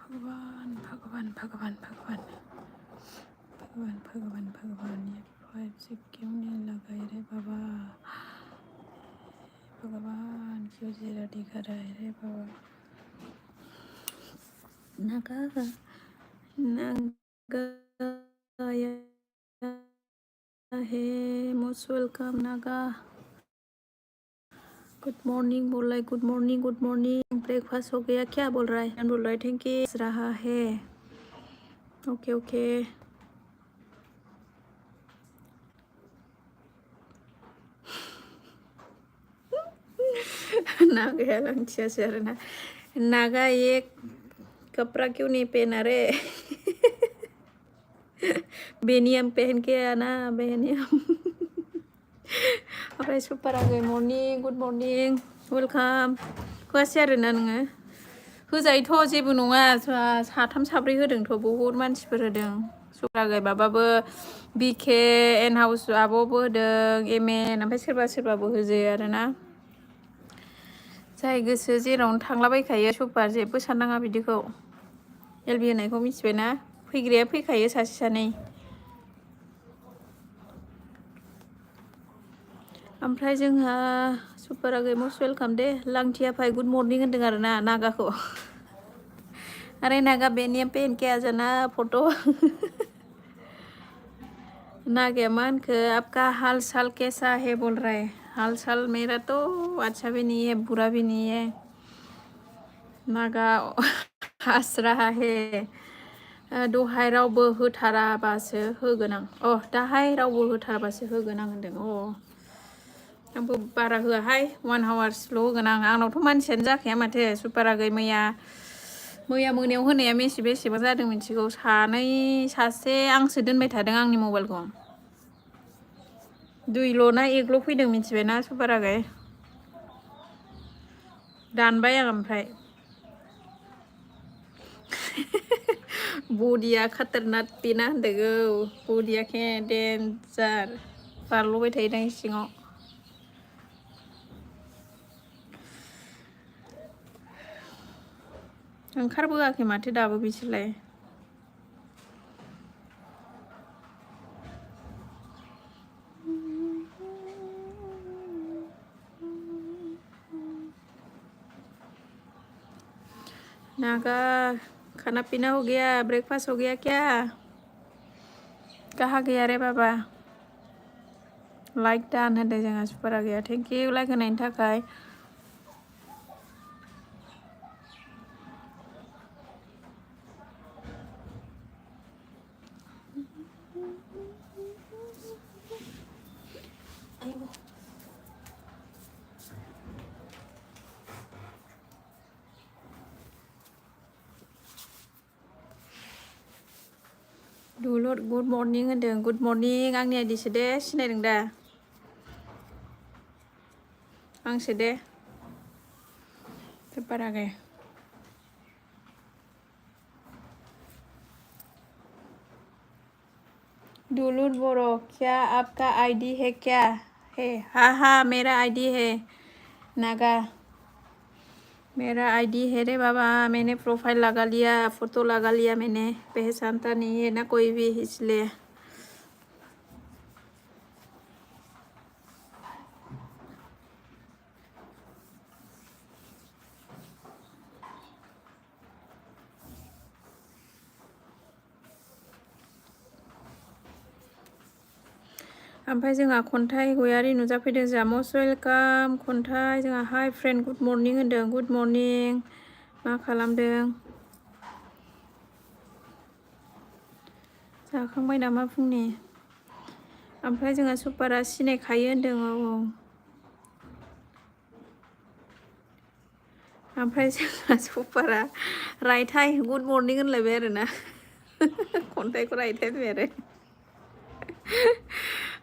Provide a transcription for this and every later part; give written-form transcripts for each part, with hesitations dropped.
भगवान भगवान भगवान भगवान भगवान भगवान भगवान ये 5 से क्यों नहीं लगाए रे बाबा भगवान क्यों जरा दिखा रहा है रे बाबा नागा नागा है मोस्ट वेलकम नागा गुड मॉर्निंग बोल रहा है गुड मॉर्निंग ब्रेकफास्ट हो गया क्या बोल रहा है बोल रहा है थैंक यू रहा है ओके ओके नागा लंचिया से ना नागा ये कपड़ा क्यों नहीं पहना रे बेनियम पहन के आना बेनियम ओमफ्राय सुपार आगै मर्निं गुड मर्निं वेलकाम होआसै आरोना नोङो होजायोथ' जेबो नङा साथाम साब्रै होदोंथ' बहुद मानसिफोर होदों सुपार आगै माबाबो बिके एन हाउस आब'बो होदों एमएन ओमफ्राय सोरबा सोरबाबो होजायो आरोना जाय गोसो जेरावनो थांलाबायखायो सुपार जेबो साननाङा बिदिखौ एलबि होनायखौ मिथिबायना फैग्राया फैखायो सासे सानै ओमफ्राय जोंहा सुपार आगै मस्ट वेलकाम दे लांथिया फाय गुड मर्निं होनदों आरोना नागाखौ अरे नागा बेनियम पहन के आ जाना फोटो नागाया मा होनखो आपका हाल साल कैसा है बोल रहा है हाल साल मेरा तो अच्छा भी नहीं है बुरा भी नहीं है नागा हंस रहा है दहाय रावबो होथाराबासो होगोन आं दाहाय रावबो होथाराबासो होगोन आं होनदों आंबो बारा होआहाय 1 आवार्सल' होगोन आंनावथ' मानसियानो जाखाया माथो सुपार आगै मैया मोनायाव होनाया बेसेबां जादों मिथिगौ सासे आंसो दोनबाय थादों आंनि मबाइलखौ 2 ना 1 फैदों मिथिबायना सुपार आगै दानबाय आं ओमफ्राय बडिया खतरनाक बेना होनदों बडिया डेन्जार बारल'बाय थायो दां सिङाव ओंखारबोआखै माथो दाबो बिसोरलाय नागा खाना पीना हो गया ब्रेकफास्ट हो गया क्या कहाँ गया रे बाबा लाइक दान होदों जोंहा सुपारा गैया थेंक इउ लाइक होनायनि थाखाय दुलुर गुड मर्निं होनदों गुड मर्निं आंनि आइडिसो दे सिनायदों दा आंसो दे सुपारा गै दुलुर बोरो क्या आपका आईडी है क्या है हाँ मेरा आईडी है नागा मेरा आईडी है रे बाबा मैंने प्रोफाइल लगा लिया फोटो लगा लिया मैंने पहचानता नहीं है ना कोई भी इसलिए ओमफ्राय जोंहा खन्थाइ गयारि नुजाफैदों जोंहा मस्ट वेलकाम खन्थाइ जोंहा हाय फ्रेन्ड गुड मर्निं होनदों गुड मर्निं मा खालामदों जाखांबाय नामा फुंनि ओमफ्राय जोंहा सुपारा सिनायखायो होनदों ओमफ्राय जोंहा सुपारा रायथाय गुड मर्निं होनलायबाय आरोना खन्थाइखौ रायथाय होनबाय आरो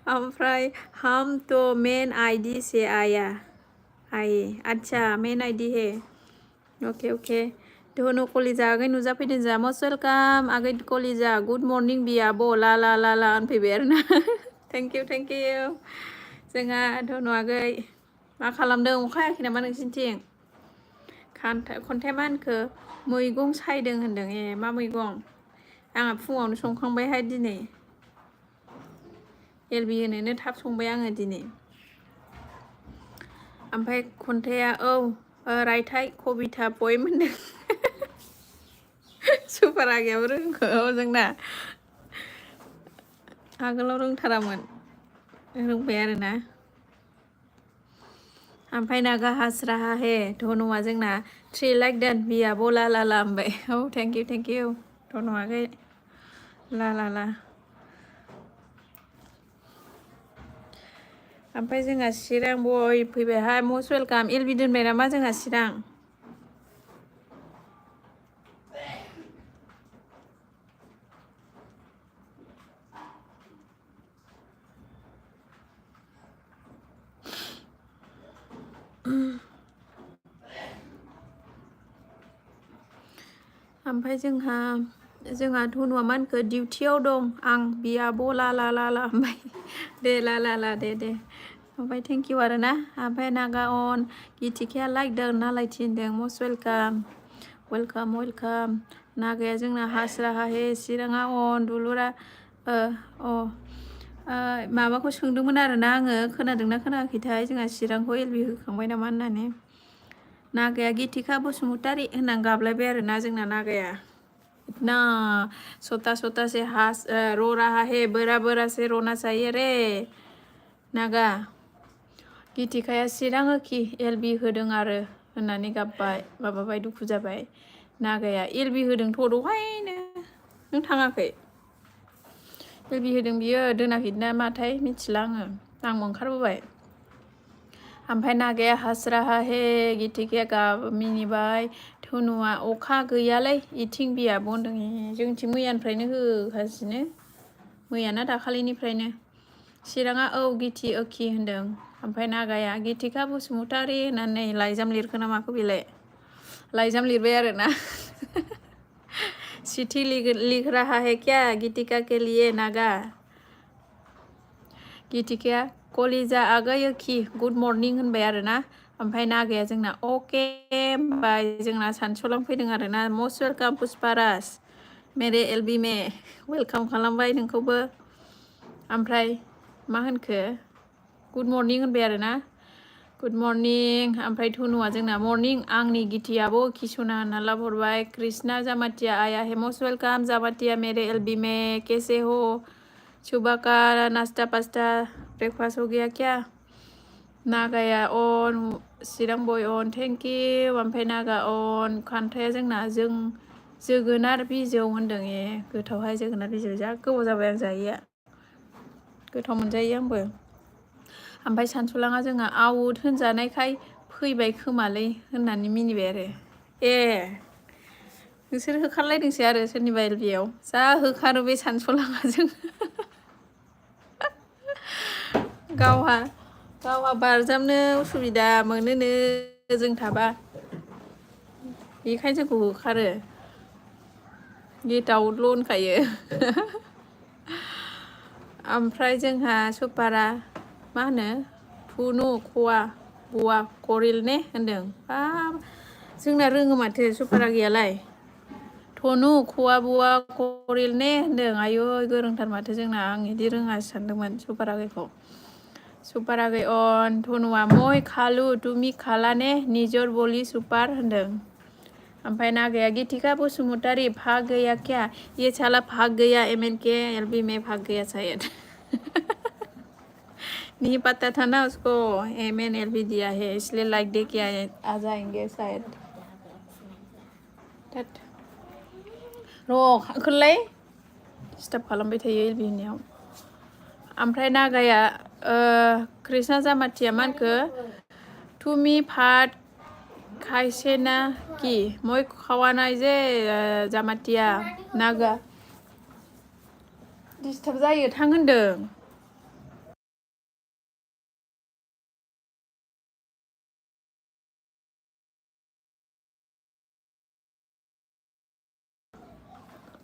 ओमफ्राय हम तो मेन आईडी से आए अच्छा मेन आईडी है ओके ओके धनु कलिजा आगै नुजाफैदों जोंहा मस्ट वेलकाम आगै कलिजा गुड मर्निं बिया ला होनफैबाय आरोना थेंक इउ जोंहा धनु आगै मा खालामदों अखा हायाखै नामा नोंसिनिथिं खन्थाइमानखो मैगं सायदों होनदों मा मैगं आंहा फुङावनो संखांबायहाय दिनै एलबि होनोनो थाब संबाय आङो दिनै ओमफ्राय खन्थाइया रायथाइ कबिता पयम होनदों सुपार आगैयाबो रोंगौ जोंना आगोलाव रोंथारामोन रोंबाय आरोना ओमफ्राय नागा हास्राहा हे धनुआ जोंना 3 लाइक दान बिया बला लाला होनबाय थेंक इउ धनुआखै ला ओमफ्राय जोंहा चिरां बय फैबायहाय मस्ट वेलकाम एलबि दोनबाय नामा जोंहा चिरां ओमफ्राय जोंहा धनुआ मानखो डिउटियाव दं आं बिया बला ला होनबाय दे ला दे ओमफ्राय थेंक इउ आरो ना ओमफ्राय नागा अन गिथिखाया लाइक दों नालाय थिनदों मस्ट वेलकाम नागाया जोंना हास्राहा हे चिराङा अन दुलुरा माबाखौ सोंदोंमोन आरोना आङो खोनादोंना खोनायाखैथाय जोंहा चिरांखौ एलबि होखांबाय नामा होननानै नागाया गिथिखा बसुमतारी होननानै गाबलायबाय आरोना जोंना नागाया इतना सता से रो रहा है बोरा से रोना चाहिए रे नागा गिथिखाया चिरां खि एलबि होदों आरो होननानै गाबबाय माबाबाय दुखु जाबाय नागाया एलबि होदों थ' दहायनो नों थाङाखै एलबि होदों बियो दोनाखै ना माथाय मिथिला आंबो ओंखारबोबाय ओमफ्राय नागाया हास्राहा हे गिथिखाया मिनिबाय धनुआ अखा गैयालै इथिं बिया बनदों जोंथिं मैयानिफ्रायनो होगासिनो मैयाना दाखालिनिफ्रायनो चिराङा गिथि ओखि होनदों ओमफ्राय नागाया गिथिखा बसुमतारी होननानै लाइजाम लिरखो ना माखो बेलाय लाइजाम लिरबाय आरोना चिठी लिख रहा है क्या गीतिका के लिए नागा गिथिखाया कलिजा आगैखि गुड मर्निं होनबाय आरोना ओमफ्राय नागाया जोंना अके होनबाय जोंना सानसुलां फैदों आरोना मस्ट वेलकाम पुष्पाराज मेरे एलबि मे वेलकाम खालामबाय नोंखौबो ओमफ्राय मा होनखो गुड मर्निं होनबाय आरोना गुड मर्निं ओमफ्राय धनुआ जोंना मर्निं आंनि गिथियाबो किसुना होनना लाबोहरबाय कृष्णा जामातिया आया है मस्ट वेलकाम जामातिया मेरे एलबी में कैसे हो सुबह का नाश्ता पास्ता ब्रेकफास्ट हो गया क्या नागाया अन चिरां बय अन थेंक इउ ओमफ्राय नागा अन खान्थाया जोंना जोगोनार बिजौ होनदों गोथावहाय जोगोनार बिजौ जा गोबाव जाबाय आं जायैया गोथाव मोनजायो आंबो ओमफ्राय सानसुलाङा जोंहा आउट होनजानायखाय फैबाय खोमालै होननानै मिनिबाय आरो नोंसोर होखारलायदोंसो आरो सोरनिबा एलबियाव जा होखारो बे सानसुलाङा जों गावहा बारजाबनो उसुबिदा मोनोनो जों थाबा बेखायनो जोंखौ होखारो गेट आउटल' होनखायो ओमफ्राय जोंहा सुपारा मा होनो फुनु खवा बुवा करिल ने होनदों जोंना रोङो माथो सुपारा गैयालाय धनु खवा बुवा करिल ने होनदों आयु गोरोंथार माथो जोंना आं बिदि रोङासो सानदोंमोन सुपार आगै अन धनुआ मय खालु तुमि खाला ने निजर बलि सुपार होनदों ओमफ्राय नागाया गिथिका बसुमतारी भाग गया क्या ये साला भाग गया MNK एलबी में भाग गया शायद नहीं पता था ना उसको MNLB दिया है इसलिए लाइक दे के आ जाएंगे शायद खोलाय स्टाफ खालामबाय थायो एलबी होननायाव ओमफ्राय नागाया कृष्णा जामातिया मा होनखो तुमी भात खाइसेना कि मय खावानाय जे जामातिया नागा डिस्टार्ब जायो थां होनदों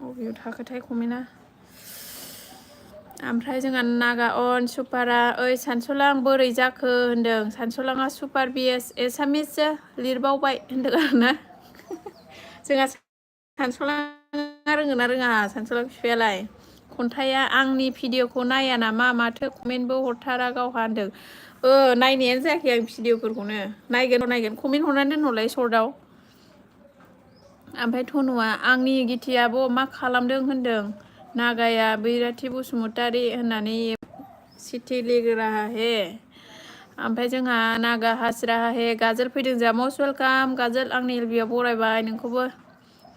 अबेयाव थाखोथाय कमेन्टआ ओमफ्राय जोंहा नागा अन सुपारा ओइ सानस'लां बोरै जाखो होनदों। सानस'लाङा सुपार बिएस एसामिससो लिरबावबाय होनदों आरोना। जोंहा सानस'लाङा रोङोना रोङा सानस'लां बिफायालाय खन्थाइया आंनि भिडिअखौ नाया नामा माथो कमेन्टबो हरथारा गावहा होनदों। नायनायानो जायाखै आं भिडिअफोरखौनो नायगोन कमेन्ट हरनानै दोनहरलाय सर्टआव। ओमफ्राय धनुआ आंनि गिथियाब' मा खालामदों होनदों। नागाया बैराथि बसुमतारी होननानै सिटि लिरग्रा हे। ओमफ्राय जोंहा नागा हाजिरा हे गाजोल फैदों जा मस्ट वेलकाम गाजोल आंनि एलबियाव बरायबाय नोंखौबो।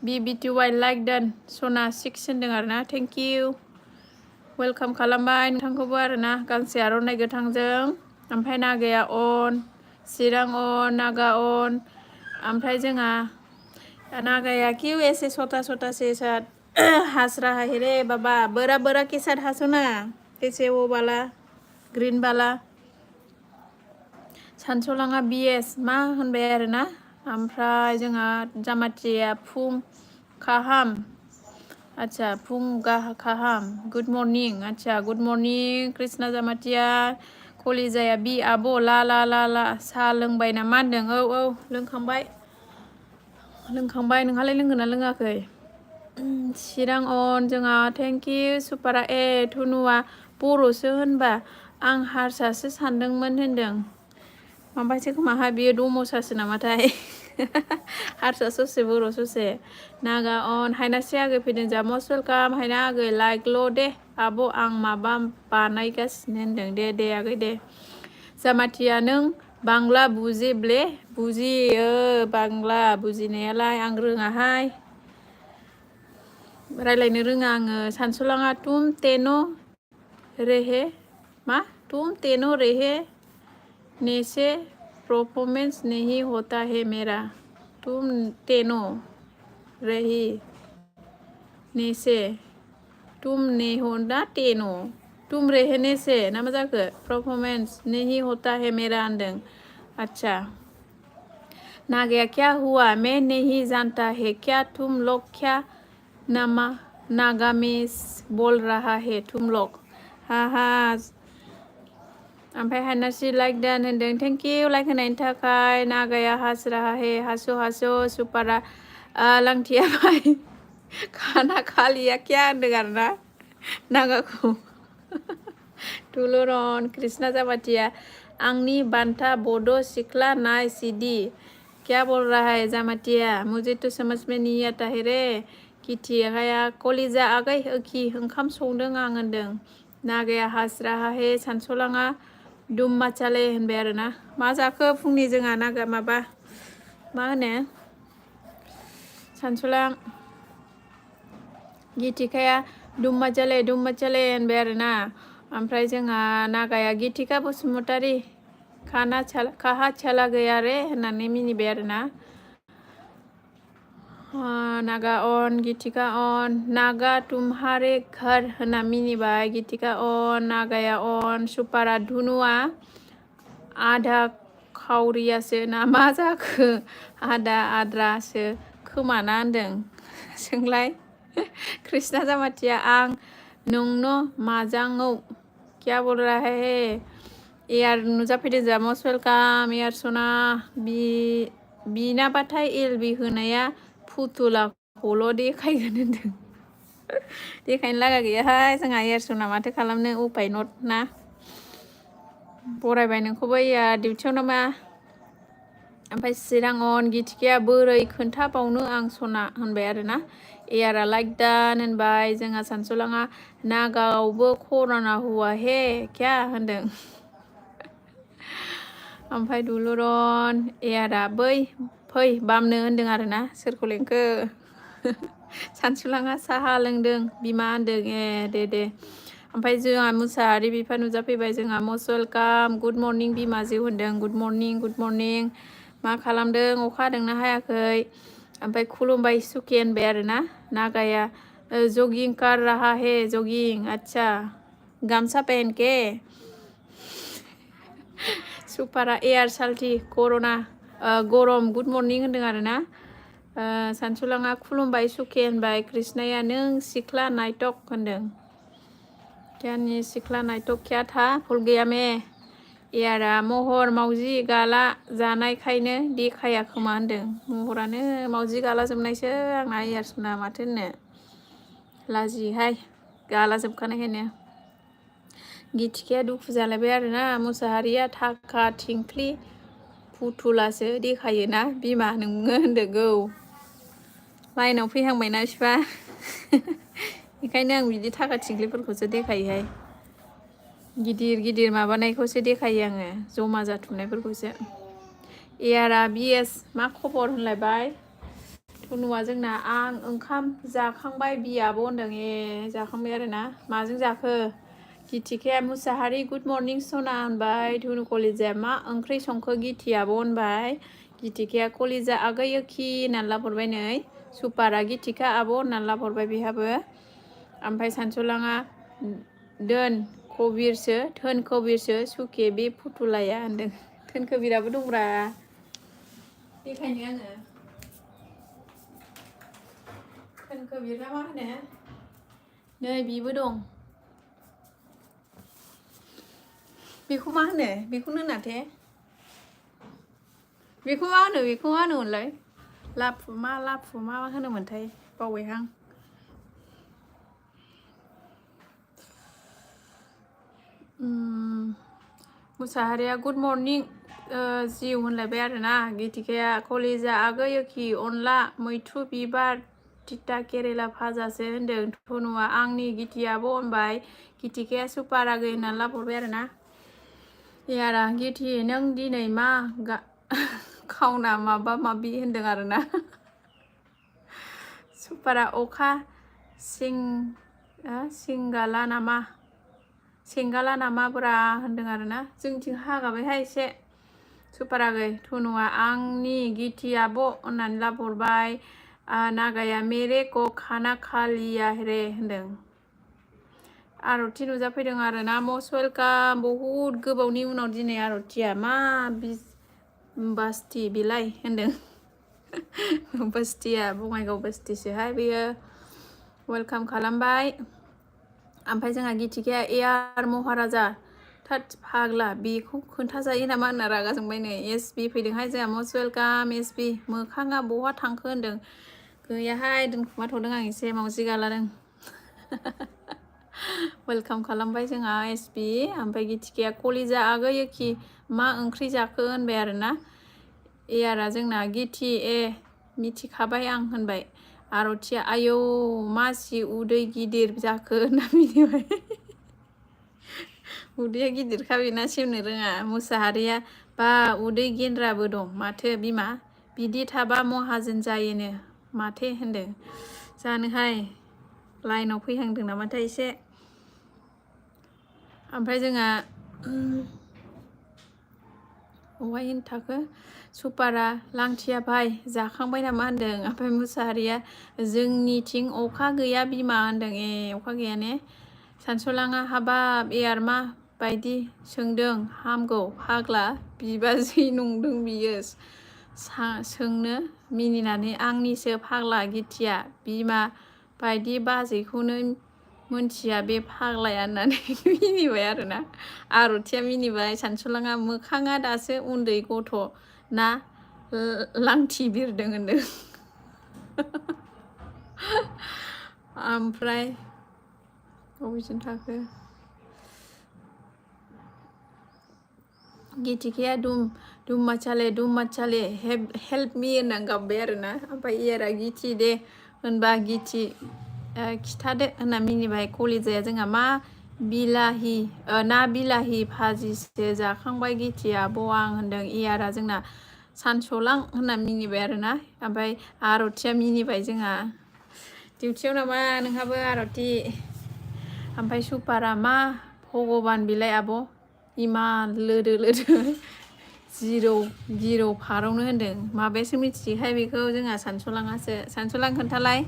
बिटिवाइ लाइक डान सना 6 होनदों आरोना थेंक इउ वेलकाम खालामबाय नोंथांखौबो आरोना गांसे आर'नाइ गोथांजों। ओमफ्राय नागाया अन चिरां अन नागा अन। ओमफ्राय जोंहा नागाया क्यों ऐसे छोटा से साथ हंस रहा है रे बाबा बड़ा के साथ हंसो ना ऐसे वो वाला ग्रीन वाला। सानस'लाङा बिएस मा होनबाय आरोना। ओमफ्राय जोंहा जामाथिया फुं खाहाम आच्छा फुं खाहाम गुड मर्निं आच्छा गुड मर्निं कृष्णा जामाथिया कलिजाया बि आब' ला साहा लोंबाय नामा होनदों। औ लोंखांबाय नोंहालाय लोंगोना लोङाखै। चिरां अन जोंहा थेंक इउ सुपारा धनुआ बर'सो होनबा आं हारसासो सानदोंमोन होनदों। माबासो खोमाहा बियो दमसासो नामाथाय। हारसा ससे बर' ससे। नागा अन हायनासे आगै फैदों जा मस्ट वेलकाम हायना आगै लाइकल' दे आब' आं माबा बानायगासिनो होनदों। दे आगै दे। जामाथिया नों बांला बुजिब्ले बुजियो बांला बुजिनायालाय आं रोङाहाय रायलायनो रोङा आङो। सानस'लाङा तुम तेनो रेहे नेसे परफॉर्मेंस नहीं होता है मेरा तुम तेनो रही नेसे तुम ने होना तेनो तुम रहने से ना मा जाखो परफॉर्मेंस नहीं होता है मेरा होनदों। अच्छा नागाया क्या हुआ मैं नहीं जानता है क्या तुम लोग क्या नागा में बोल रहा है तुम लोग हा ओमफ्राय हानासि लाइक डान होनदों थेंक इउ लाइक होनायनि थाखाय। नागाया हाजिरा हे हासु सुपारा लांथिया भाई खाना खालिया क्या होनदों आरोना नागाखौ। तुलुरन कृष्णा जामाथिया आंनि बान्था बड' सिख्ला नाय सीडी क्या बोल रहा है जामाथिया मुझे तो समझ में नहीं आता है रे। किथियाया कलिजा आगै ओखि ओंखाम संदों आं होनदों। नागाया हाजिरा हे सानस'लाङा दुम्मा चाले होनबाय आरोना। मा जाखो फुंनि जोंहा नागा माबा मा होनो सानस'लां गिथिकाया दुम्मा चाले होनबाय आरोना। ओमफ्राय जोंहा नागाया गिथिका बसुमतारी काहा चला गया रे होननानै मिनिबाय आरोना। नागा अन गिथिका अन नागा तुम्हारे घर होनना मिनिबाय गिथिका अन नागाया अन सुपारा धुनुआ आधा खावरियासो ना मा जाखो आधा आद्रासो खोमाना होनदों सोंलाय। कृष्णा जामाथिया आं नोंनो माजाङौ क्या बोल रहा है एयार नुजाफैदों जा मस्ट वेलकाम एयार सना बिनाबाथाय एलबि होनाया फुथुलाखौल' देखायगोन होनदों। देखायनो लागा गैयाहाय जोंहा एयार सना माथो खालामनो उपाय नट ना। बरायबाय नोंखौबो एयार डिउटियाव नामा। ओमफ्राय चिरां अन गिथिकाया बोरै खोन्थाबावनो आं सना होनबाय आरोना। एयारा लाइक डान होनबाय जोंहा सानस'लाङा नागावबो कर'ना हुआ हे क्या होनदों। ओमफ्राय दुलुरन एयारा बै फै बामनो होनदों आरोना सोरखौ लेंखो। सानसुलाङा साहा लोंदों बिमा होनदों दे ओमफ्राय जोंहा मुसाहारि बिफा नुजाफैबाय जोंहा मस्ट वेलकाम गुड मर्निं बिमा जिउ होनदों गुड मर्निं मा खालामदों अखा हादोंना हायाखै। ओमफ्राय खुलुमबाय सुखि होनबाय आरोना। नागाया जगिं कर रहा है जगिं अच्छा गामसा पहन के। सुपारा एयार साल्टी कर'ना गरम गुड मर्निं होनदों आरोना। सानसुलाङा खुलुमबाय सुखे होनबाय कृष्णाया नों सिख्ला नायटक होनदों। क्या नि सिख्ला नाय तो क्या था भुल गया मैं यारा महर मावजि गाला जानायखायनो देखाया खोमा होनदों महरानो मावजि गाला जोबनायसो आंना इयारसना माथो होननो लाजिहाय गाला जोबखानायखायनो गिथिखाया दुखु जालायबाय आरोना मुसाहारिया थाखा थिंख्लि फुथुलासो देखायोना बिमा नोङो होनदों औ लाइनाव फैहांबायना बिफा बेखायनो आं बिदि थाखा थिंख्लिफोरखौसो देखायोहाय गिदिर गिदिर माबानायखौसो देखायो आङो जमा जाथुमनायफोरखौसो एयारा बिएस मा खबर होनलायबाय धनुआ जोंना आं ओंखाम जाखांबाय बियाब होनदों जाखांबाय आरोना माजों जाखो गिथिखाया मुसाहारि गुड मर्निं सना होनबाय धनु कलिजाया मा ओंख्रि संखो गिथियाबो होनबाय गिथिखाया कलिजा आगै खि होननानै लाहरबाय नै सुपारा गिथिखा आब' होननानै लाहरबाय बेहाबो ओमफ्राय सानसुलाङा दोन कबिरसो धोन कबिरसो सुखे बे फुथुलाया होनदों धोन कबिराबो दंब्रा देखायनो आङो धोन कबिरा मा होनो नै बेबो दं बेखौ मा होनो बेखौनो होनाथे बेखौ मा होनोमोनलाय लाफु मा होनोमोनथाय बावबायहां मुसाहारिया गुड मर्निं जिउ होनलायबाय आरोना गिथिखाया कलिजा आगैखि अनला मैथ्रु बिबार तिता केरेला भाजासो होनदों धनुआ आंनि गिथियाबो होनबाय गिथिखाया सुपार आगै होननानै लाहरबाय आरोना यारा गिथि नों दिनै मा खावना माबा माबि होनदों आरोना सुपारा अखा सिंगाला नामा ब्रा होनदों आरोना जोंथिं हागाबायहाय एसे सुपार आगै धनुआ आंनि गिथियाब होननानै लाहरबाय नागाया मेरे को खाना खा लिया रे होनदों आरती नुजाफैदों आरोना मस्ट वेलकाम बहुद गोबावनि उनाव दिनै आरतिया मा बास्ति बिलाय होनदों बास्तिया बङाइगाव बास्तिसोहाय बेयो वेलकाम खालामबाय ओमफ्राय जोंहा गिथिखाया एयार महाराजा थोद फाग्ला बेखौ खोन्थाजायो नामा होनना रागा जोंबाय नै एसबि फैदोंहाय जोंहा मस्ट वेलकाम एसबि मोखाङा बहा थांखो होनदों गैयाहाय दोनखुमाथ'दों आं एसे मावजि गालादों वेलकाम खालामबाय जोंहा एसबि ओमफ्राय गिथिखाया कलिजा आगैखि मा ओंख्रि जाखो होनबाय आरोना एयारा जोंना गिथि मिथिखाबाय आं होनबाय आरतिया आयौ मासि उदै गिदिर जाखो होनना मिनिबाय उदैया गिदिरखा बेना सेवनो रोङा मुसाहारिया बा उदै गेन्द्राबो दं माथो बिमा बिदि थाबा महाजोन जायोनो माथो होनदों जानोहाय लाइनाव फैहांदों नामाथाय एसे ओमफ्राय जोंहा अहाय होन थाखो सुपारा लांथिया भाइ जाखांबाय नामा होनदों ओमफ्राय मुसाहारिया जोंनिथिं अखा गैया बिमा होनदों अखा गैया ने सानसुलाङा हाबाब एयार मा बायदि सोंदों हामगौ फाग्ला बिबाजै नंदों बियो सोंनो मिनिनानै आंनिसो फाग्ला गिथिया बिमा बायदि बाजैखौनो मोनथिया बे फाग्लाया होननानै मिनिबाय आरोना आरतिया मिनिबाय सानसुलाङा मोखाङा दासो उन्दै गथ' ना लांथि बिरदों होनदों ओमफ्राय बबेसिम थाखो गिथिखाया दुम माचाले हेल्प मी होननानै गाबबाय आरोना ओमफ्राय एयारा गिथि दे होनबा गिथि खिथादो होनना मिनिबाय कलिजाया जोंहा मा बिलाहि ना बिलाहि भाजिसो जाखांबाय गिथिया आब' आं होनदों एयारा जोंना सानसलां होनना मिनिबाय आरोना ओमफ्राय आरतिया मिनिबाय जोंहा डिउटियाव नामा नोंहाबो आरति ओमफ्राय सुपारा मा भगबान बिलाय आब' इमान लोदो जिरौ फारौनो होनदों माबायासो मिथियोहाय बेखौ जोंहा सानसलाङासो सानसलां खोन्थालाय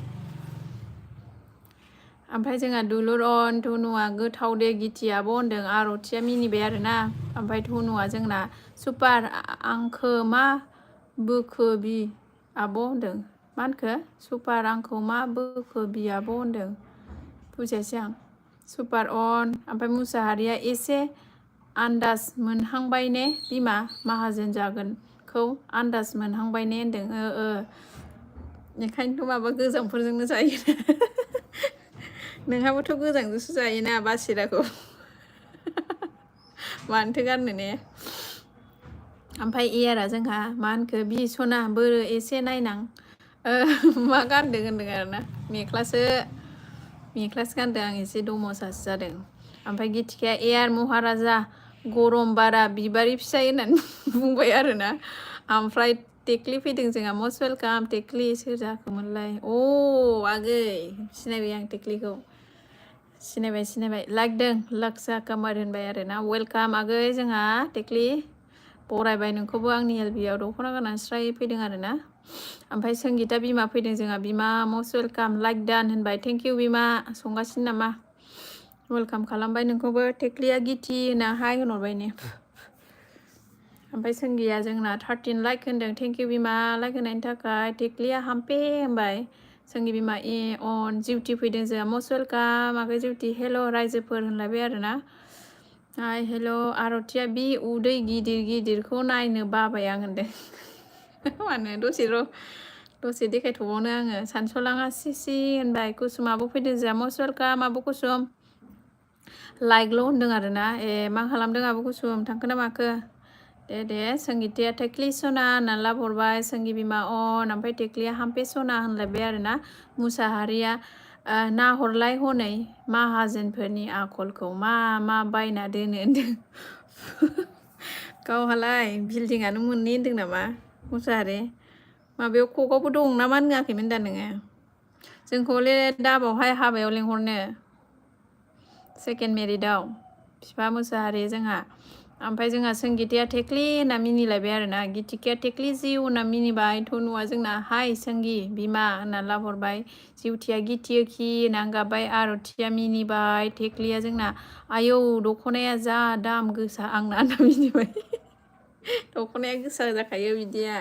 ओमफ्राय जोंहा दुलुर अन धनुआ गोथाव दे गिथियाबो होनदों आरतिया मिनिबाय आरोना ओमफ्राय धनुआ जोंना सुपार आंखो मा बोखो बि आब' होनदों मा होनखो सुपार आंखौ मा बोखो बि आब' होनदों बुजियासै आं सुपार अन ओमफ्राय मुसाहारिया एसे आन्दाज मोनहांबाय ने बिमा माहाजोन जागोनखौ आन्दाज मोनहांबाय ने होनदों बेखायनोथ' माबा गोजांफोरजोंनो जायो नोंहाबोथ' गोजांजोंसो जायोना बासिराखौ मानोथो गारनो ने ओमफ्राय एयारा जोंहा मा होनखो बिसना बोरो एसे नायनां मा गानदों होनदों आरोना मेख्लासो गानदों आं एसे दमसासो जादों ओमफ्राय गिथिखाया एयार महाराजा गरम बारा बिबारि फिसाय होननानै बुंबाय आरोना ओमफ्राय टेक्लि फैदों जोंहा मस्ट वेलकाम टेक्लि सोर जाखोमोनलाय आगै सिनायबाय आं टेक्लिखौ सिनायबाय लाइकदों लाक्सा कामार होनबाय आरोना वेलकाम आगै जोंहा टेक्लि बरायबाय नोंखौबो आंनि एलबियाव दख'ना गाननानै स्राय फैदों आरोना ओमफ्राय संगिता बिमा फैदों जोंहा बिमा मस्ट वेलकाम लाइक डान होनबाय थेंक इउ बिमा संगासिनो नामा वेलकाम खालामबाय नोंखौबो टेक्लिया गिथि होनना हाय होनहरबाय ने ओमफ्राय संगिया जोंना 13 लाइक होनदों थेंक इउ बिमा लाइक होनायनि थाखाय टेक्लिया हामपे होनबाय संगि बिमा अन जिउटि फैदों जोंहा मस्ट वेलकाम आगै जिउटि हेल' रायजोफोर होनलायबाय आरोना हाय हेल' आरतिया बि उदै गिदिरखौ नायनो बाबाय आं होनदों मानो दसे देखायथ'बावनो आङो सानस'लाङा सिसि होनबाय कुसुम आब' फैदों जोंहा मस्ट वेलकाम आब' कुसुम लाइकल' होनदों आरोना मा खालामदों आब' कुसुम थांखो ना माखो दे संगिताया टेक्लि सना होनना लाबोहरबाय संगि बिमा अन ओमफ्राय टेक्लिया हामपे सना होनलायबाय आरोना मुसाहारिया नाहरलाय हनै माहाजोनफोरनि आखलखौ मा बायना दोनो होनदों गावहालाय बिल्डिंआनो मोननै होनदों नामा मुसाहारि माबायाव ककआवबो दं नामा होनाखैमोन दा नोङो जोंखौले दाबावहाय हाबायाव लेंहरनो सेकेन्ड मेरिटआव बिफा मुसाहारि जोंहा ओमफ्राय जोंहा संगिताया टेक्लि होनना मिनिलायबाय आरोना गितिकाया टेक्लि जिउ होनना मिनिबाय धनुआ जोंना हाय संगि बिमा होनना लाबोहरबाय जिउथिया गिथियोखि होनना गाबबाय आरतिया मिनिबाय टेक्लिया जोंना आयौ दख'नाया जा दाम गोसा आंना होनना मिनिबाय दख'नाया गोसा जाखायो बिदिया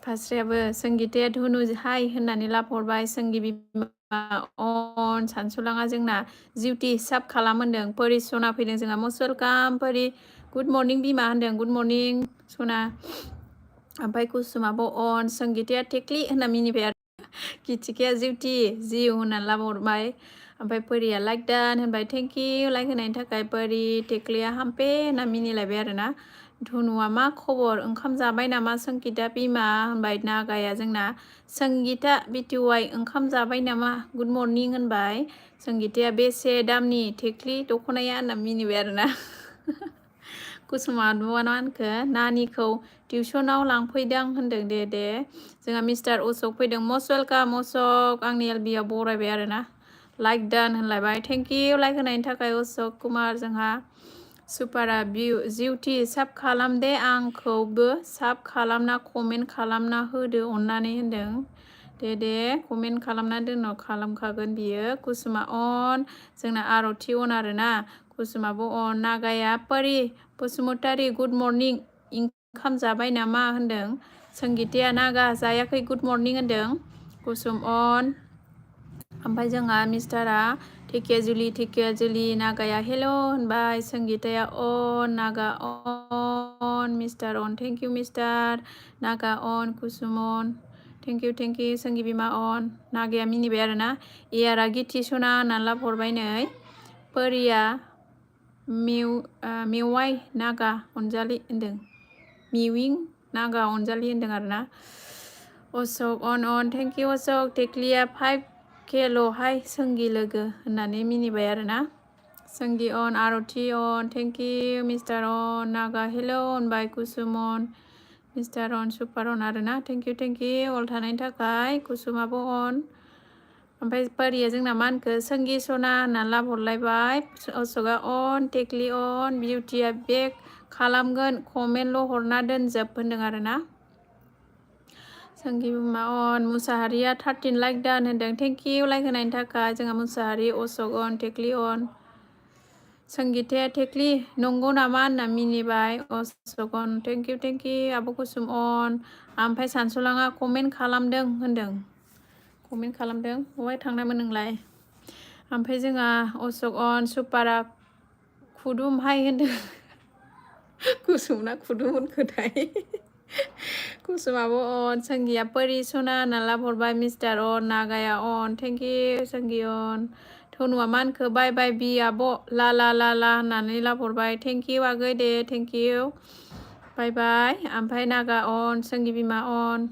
फास्रायाबो संगिताया धनु हाय होननानै लाबोहरबाय संगि बिमा अन सानसुलाङा जोंना जिउटि साब खालाम होनदों परि सना फैदों जोंहा मस्ट वेलकाम परि गुड मर्निं बिमा होनदों गुड मर्निं सना ओमफ्राय कुसुमाबो अन संगिताया टेक्लि होनना मिनिबाय आरो गिथिकाया जिउटि जिउ होननानै लाबोहरबाय ओमफ्राय परिया लाइक डान होनबाय थेंक इउ लाइक होनायनि थाखाय परि टेक्लिया हामपे होनना मिनिलायबाय आरोना धनुआ मा खबर ओंखाम जाबाय नामा संगिता बिमा होनबाय नागाया जोंना संगिता बिटिवाइ ओंखाम जाबाय नामा गुड मर्निं होनबाय संगिताया बेसे दामनि टेक्लि दख'नाया होनना मिनिबाय आरोना कुसुमा नुवा मा होनखो नानिखौ टिउसनाव लांफैदों होनदों दे जोंहा मिस्टार अशक फैदों मस्ट वेलकाम अशक आंनि एलबियाव बरायबाय आरोना लाइक डान होनलायबाय थेंक इउ लाइक होनायनि थाखाय अशक कुमार जोंहा सुपारा जिउटि साब खालामदे आंखौबो साब खालामना कमेन्ट खालामना होदो अननानै होनदों दे कमेन्ट खालामना दोननो खालामखागोन बियो कुसुमा अन जोंना आरति अन आरोना कुसुमाबो अन नागाया परि बसुमतारी गुड मर्निं ओंखाम जाबाय नामा होनदों संगिताया नागा जायाखै गुड मर्निं होनदों कुसुम अन ओमफ्राय जोंहा मिस्टारा टेकिया जुलि नागाया हेल' होनबाय संगिताया अन नागा अन मिस्टार अन थेंक इउ मिस्टार नागा अन कुसुम अन थेंक इउ संगि बिमा अन नागाया मिनिबाय आरोना एयारा गिथि सना होनना लाबोहरबाय नै परिया मेवाइ नागा अनजालि होनदों मिविं नागा अनजालि होनदों आरोना अशक अन थेंक इउ अशक टेक्लिया 5K संगि लोगो होननानै मिनिबाय आरोना संगि अन आरति अन थेंक इउ मिस्टार अन नागा हेल' होनबाय कुसुम अन मिस्टार अन सुपार अन आरोना थेंक इउ अल थानायनि थाखाय कुसुमाबो अन ओमफ्राय परिया जोंना मा होनखो संगि सना होनना लाबोहरलायबाय अशकआ अन टेक्लि अन बिउटिया बेक खालामगोन कमेन्टल' हरना दोनजोब होनदों आरोना संगि बिमा अन मुसाहारिया 13 लाइक डान होनदों थेंक इउ लाइक होनायनि थाखाय जोंहा मुसाहारि अशक अन टेक्लि अन संगिताया टेक्लि नंगौ नामा होनना मिनिबाय अशक अन थेंक इउ आब' कुसुम अन ओमफ्राय सानसुलाङा कमेन्ट खालामदों होनदों कमेन्ट खालामदों बहाय थांनायमोन नोंलाय ओमफ्राय जोंहा अशक अन सुपारा खुदुमहाय होनदों कुसुमना खुदुम होनखोथाय कुसुमाबो अन संगिया परि सना नाला हरबाय मिस्टार अन नागाया अन थेंक इउ संगि अन धनुआ मानखो बाय बाय बि आब' ला ला ला ला होननानै लाहरबाय थेंक इउ आगै दे थेंक इउ बाय बाय ओमफ्राय नागा अन संगि बिमा अन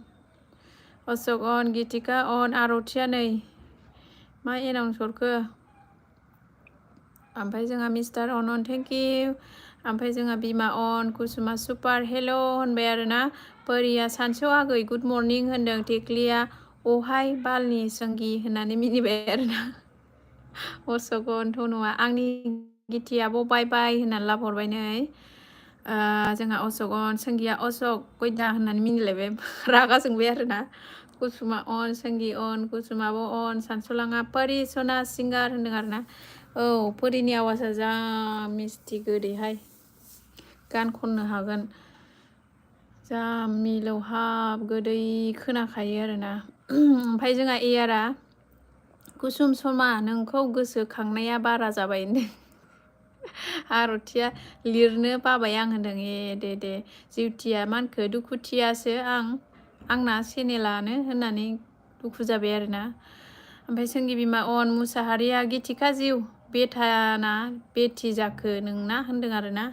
अशक अन गितिका अन आरथिया नै मा एनाउन्स हरखो ओमफ्राय जोंहा मिस्टार अन थेंक इउ ओमफ्राय जोंहा बिमा अन कुसुमा सुपार हेल' होनबाय आरोना परिया सानसु आगै गुड मर्निं होनदों टेक्लिया अहाय बालनि संगि होननानै मिनिबाय आरोना अशक अन धनुआ आंनि गितियाबो बाय बाय होननानै लाहरबाय नै जोंहा अशक अन संगिया अशक गयदा होननानै मिनिलायबाय रागा जोंबाय आरोना कुसुमा अन संगि अन कुसुमाबो अन सानसुलाङा परि सना सिंगार होनदों आरोना औ परिनि आवाजा जा मिस्टि गोदैहाय गान खननो हागोन जा मिलौहाब गोदै खोनाखायो आरोना ओमफ्राय जोंहा एयारा कुसुम समा नोंखौ गोसोखांनाया बारा जाबाय होनदों आरथिया लिरनो बाबाय आं होनदों दे दे जिउथिया मानखो दुखुथियासो आंना चेनेलानो होननानै दुखु जाबाय आरोना ओमफ्राय संगि बिमा अन मुसाहारिया गिथिखा जिउ बेथाना बेथि जाखो नोंना होनदों आरोना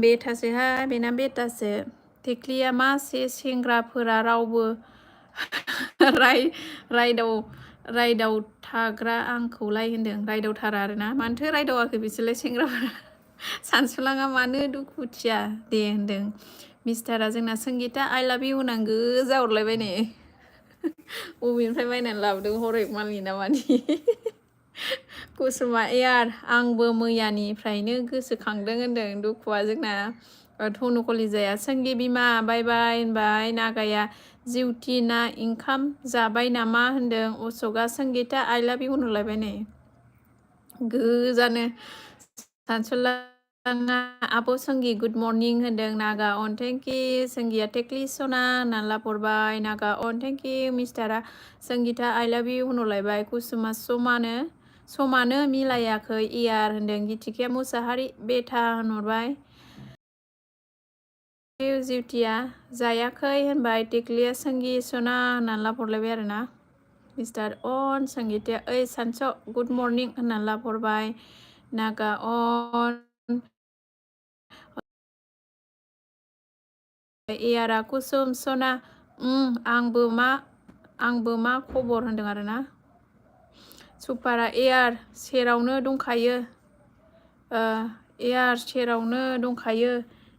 बेथासोहाय बेना बेथासो टेक्लिया मा सेंग्राफोरा रावबो रायदावथाग्रा आंखौलाय होनदों रायदावथारा आरोना मानोथो रायदावाखै बिसोरलाय सेंग्राफोरा सानसुलाङा मानो दुखुथिया दे होनदों मिस्टारा जोंना संगिता आइ लाभ इउ होनांगो जाहरलायबाय नै बबेनिफ्राय बायनानै लाबोदों हरेक मालनि नामानि कुसुमा एयार आंबो मैयानिफ्रायनो गोसोखांदों होनदों दुखुआ जोंना धनु कलिजाया संगि बिमा बाय बाय होनबाय नागाया जिउथि ना ओंखाम जाबाय नामा होनदों अशकआ संगिता आइ लाभ इउ होनहरलायबाय नै गोजानो सानसुलाङा आब' संगि गुड मर्निं होनदों नागा अन थेंक इउ संगिया टेक्लि सना होननानै लाहरबाय नागा अन थेंक इउ मिस्टारा संगिता आइ लाभ इउ होनहरलायबाय कुसुमा समानो मिलायाखै इयार होनदों गितिकाया मुसाहारि बेथा होनहरबाय जिउथिया जायाखै होनबाय टेक्लिया संगि सना होननानै लाहरलायबाय आरोना मिस्टार अन संगिताया ओइ सानस गुड मर्निं होननानै लाहरबाय नागा अन एयारा कुसुम सना आंबो मा खबर होनदों आरोना सुपारा एयार सेरावनो दंखायो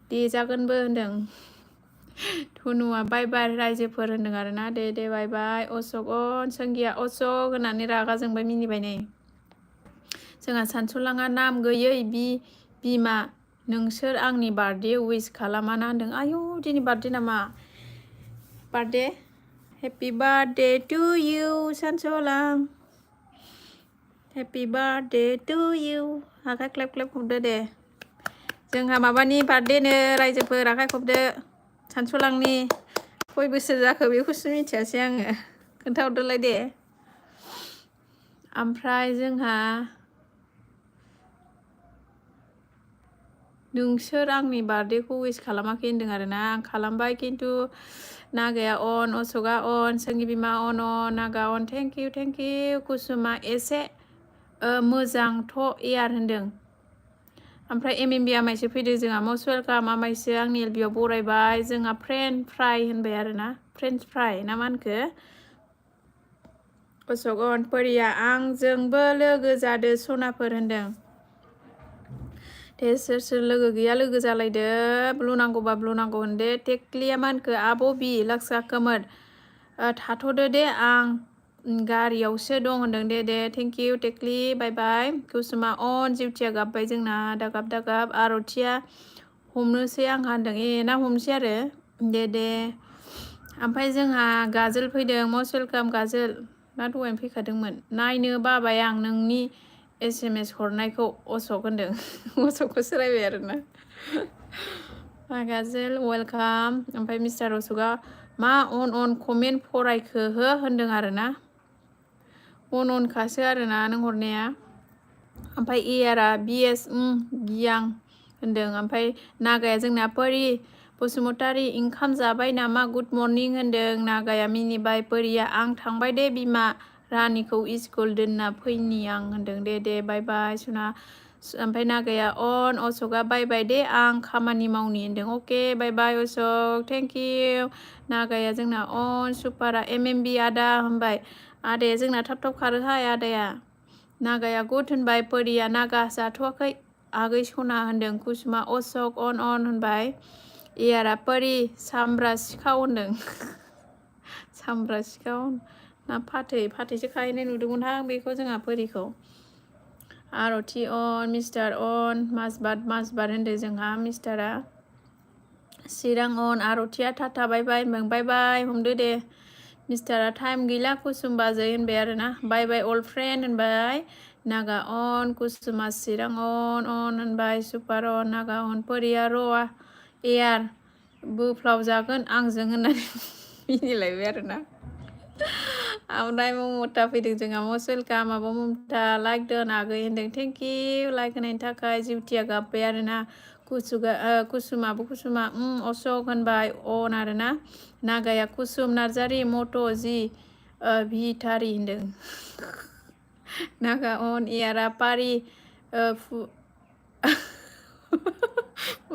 देजागोनबो होनदों धनुआ बाय बाय रायजोफोर होनदों आरोना दे बाय बाय अशक अन संगिया अशक होननानै रागा जोंबाय मिनिबाय नै जोंहा सानसुलाङा नाम गैयै बिमा नोंसोर आंनि बार्थडे उइस खालामाना होनदों आयौ दिनै बार्थडे नामा birthday happy birthday to you सानसुलां हेपि बार्थडे टु इउ आखाइ क्लेप क्लेप खबदो दे जोंहा माबानि बार्थडेनो रायजोफोर आखाइ खबदो सानसुलांनि खय बोसोर जाखो बेखौसो मिथियासै आङो खोन्थाहरदोलाय दे ओमफ्राय जोंहा नोंसोर आंनि बार्थडेखौ उइस खालामाखै होनदों आरोना आं खालामबाय खिन्थु नागाया अन अशकआ अन संगि बिमा अन नागा अन थेंक इउ कुसुमा एसे मोजांथ' एयार होनदों ओमफ्राय एमएमबि आमाइसो फैदों जोंहा मस्ट वेलकाम आमाइसो आंनि एलबियाव बरायबाय जोंहा फ्रेन्ड फ्राइ होनबाय आरोना फ्रेन्च फ्राइ ना मा होनखो अशक अन परिया आंजोंबो लोगो जादो सनाफोर होनदों दे सोर लोगो गैया लोगो जालायदो ब्लु नांगौबा ब्लु नांगौ होनदो टेक्लिया मानखो आब' बि लाक्सा खोमोर थाथ'दो दे आं गारियावसो दं होनदों दे थेंक इउ टेक्लि बाय बाय कुसुमा अन जिउथिया गाबबाय जोंना दागाब आरथिया हमनोसै आंहा होनदों ना हमनोसै आरो दे ओमफ्राय जोंहा गाजोल फैदों मस्ट वेलकाम गाजोल ना दहायनो फैखादोंमोन नायनो बाबाय आं नोंनि SMS हरनायखौ अशक होनदों अशकखौसो रायबाय आरोना गाजोल वेलकाम ओमफ्राय मिस्टार अशकआ मा अन कमेन्ट फरायखो हो होनदों आरोना अनखासो आरोना नों हरनाया। ओमफ्राय एयारा बिएस गियां होनदों। ओमफ्राय नागाया जोंना परि बसुमतारी ओंखाम जाबाय नामा गुड मर्निं होनदों। नागाया मिनिबाय। परिया आं थांबाय दे बिमा रानिखौ स्कुल दोनना फैनि आं होनदों। दे बाय बाय सुना। ओमफ्राय नागाया अन अशोकआ बाय बाय दे आं खामानि मावनि होनदों। अके बाय बाय अशोक थेंक इउ। नागाया जोंना अन सुपारा एमएमबि आदा होनबाय। आदाया जोंना थाब खारोहाय आदाया। नागाया गुड होनबाय। परिया नागा जाथ'वाखै आगै सना होनदों। कुसुमा अशोक अन होनबाय। एयारा परि सामब्रा सिखाव होनदों। सामब्रा सिखाव ना फाथैसो खाहैनाय नुदोंमोनहां बेखौ जोंहा परिखौ। आरती अन मिस्टार अन माजबाद होनदों जोंहा मिस्टारा। चिरां अन आरतिया टाटा बाय बाय बाय बाय हमदो दे। मिस्टारा टाइम गैला कुसुम बाजै होनबाय आरोना। बाय बाय अल्ड फ्रेन्ड होनबाय। नागा अन कुसुमा चिरां अन होनबाय। सुपार अन नागा अन परिया र'आ एयार बोफ्लाव जागोन आंजों होननानै मिनिलायबाय आरोना। ओमफ्राय ममता फैदों जोंहा मस्ट वेलकाम आब' ममता लाइक दोन आगै होनदों। थेंक इउ लाइक होनायनि थाखाय। जिउथिया गाबबाय आरोना। कुसुमाबो कुसुमा अशोक होनबाय अन आरोना। नागाया कुसुम नार्जारि मट' जि भिटारि होनदों। नागा अन एयारा पारि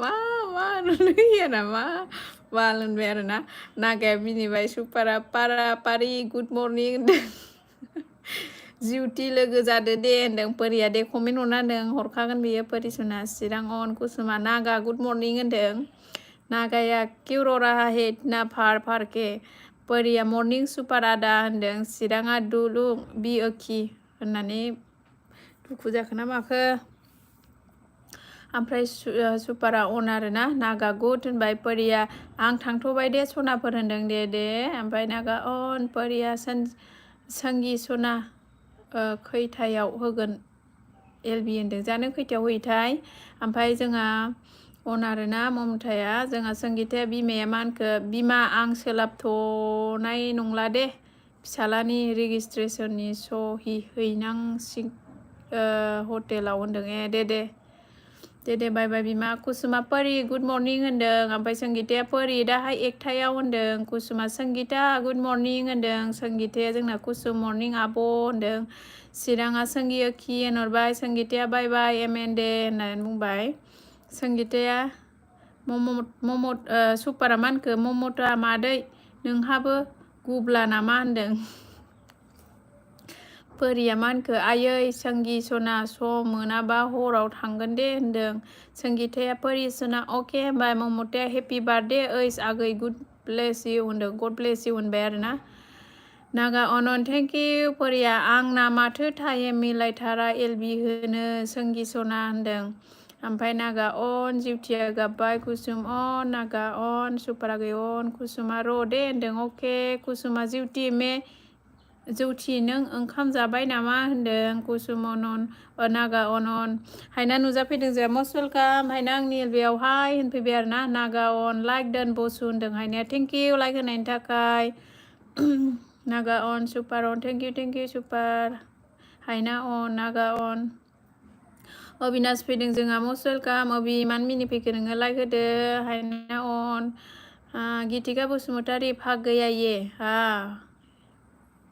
मा होननो मा बाल होनबाय आरोना। नागाया मिनिबाय। सुपारा पारा पारि गुड मर्निं होनदों। जिउथि लोगो जादो दे होनदों। परिया दे कमेन्ट हरना होनदों हरखागोन बेयो परिसना। चिरां अन कुसुमा नागा गुड मर्निं होनदों। नागाया क्यों रहा है इतना फार के। परिया मर्निं सुपार आदा होनदों। चिराङा दुलुं बि ओखि होननानै दुखु जाखो ना माखो। ओमफ्राय सुपारा अन आरोना। नागा गुड होनबाय। परिया आं थांथ'बाय दे सनाफोर होनदों। दे ओमफ्राय नागा अन परिया संगि सना खैथायाव होगोन एलबि होनदों। जानो खैथायाव होयोथाय। ओमफ्राय जोंहा अन आरोना ममताया। जोंहा संगिताया बिमाया मा होनखो बिमा आं सोलाबथ'नाय नंला दे फिसालानि रेजिस्ट्रेसननि सहि हैनांसि हटेलाव होनदों। दे बाय बाय बिमा। कुसुमा परि गुड मर्निं होनदों। ओमफ्राय संगिताया परि दाहाय एकथायाव होनदों। कुसुमा संगिता गुड मर्निं होनदों। संगिताया जोंना कुसुम मर्निं आब' होनदों। चिराङा संगि ओखि होनहरबाय। संगिताया बाय बाय एमेन दे होननानै बुंबाय। संगिताया सुपारा मा होनखो ममता मादै नोंहाबो गुब्ला नामा होनदों। परिया मा होनखो आयै संगि सना सम मोनाबा हराव थांगोन दे होनदों। संगिताया परि सना अके होनबाय। ममताया हेपि बार्थडे ओइस आगै गुड ब्लेस इउ होनदों। गड ब्लेस इउ होनबाय आरोना। नागा अनन थेंक इउ। परिया आंना माथो टाइम मिलायथारा एलबि होनो संगि सना होनदों। ओमफ्राय नागा अन जिउथिया गाबबाय। कुसुम अन नागा अन सुपारा गै अन कुसुमा र' दे होनदों। अके कुसुमा जौथि नों ओंखाम जाबाय नामा होनदों। कुसुम अनन नागा अनन हायना नुजाफैदों जोंहा मस्ट वेलकाम। हायना आंनि एलबियाव हाय होनफैबाय आरोना। नागा अन लाइक दोन बसु होनदों। हायनाया थेंक इउ लाइक होनायनि थाखाय। नागा अन सुपार अन थेंक इउ सुपार। हायना अन नागा अन अबिनाश फैदों जोंहा मस्ट वेलकाम। अबि मान मिनिफैखो नोङो लाइक होदो। हायना अन गीतिका बसुमतारी भाग गया ये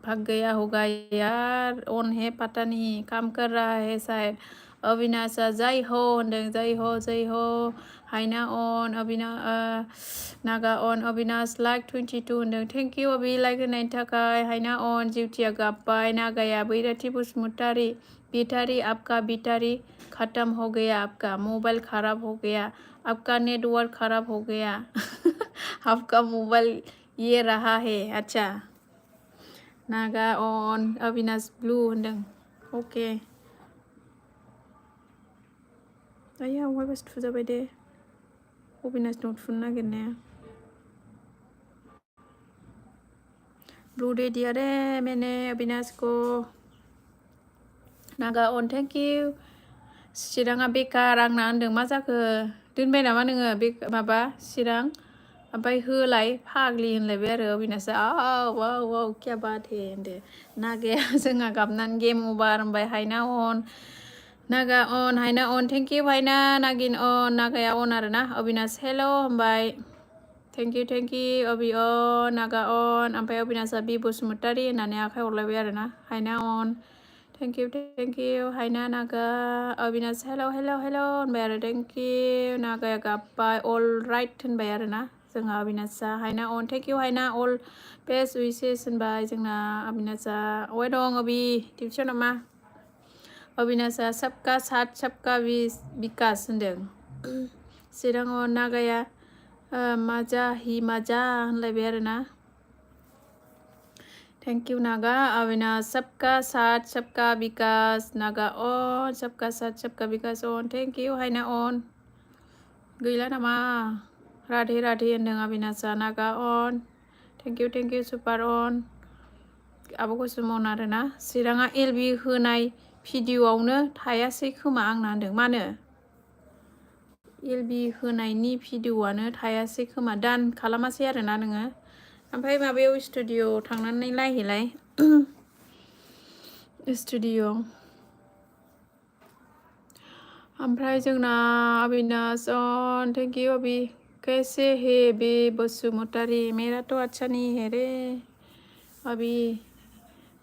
भाग गया होगा यार ऑन है पता नहीं काम कर रहा है शायद। अविनाशा जय हो होनदों। जय हो हायना अन नागा अन अविनाश लाइक 22 होनदों। थेंक इउ अबि लाइक होनायनि थाखाय। हायना अन जिउथिया गाबबाय। नागाया बैराथि बसुमतारी बिटारी आपका बिटारी खत्म हो गया आपका मोबाइल खराब हो गया आपका नेटवर्क खराब हो गया आपका मोबाइल ये रहा है अच्छा। नागा अन अविनाश ब्लू होनदों। अके आया अहायबासो थुजाबाय दे अविनाशनाव थुनो नागिरनाया। ब्लू दे दिया रे मैंने अविनाश को। नागा अन थेंक इउ। चिराङा बेकार आंना होनदों। मा जाखो दोनबाय नामा नोङो बे माबा चिरां ओमफ्राय होलाय फाग्लि होनलायबाय आरो अबिनाशा वाव वाव क्या बात है होनदो नागाया जोंहा गाबनानै गेम अभार होनबाय हायना अन नागा अन हायना अन थेंक इउ हायना नागिन अन नागाया अन आरो ना अबिनाश हेल' होनबाय थेंक इउ अबि अन नागा अन ओमफ्राय अबिनाशा बि बसुमतारी होननानै आखाइ हरलायबाय आरो ना हायना अन थेंक इउ हायना नागा अबिनाश हेल' होनबाय आरो थेंक इउ नागाया गाबबाय अल राइट होनबाय आरो ना जोंहा अबिनाशा हायना अन थेंक इउ हायना अल बेस्ट उइसेस होनबाय जोंना अबिनाशा अबाय दं अबि टिउसन नामा अबिनाशा सबका साथ सबका बिकास होनदों चिरां अन नागाया माजा हि माजा होनलायबाय आरो ना थेंक इउ नागा अविनाश सबका साथ सबका विकास नागा अन सबका साथ सबका विकास अन थेंक इउ हायना अन गैला नामा राधे राधे होनदों अविनाशा नागा अन थेंक इउ सुपार अन आब'खौसो मन आरो ना चिराङा एलबि होनाय भिडिअ'आवनो थायासै खोमा आंना होनदों मानो एलबि होनायनि भिडिअ'आनो थायासै खोमा दान खालामासै आरो ना नोङो ओमफ्राय माबायाव स्टुडिअ थांनानै नायहैलाय स्टुडिअ ओमफ्राय जोंना अविनाश अन थेंक इउ अबि कैसे है बे बसुमतारी मेरा तो अच्छा नहीं है रे अभी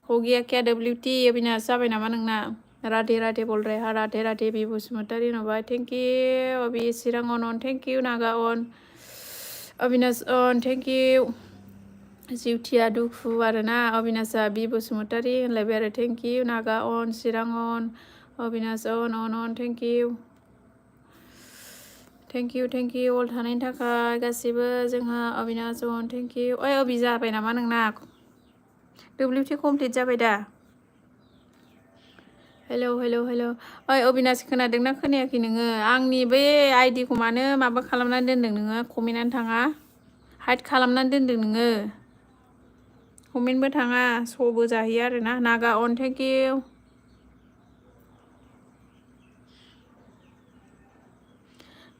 हो गया क्या WT अविनाश जाबाय नामा नोंना राधे राधे बोल रहे हा राधे राधे बि बसुमतारी नुबाय थेंक इउ अबि चिरां अन थेंक इउ नागा अन अविनाश अन थेंक इउ जिउथिया दुखु आरो ना अविनाशा बि बसुमतारी होनलायबाय आरो थेंक इउ नागा अन चिरां अन अविनाश अन थेंक इउ अल थानायनि थाखाय गासिबो जोंहा अविनाश अन थेंक इउ ओइ अबि जाबाय नामा नोंना WT कमप्लिट जाबाय दा हेलौ ओइ अविनाश खोनादोंना खोनायाखै नोङो आंनि बे आइडिखौ मानो माबा खालामनानै दोनदों नोङो कमेन्टआनो थाङा हाइड खालामनानै दोनदों नोङो कमेन्टबो थाङा श'बो जाहैयो आरो ना नागा अन थेंक इउ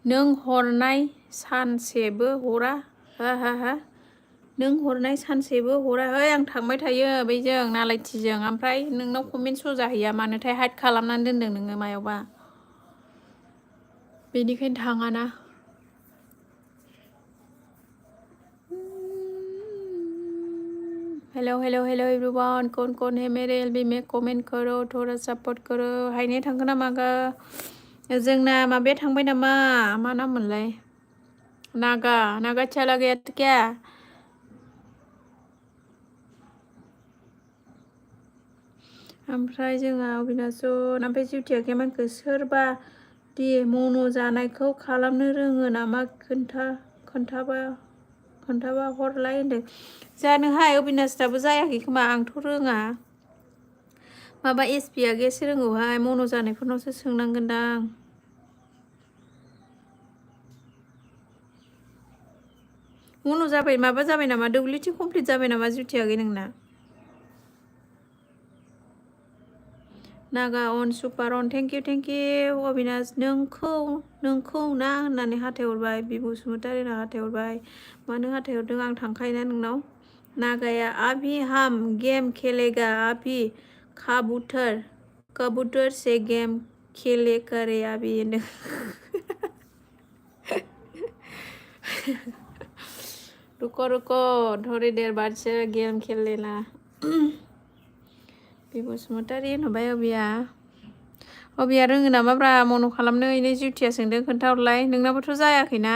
नों हरनाय सानसेबो हरा हा नों हरनाय सानसेबो हरा है आं थांबाय थायो बैजों नालायथिजों ओमफ्राय नोंनाव कमेन्ट श' जाहैया मानोथाय हाइड खालामनानै दोनदों नोङो मायावबा बेनिखायनो थाङाना हेलो एवरीवन कौन है मेरे एलबी में कमेंट करो थोड़ा सपोर्ट करो हायनाया थांगोन ना मागा जोंना माबाया थांबाय नामा मा नाम मोनलाय नागा चला गया क्या ओमफ्राय जोंहा अबिनाशन ओमफ्राय जिउथिया केमानखौ सोरबा दि मन' जानायखौ खालामनो रोङो नामा खोन्थाबा हरलाय होनदों जानोहाय अबिनाश दाबो जायाखै खोमा आंथ' रोङा माबा SPया गेस रोंगौहाय मन' जानायफोरनावसो सोंनांगोनदां मन' जाबाय माबा जाबाय नामा WT कमप्लिट जाबाय नामा जुथियाखै नोंना नागा अन सुपार अन थेंक इउ अबिनाश नोंखौ ना होननानै हाथाय हरबाय बि बसुमतारीना हाथाय हरबाय मानो हाथाय हरदों आं थांखायोना नोंनाव नागाया अभी हम गेम खेलेगा अभी कबूतर से गेम खेले करे अभी रुको थोड़ी देर बाद से गेम खेल लेना बे बसुमतारी होनबाय अबिया रोङो नामाब्रा मन' खालामनो इनो जिउथिया सोंदों खोन्थाहरलाय नोंनाबोथ' जायाखैना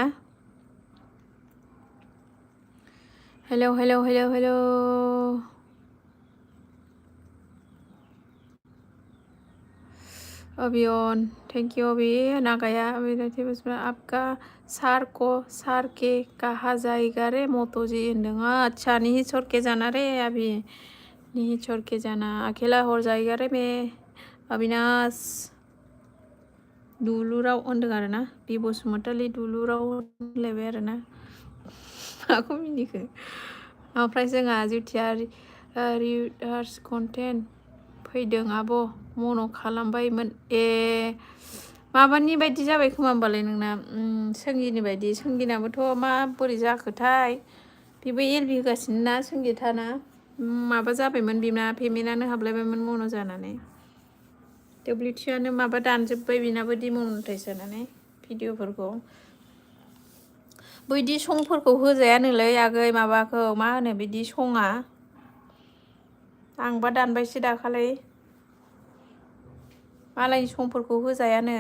हेलौ अबियन थेंक यू अबि नागाया आपका सार के कहा जाएगा रे मोतोजी होनदों अच्छा नहीं छोड़ के जाना रे अभी नहीं छोड़ के जाना अकेला हो जाएगा रे मैं अविनाश दुलुराव होनदों आरो ना बि बसुमतारी दुलुराव होनलायबाय आरो ना माखौ मिनिखो ओमफ्राय जोंहा जिउथिया रिडार्स कन्टेन्ट फैदों आब' मन' खालामबायमोन माबानि बायदि जाबाय खोमा होमबालाय नोंना सोंगिनि बायदि सोंगिनाबोथ' माबोरै जाखोथाय बेबो एलबि होगासिनो ना सोंगिथाना माबा जाबायमोन बिना पेमेन्टआनो हाबलायबायमोन मन' जानानै WTआनो माबा दानजोब्बाय बिनाबो डिमनेटाइज जानानै भिडिअफोरखौ बैदि संफोरखौ होजायानोलै आगै माबाखौ मा होनो बिदि सङा आंबा दानबायसो दाखालै मालायनि संफोरखौ होजायानो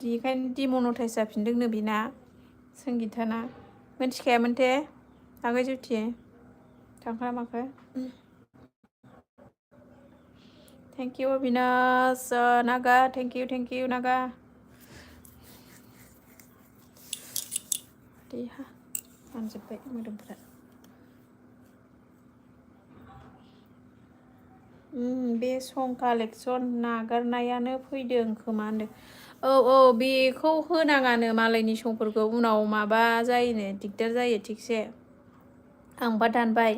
बेखायनो डिमनेटाइज जाफिनदोंनो बिना संगिताना मिथिखायामोनथे आगै जुथि थांखोना माखो thank you Abinash Naga thank you Naga देहा रानजोब्बाय मोदोमफ्रा बे सं कालेक्सन नागारनायानो फैदों खोमा होनदों औ बेखौ होनाङानो मालायनि संफोरखौ उनाव माबा जायोनो दिगदार जायो थिगसे आंबा दानबाय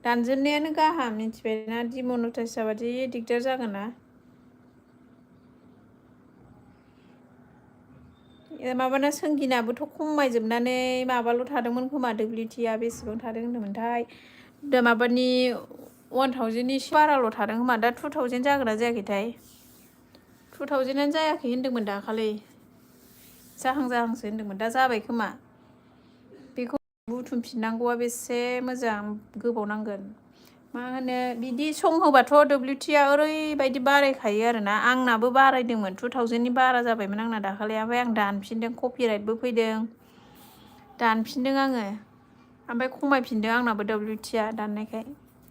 दानजेननायानो गाहाम मिथिबायना डिमनेटाइज जाबादि दिगदार जागोन ना माबाना सोंगिनाबोथ' खमायजोबनानै माबाल' थादोंमोन खोमा WTआ बेसेबां थादों होनदोंमोनथाय दा माबानि 1000नि बाराल' थादों खोमा दा 2000 जागोन ना जायाखैथाय 2000आनो जायाखै होनदोंमोन दाखालि जाहांसो होनदोंमोन दा जाबाय खोमा बेखौ बुथुमफिननांगौआ बेसे मोजां गोबाव नांगोन मा होनो बिदि सं होबाथ' WTआ ओरैबायदि बारायखायो आरोना आंनाबो बारायदोंमोन 2000नि बारा जाबायमोन आंना दाखालि ओमफ्राय आं दानफिनदों कपिराइटबो फैदों दानफिनदों आङो ओमफ्राय खमायफिनदों आंनाबो WTआ दाननायखाय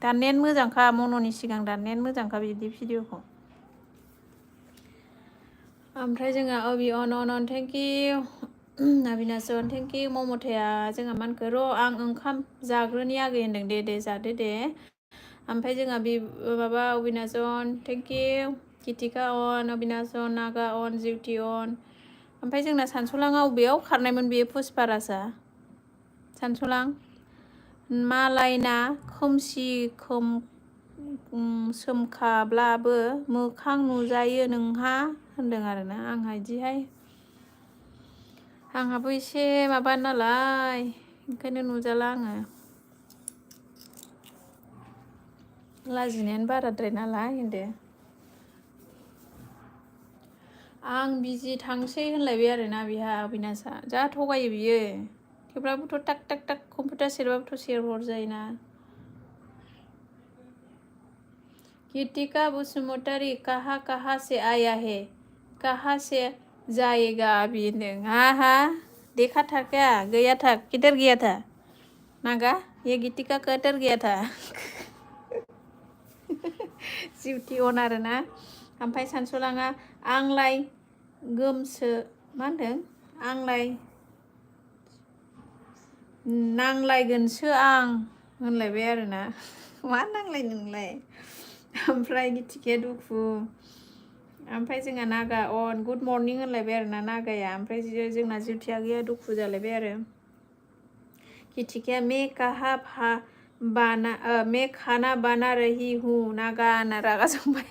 दाननायानो मोजांखा मन'नि सिगां दाननायानो मोजांखा बिदि भिडिअखौ ओमफ्राय जोंहा अन थेंक इउ अबिनाशन थेंक इउ ममताया जोंहा मा होनखो र' आं ओंखाम जाग्रोनि आगै होनदों दे जादो दे ओमफ्राय जोंहा बे माबा अबिनाशन थेंक इउ कितिका अन अबिनाशन नागा अन जिउटि अन ओमफ्राय जोंना सानसुलाङा अबेयाव खारनायमोन बेयो पुष्पाराजआ सानसुलां मालायना खोमसि सोमखाब्लाबो मोखां नुजायो नोंहा होनदों आरोना आंहा बिदिहाय आंहाबो एसे माबा नालाय ओंखायनो नुजाला आङो लाजिनायानो बाराद्राय नालाय होनदो आं बिजि थांसै होनलायबाय आरोना बिहा अबिनाशा जा थगायो बियो थेवब्लाबोथ' टाक कम्पिउटार सेरबाबोथ' सेरहरजायोना कीर्तिका बसुमतारी कहाँ से आया है कहाँ से जाएगा अभी होनदों हा देखा था क्या गया था किधर गया था नागा ये गीतिका किधर गया था जिउटि अन आरोना ओमफ्राय सानसुलाङा आंलाय गोमसो मा होनदों आंलाय नांलायगोनसो आं होनलायबाय आरोना मा नांलायनो नोंलाय ओमफ्राय गितिकाया दुखु ओमफ्राय जोंहा नागा अन गुड मर्निं होनलायबाय आरोना नागाया ओमफ्राय जोंना जिउटिया गैया दुखु जालायबाय आरो गितिकाया मैं खाना बना रही हूँ नागा ना रागा जोंबाय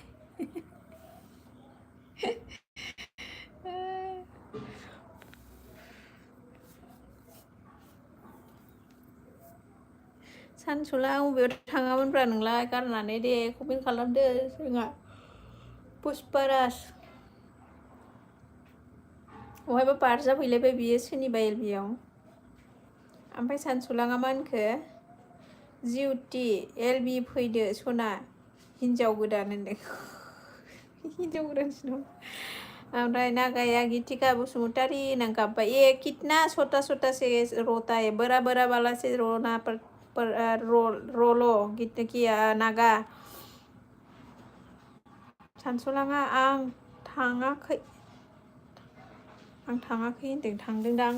सानसुला अबेयाव थाङामोनब्रा नोंलाय गारनानै दे कमेन्ट खालामदो जोंहा पुष्पाराज बहायबा बारजाफैलायबाय बियो सोरनिबा एलबियाव ओमफ्राय सानसुलाङा मा होनखो जिउटि एलबि फैदो सना हिन्जाव गोदान होनदों हिन्जाव गोदानसो ओमफ्राय नागाया गीतिका बसुमतारी होननानै गाबबाय ए कितना छोटा से रोता है बड़ा वाला से रोना रोलो गीतिका नागा सानसुलाङा आं थाङाखै होनदों थांदोंदां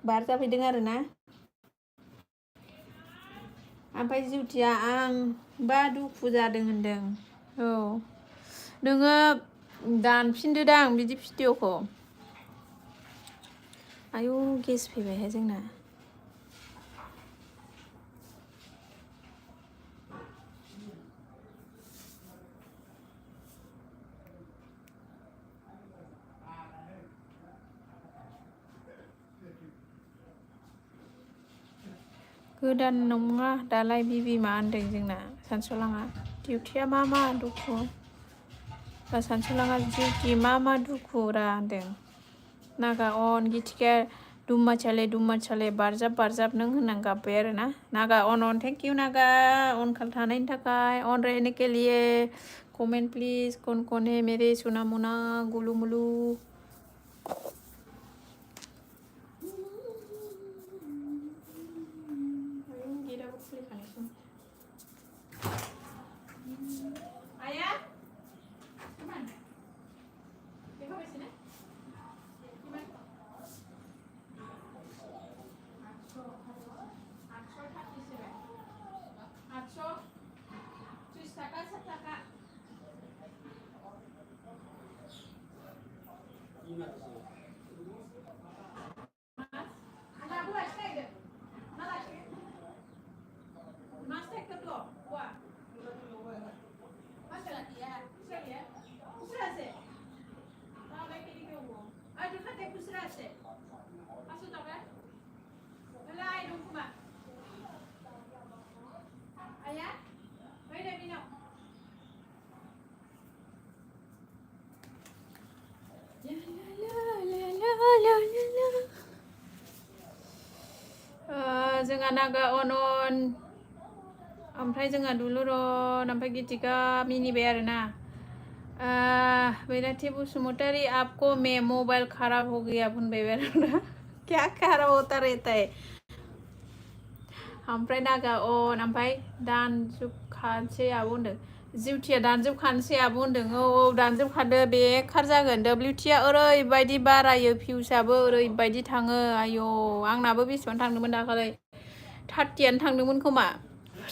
बारजाफैदों आरोना ओमफ्राय जिउटिया आं बा दुखु जादों होनदों औ नोङो दानफिनदोदां बिदि भिडिअखौ आयौ गेस फैबायहाय जोंना गोदान नङा दालाय बिबि मा होनदों जोंना सानसुलाङा डिउटिया मा दुखु बा सानसुलाङा डिउटि मा दुखु रा होनदों नागा अन गिथिके दुम्मा चाले बारजाब नों होननानै गाबबाय आरो ना नागा अन थेंक इउ नागा अन थानायनि थाखाय अन रहने के लिए कमेंट प्लीज कौन है मेरे सोना मोना गुलू मुलू Ayah, gimana? Kita di sini? Gimana? Akso tak di sini. Akso, cuci taka setaka. Mas, anak buah steak. Mana steak? Mas steak kedua, buah. Mas lagi ya, pusat ya, pusat sih. Tahu lagi di kau. Aduh kata pusat sih. Masuk tak kan? Belai dong kuma. Ayah, bayi dah minum. जोंहा नागा अनन ओमफ्राय जोंहा दुलुरन ओमफ्राय गितिका मिनिबाय आरोना बैराथि बसुमतारी आपको मैं mobile खराब हो गया बुंबाय आरोना क्या खराब होता रहता है ओमफ्राय नागा अन ओमफ्राय दानजोबखानोसै आब' होनदों जिउटिया दानजोबखानोसै आब' होनदों औ दानजोबखादो बेखार जागोन डब्लिउटिया ओरैबायदि बारायो भिउसआबो ओरैबायदि थाङो आयौ आंनाबो बेसेबां थांदोंमोन दाखालै 30 थांदोंमोन खोमा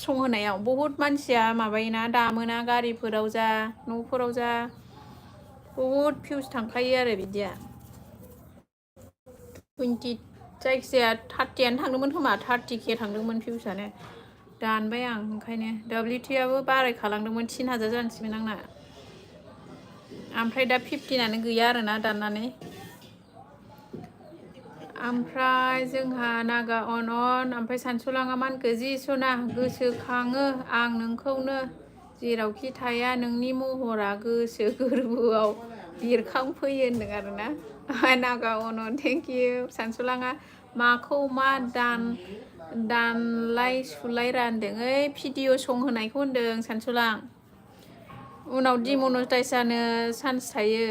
संहोनायाव बहुत मानसिया माबायोना दामोना गारिफोराव जा न'फोराव जा बहुत भिउस थांखायो आरो बिदिया 20 जायखिजाया 30 थांदोंमोन खोमा 30K थांदोंमोन भिउसआनो दानबाय आं ओंखायनो डब्लिउटिआबो बारायखालांदोंमोन 3000 जानोसैमोन आंना ओमफ्राय दा 15आनो गैया आरोना दाननानै ओमफ्राय जोंहा नागा अनन ओमफ्राय सानसुलाङा मानखो जि सना गोसोखाङो आं नोंखौनो जेरावखि थाया नोंनि महरा गोसो गोरबोआव बिरखांफैयो होनदों आरोना नागा अनन थेंक इउ सानसुलाङा माखौ मा दानलाय सुलाय रानदों ओइ भिडिअ सं होनायखौ होनदों सानसुलां उनाव डिमनेटाइज जानो चान्स थायो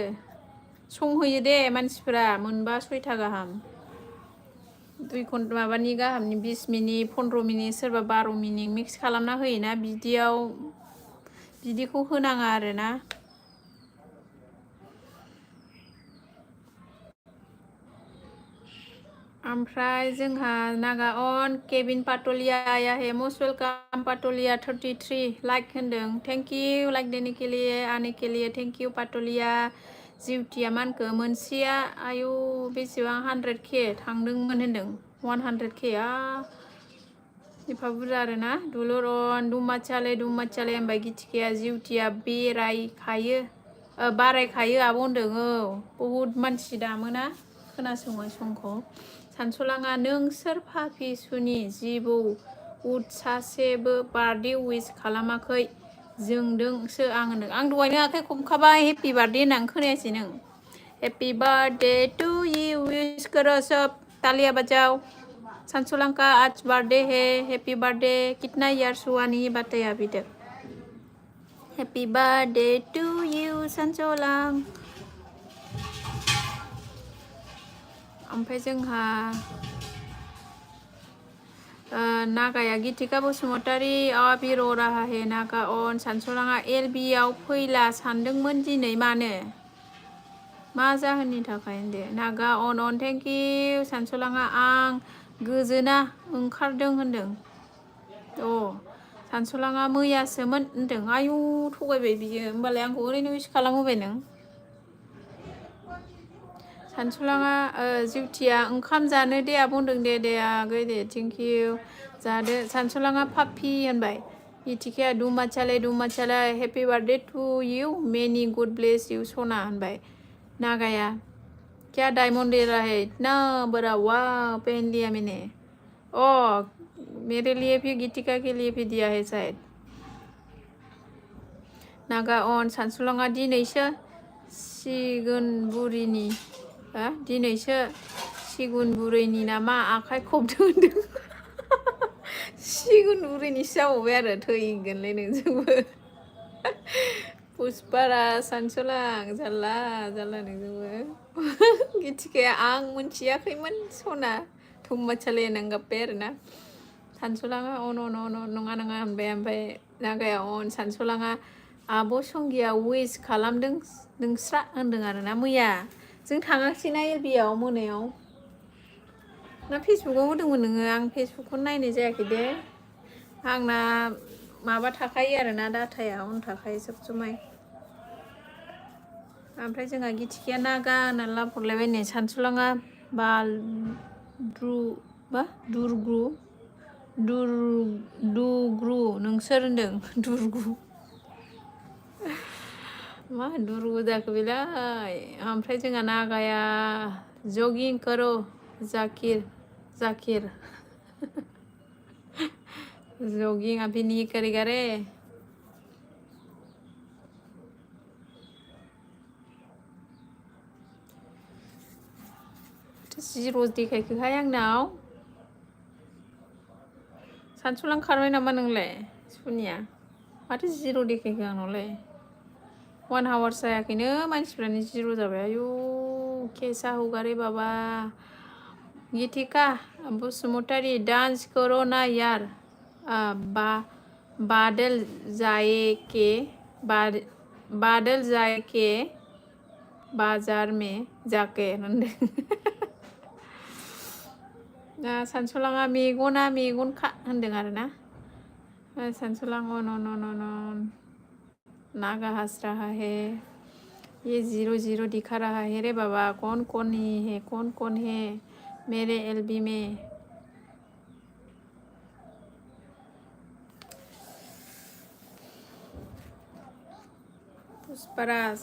संहोयो दे मानसिफोरा मोनबा 6टा गाहाम 2 घन्टा माबानि गाहामनि 20 मिनिट 15 मिनिट सोरबा 12 मिनिट मिक्स खालामना होयोना बिदिखौ होनाङा आरोना ओमफ्राय जोंहा नागा अन केबिन पाटलिया आया है मोस्ट वेलकाम पाटलिया 33 लाइक होनदों थेंक इउ लाइक देने के लिए आने के लिए थेंक इउ पाटलिया जिउटिया मानखो मोनसेया आयु बेसेबां 100K थांदोंमोन होनदों 100K एफा बुरजा आरोना दुलुरन दुमाचाले होनबाय गिथिकाया जिउटिया बारायखायो आब' होनदों औ बहुद मानसि दामोना खोनासङो समखौ सानसुलाङा नोंसोर पापि सुनि जिबौ उद सासेबो बार्थडे उइस खालामाखै जोंदोंसो आं होनदों आं दहायनो आखाइ खबखाबाय हेपि बार्थडे होननानै खोनायासै नों happy birthday to you wish करो सब तालिया बजाओ संसोलांग का आज बर्थडे है हैप्पी बर्थडे कितना इयर्स हुआ नहीं बताया अभी तक हैप्पी बर्थडे टू यू संसोलांग ओमफ्राय जोंहा नागाया गितिका बसुमतारी बिर' राहा हे नागा अन सानसुलाङा एलबिआव फैला सानदोंमोन दिनै मानो मा जाहोननि थाखाय होनदो नागा अन थेंक इउ सानसुलाङा आं गोजोना ओंखारदों होनदों सानसुलाङा मैयासोमोन होनदों आयु थगायबाय बियो होमबालाय आंखौ ओरैनो उइस खालामहोबाय नों सानसुलाङा जिउटिया ओंखाम जानो दे आब' होनदों दे आगै दे थेंक इउ जादो सानसुलाङा पापि होनबाय इथिकाया दुमाचाले happy birthday to you many good bless you सना होनबाय नागाया क्या डायमंड दे रहा है इतना बड़ा वाह पहन लिया मैंने मेरे लिए भी गीतिका के लिए भी दिया है शायद नागा अन सानसुलाङा दिनैसो सिगुन बुरिनि दिनैसो सिगुन बुरैनि नामा आखाइ खबदों होनदों सिगुन बुरैनिसो जाबावबाय आरो थैगोनलै नोंजोंबो पुष्पारा सानसुलां जारला जारला नोंजोंबो गिथिखाया आं मोनथियाखैमोन सना थुम्माचाले नांगाब्बाय आरोना सानसुलाङा अन नङा होनबाय ओमफ्राय नागाया अन सानसुलाङा आब' संगिया उइस खालामदों नोंस्रा होनदों आरोना मैया जों थाङाखिसैना एलबियाव मोनायाव ना फेसबुकाव होदोंमोन नोङो आं फेसबुकखौ नायनाय जायाखै दे आंना माबा थाखायो आरोना डाटाया अन थाखायो सब समाय ओमफ्राय जोंहा गिथिखाया नागा होननानै लाब हरलायबाय सानसुलाङा दुरग्रु नोंसोर होनदों दुरगु मा दुरगु जाखो बेलाय ओमफ्राय जोंहा नागाया जगिं करो जाकिर जगिं अभी नहीं करेगा रे जिर' देखायखोहाय आंनाव सानसुलां खारबाय नामा नोंलाय सुनिया माथो जिर' देखायखो आंनावलाय 1 आवार्स जायाखैनो मानसिफ्रानो जिर' जाबाय आयु केसा हगारे बाबा गीतिका बसुमतारी डांस करो ना यार बादल जाए के बाजार में जाके सानसुलाङा मेगन खा होनदों आरोना सानसुलां अन नागा हंस रहा है ये 0 दिखा रहा है रे बाबा कौन है मेरे एलबी में पुष्पाराज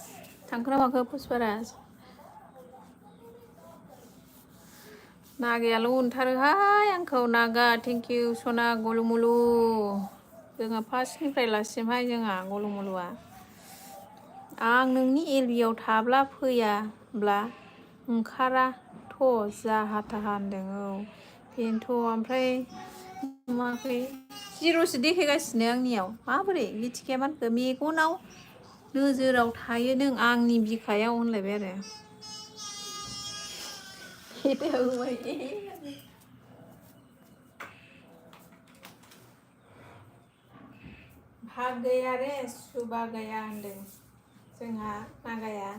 थांखोना माखो पुष्पाराज नागायाल' उनथारोहाय आंखौ नागा थेंक इउ सना गलुमुलु जोंहा फार्स्टनिफ्राय लास्टसिमहाय जोंहा गलुमुलुआ आं नोंनि एलबियाव थाब्ला फैयाब्ला ओंखाराथ' जाहा थाहा होनदों औ बेनोथ' ओमफ्राय माखै जिर'सो देखायगासिनो आंनियाव माबोरै गिथिखाया मानखो मेगनाव नोजोराव थायो नों आंनि बिखायाव होनलायबाय आरो भाग गैया रे सुबा गैया होनदों जोंहा नागाया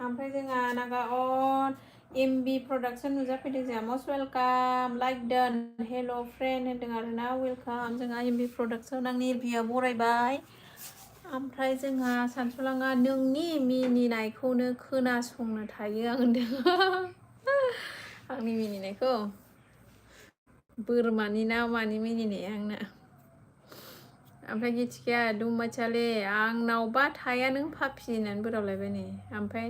ओमफ्राय जोंहा नागा अन एमबि प्रडाक्सन नुजाफैदों जोंहा मस्ट वेलकाम लाइक डान हेल' फ्रेन्ड होनदों आरोना वेलकाम जोंहा एमबि प्रडाक्सन आंनि एलबिया बरायबाय ओमफ्राय जोंहा सानसुलाङा नोंनि मिनिनायखौनो खोनासंनो थायो आं होनदों आंनि मिनिनायखौ बोरमानि ना मानि मिनिनाया आंना ओमफ्राय गिथिखाया दुम्माचाले आंनावबा थाया नों पापि होननानै बोराबलायबाय नै ओमफ्राय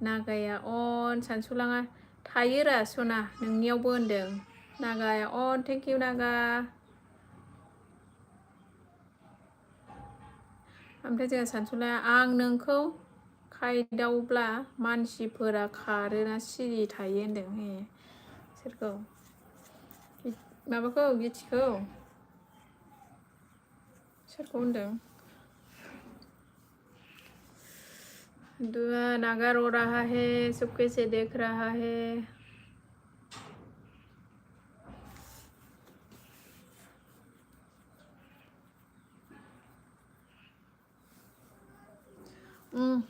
नागाया अन सानसुलाङा थायो रा सना नोंनियावबो होनदों नागाया अन थेंक इउ नागा ओमफ्राय जोंहा सानसुलाङा आं नोंखौ खायदावब्ला मानसिफोरा खारोना सिरि थायो होनदों सोरखौ माबाखौ गिथिखौ सोरखौ होनदों दुआ नागा रो रहा है चुपके से देख रहा है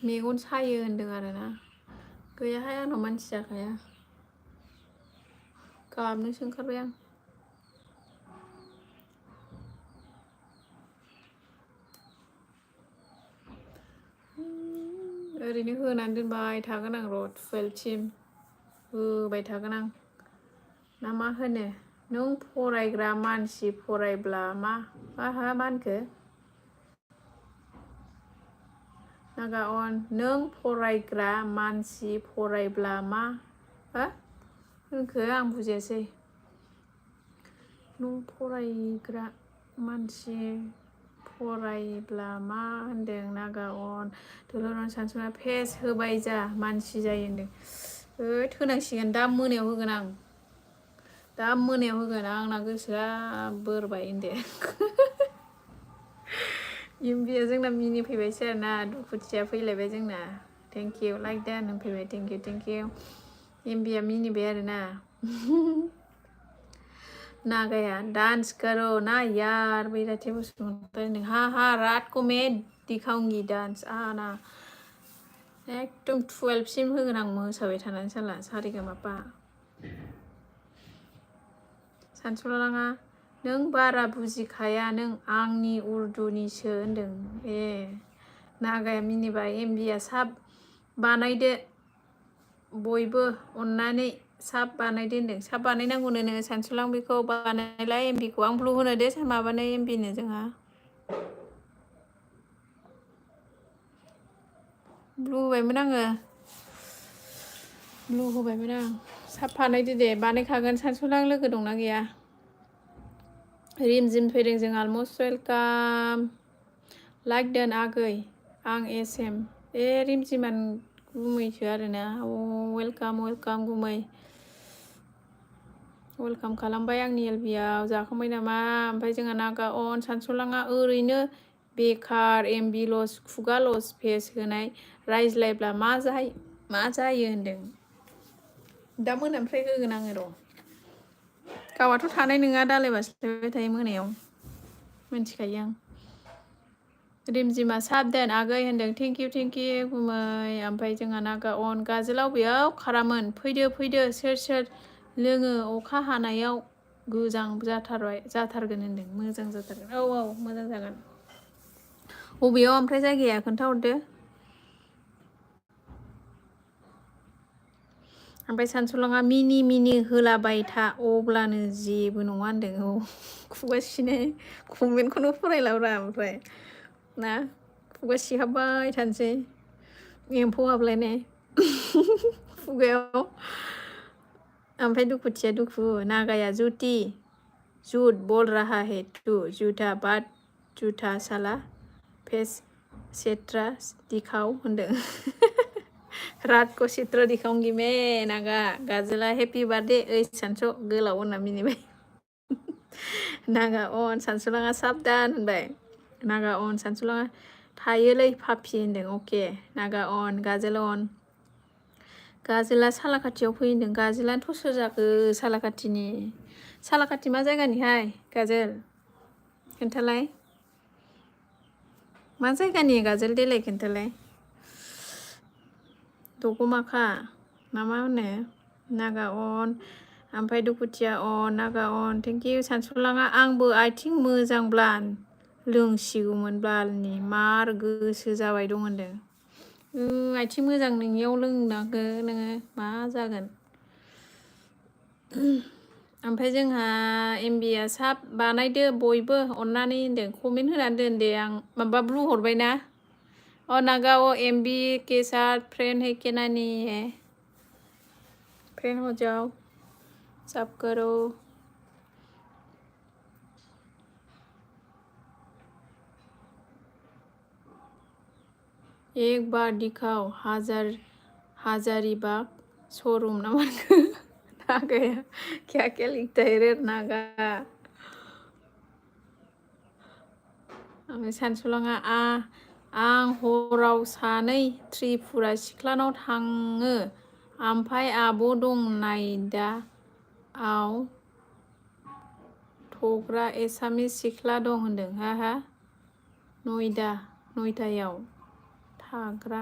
मेगन सायो होनदों आरोना गैयाहाय आंनाव मानसि जाखाया गाबनोसो ओंखारबाय आं ओरैनो होनानै दोनबाय थागोन आं र' 12सिम होबाय थागोन आं ना मा होनो नों फरायग्रा मानसि फरायब्ला मा होनखो नागा अन नों फरायग्रा मानसि फरायब्ला मा होनखो आं बुजियासै नों फरायग्रा मानसि फरायब्ला मा होनदों नागा अन दुलुरन सानसुमा फेस होबाय जा मानसि जायो होनदों। होनांसिगोन दा मोनायाव होगोन आं दा मोनायाव होगोन आंना गोसोआ बोरबाय होनदो। इमबिया जोंना मिनि फैबायसो आरोना दुखुथिया फैलायबाय जोंना। थेंक इउ लाइक दा होनफैबाय थेंक इउ इमबिया मिनिबाय आरोना। नागाया डांस करो ना यार बैराथि बसुमतारी हा रात को मैं दिखाऊंगी डांस ना एकदम 12 सिम होगोन आं मोसाबाय थानानै साला सारेगामापा। सानसुलाङा नों बारा बुजिखाया नों आंनि उर्दुनिसो होनदों। नागाया मिनिबाय एमबिया साब बानायदो बयबो अननानै साब बानायदो होनदों। साब बानायनांगौनो नो सानसुलां बेखौ बानायलाय एमबिखौ आं ब्लु होनो दे माबानो एमबिनो जोंहा ब्लु होबायमोन आङो ब्लु होबायमोन आं साब बानायदो दे बानायखागोन सानसुलां लोगो दंना गैया। रिमजिम फैदों जों अलमस्ट वेलकाम लाइक दोन आगै आं एसएम रिमजिमान गुमैसो आरोना वेलकाम गुमै वेलकाम खालामबाय आंनि एलबियाव जाखांबाय नामा। ओमफ्राय जोंहा नागा अन सानसुलाङा ओरैनो बेकार एमबि लस खुगा लस फेस होनाय रायज्लायब्ला मा जायो होनदों। दा मोनानिफ्राय होगोन आङो र' गावआथ' थानाय नङा दालाय बास्लायबाय थायो मोनायाव मिन्थिखायो आं। रिमजिमा साबदान आगै होनदों थेंक इउ गुमै। ओमफ्राय जोंहा नागा अन गाजोलाव बेयाव खारामोन फैदो सोर लोङो अखा हानायाव गोजां जाथारगोन होनदों। मोजां जाथारगोन औ मोजां जागोन। बबेयाव ओमफ्राय जायगाया खोन्थाहरदो। ओमफ्राय सानसुलाङा मिनि होलाबाय था अब्लानो जेबो नङा होनदों। खुगा सिनाय कमेन्टखौनो फरायलाब्रा ओमफ्राय ना खुगा सिहाबबाय थानोसै एम्फौ हाबलायनाय खुगायाव। ओमफ्राय दुखुथिया दुखु नागाया झूठ बोल रहा है तू झूठा बात झूठा साला फेस सेट्रा दिखाओ होनदों। रात को चित्र दिखाऊंगी मैं नागा गाजोला हेपि बार्थडे ओइ सानस' गोलाव होनना मिनिबाय। नागा अन सानसुलाङा साबदान होनबाय। नागा अन सानसुलाङा थायोलै पापि होनदों। अके नागा अन गाजोल अन गाजोला सालाकाथियाव फैदों। गाजोलानोथ' सोर जाखो सालाकाथि मा जायगानिहाय गाजोल खोन्थालाय मा जायगानि गाजोल देलाय खोन्थालाय। दगमाखा ना मा होनो नागा अन ओमफ्राय दुखुथिया अन नागा अन थेंक इउ सानसुलाङा आंबो आथिं मोजांब्ला लोंसिगौमोन बालनि मार गोसो जाबाय दं होनदों। आथिं मोजां नोंनियाव लोंनांगो नोङो मा जागोन। ओमफ्राय जोंहा एमबिया साब बानायदो बयबो अननानै होनदों। कमेन्ट होनानै दोन दे आं माबा ब्लु हरबायना नागा एमबी के साथ फ्रेंड है क्या नानी है फ्रेंड हो जाओ सब करो। एक बार दिखाओ हजारीबाग शोरूम ना नागाया क्या लिखता है रे नागा। ओमफ्राय सानसुलाङा आं हराव सानै त्रिपुरा सिख्लानाव थाङो ओमफ्राय आब' दं नायदाआव थग्रा एसामिस सिख्ला दं होनदों। हा नयदायाव थाग्रा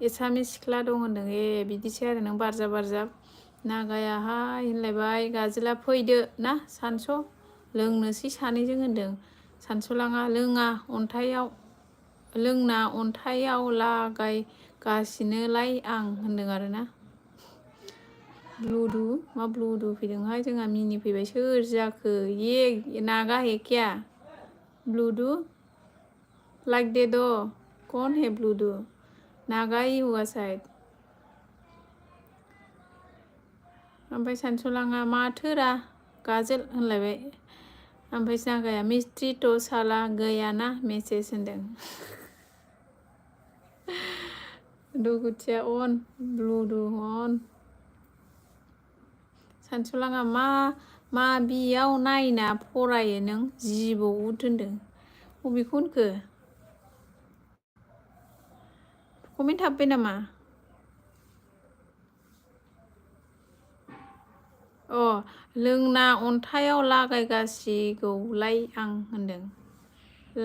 एसामिस सिख्ला दं होनदों। बिदिसो आरो नों बारजाब नागायाहाय होनलायबाय गाजोला फैदो ना सानस' लोंनोसै सानैजों होनदों। सानसुलाङा लोंना अन्थाइयाव लागायगासिनोलाय आं होनदों आरोना। मा ब्लुदु फैदोंहाय जोंहा मिनि फैबाय सोर जाखो नागा है क्या ब्लुदु लाइक दे दो कौन है ब्लुदु नागा ही हुआ शायद। ओमफ्राय सानसुलाङा माथोरा गाजोल होनलायबाय ओमफ्राय नागाया मिस्ट्रि थ' साला गैयाना मेसेज होनदों। दुखुथिया अन ब्लुदु अन सानसुलाङा मा बियाव नायना फरायो नों जिबौद होनदों। बबेखौ होनखो? कमेन्ट हाबबाय नामा? अ लोंना अन्थाइयाव लागायगासिगौलाय आं होनदों।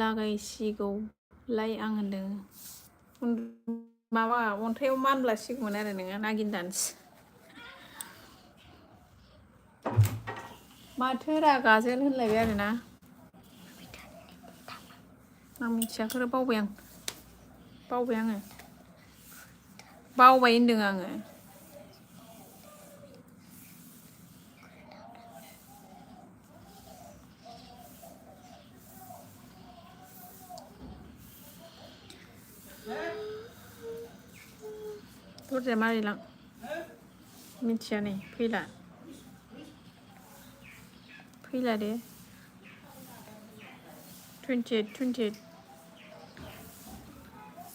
लागायसिगौलाय आं होनदों। माबा अन्थाइयाव मानलासिगौमोन आरो नोङो नागिन दान्स। माथो रागाजों होनलायबाय आरोना। आं मिथियाखै बावबाय आङो बावबाय होनदों आङो। दरजाया मारिलां मिथिया नै फैला दे 28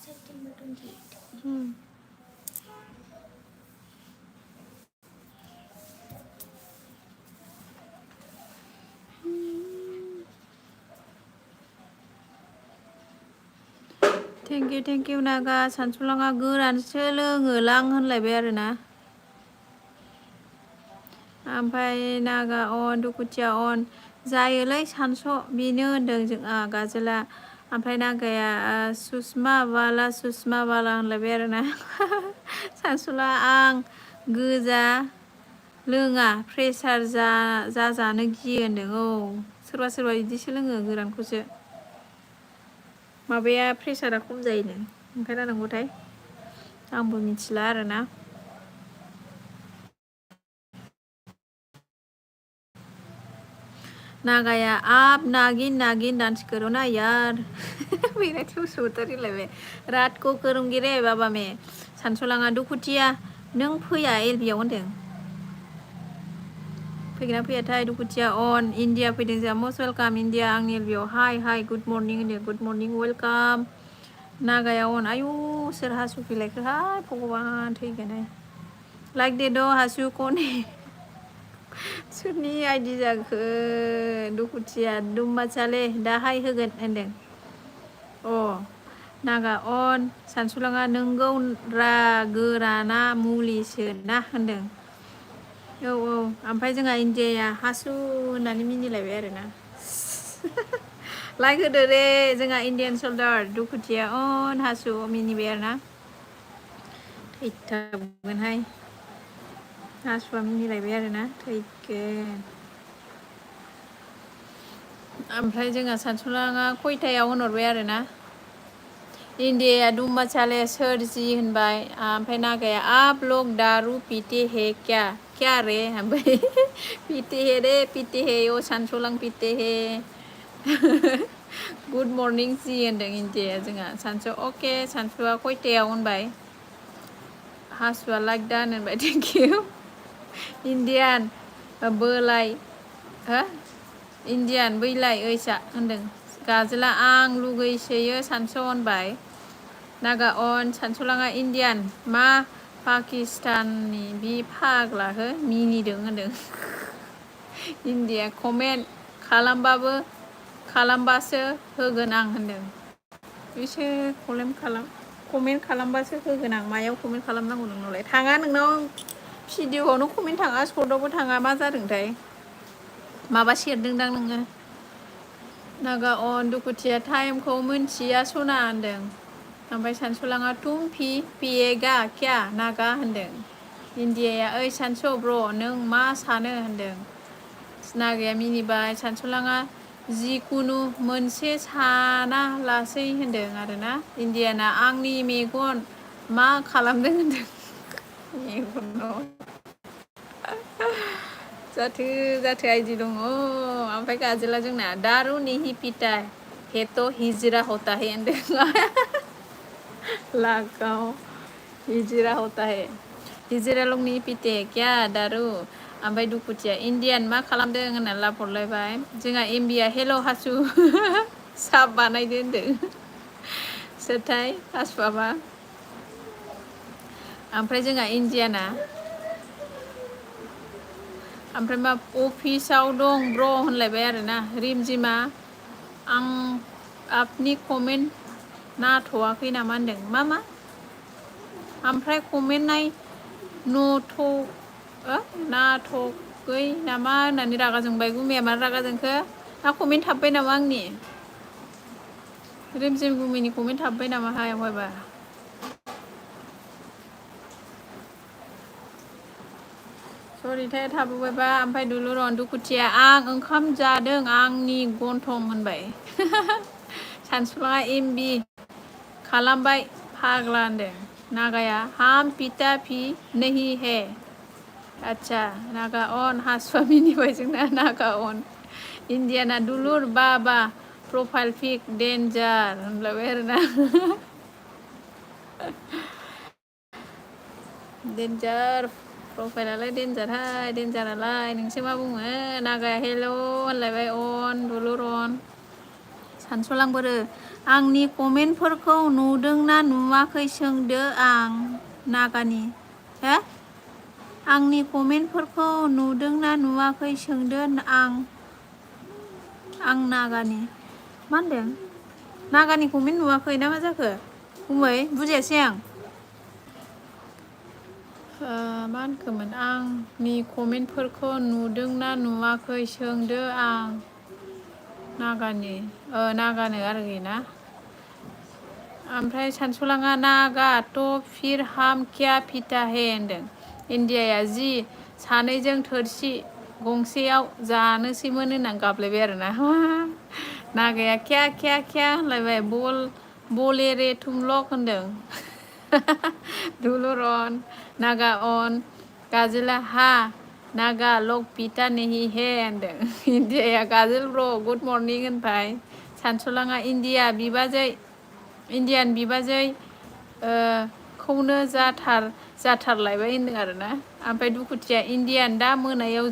September 28 थेंक इउ नागा सानसुलाङा गोरानसो लोङोलां होनलायबाय आरोना। ओमफ्राय नागा अन दुखुथिया अन जायोलै सानस' बेनो होनदों जोंहा गाजोला। ओमफ्राय नागाया सुषमा बाला होनलायबाय आरोना। सानसुला आं गोजा लोङा प्रेसार जाजानो गियो होनदों। सोरबा बिदिसो लोङो गोरानखौसो। माबाया प्रेसारा खम जायोनो ओंखाय जानांगौथाय आंबो मिथिला आरोना। नागाया आप नागिन डांस करो ना यार। मेरा क्यों सोता रिलायबाय रात को करूंगी रे बाबा में। सानसुलाङा दुखुथिया नों फैया एलबियाव होनदों। फैगोना फैयाथाय दुखुथिया अन इण्डिया फैदों जोंहा मस्ट वेलकाम इण्डिया आंनि एलबियाव हाय गुड मर्निं होनदों। गुड मर्निं वेलकाम नागाया अन आयु सोर हासु फैलायखोहाय भगबान थैगोनहाय। लाइक दे द हासु कने सोरनि आइदि जाखो दुखुथिया दुम्बासाले दाहाय होगोन होनदों। नागा अन सानसुलाङा नोंगौ गोराना मुलिसो ना होनदों। ओमफ्राय जोंहा इण्डियाया हासु होननानै मिनिलायबाय आरोना। लाइक होदो रे जोंहा इण्डियान सल्डार दुखुथिया अन हासु मिनिबाय आरोना। थैथाबगोनहाय हासुआ मिनिलायबाय आरोना थैगोन। ओमफ्राय जोंहा सानसुलाङा खयथायाव होनहरबाय आरोना। इण्डियाया दुम्बासाले सोरजि होनबाय। ओमफ्राय नागाया आप लोग दारू पीते है क्या रे ओमफ्राय पीते है रे पीते है ओ सानसुलां पीते है। गुड मर्निं जि होनदों इण्डियाया जोंहा सानसु अके सानसुआ खयथायाव होनबाय। हासुआ लाइक दा होनबाय थेंक इउ इण्डियान बोलाय इण्डियान बैलाय ओइसा होनदों। गाजोला आं लुगैसोयो सानस' होनबाय। नागा अन सानसुलाङा इण्डियान मा पाकिस्ताननि बि फाग्ला हो मिनिदों होनदों। इण्डिया कमेन्ट खालामबासो होगोन आं होनदों। बिसोर कमेन्ट खालामबासो होगोन आं मायाव कमेन्ट खालामनांगौ नोंनावलाय थाङा नोंनाव भिडिअआवनो कमेन्ट थाङा सर्टआवबो थाङा मा जादोंथाय माबा सेरदोंदां नोङो। नागा अन दुखुथिया टाइमखौ मिन्थिया सना होनदों। ओमफ्राय सानसुलाङा तुम पिएगा क्या नागा होनदों। इण्डियाया ओइ सानसु ब्र नों मा सानो होनदों। नागाया मिनिबाय सानसुलाङा जिकुनु मोनसे साना लासै होनदों आरोना। इण्डियाना आंनि मेगन मा खालामदों होनदों। मेगनाव जाथो आइदि दङ। ओमफ्राय गाजोला जोंना दारु नहीं पीता है तो हिजरा होता है होनदों। लागाव हिजरा होता है हिजरा लोग नहीं पीते क्या दारू ओमफ्राय दुखुथिया इण्डियान मा खालामदों होननानै लाहरलायबाय जोंहा एमबिया हेल' हासु साब बानायदो होनदों सोरथाय हासुआबा ओमफ्राय जोंहा इण्डियाना ओमफ्राय मा अफिसाव दं ब्र होनलायबाय आरोना रिमजिमा आं आपनि कमेन्ट नाथ'वाखै नामा होनदों मा ओमफ्राय कमेन्ट नाथ'गै नामा होननानै रागा जोंबाय गुमैया मानो रागा जोंखो ना कमेन्ट हाबबाय नामा आंनि रिमजिम गुमैनि कमेन्ट हाबबाय नामा हायावहायबा सरिथाय थाबोबायबा ओमफ्राय दुलुरन दुखुथिया आं ओंखाम जादों आंनि गन्थं होनबाय सानसुला एमबि खालामबाय फाग्ला होनदों नागाया हाम पिता फि नहीं है अच्छा नागा अन हासुआ मिनिबाय जोंना नागा अन इण्डियाना दुलुर बा प्रफाइल पिक डेन्जार होनलायबाय आरोना डेन्जार प्रफाइलालाय डेन्जारहाय डेन्जारालाय नोंसो मा बुङो नागाया हेल' होनलायबाय अन दुलुर अन सानस'लांबोरो आंनि कमेन्टफोरखौ नुदोंना नुवाखै सोंदो आं नागानि हो आंनि कमेन्टफोरखौ नुदोंना नुवाखै सोंदो आं नागानि मा होनदों नागानि कमेन्ट नुवाखै ना मा जाखो गुमै बुजियासै आं मा होनखोमोन आंनि कमेन्टफोरखौ नुदोंना नुवाखै सोंदो आं नागानो आरोखि ना ओमफ्राय सानस'लाङा नागा थ' फिर हाम क्या पिता है होनदों इण्डियाया जि सानैजों थोरसि गंसेयाव जानोसैमोन होननानै गाबलायबाय आरोना नागाया क्या होनलायबाय बले रे तुमलक होनदों दुलुरन नागा अन गाजोला हा नागा लक पिता नहीं है होनदों इण्डियाया गाजोल ब्र गुड मर्निं होनबाय सानस'लाङा इण्डियान बिबाजै खौनो जाथारलायबाय होनदों आरोना ओमफ्राय दुखुथिया इण्डियान दा मोनायाव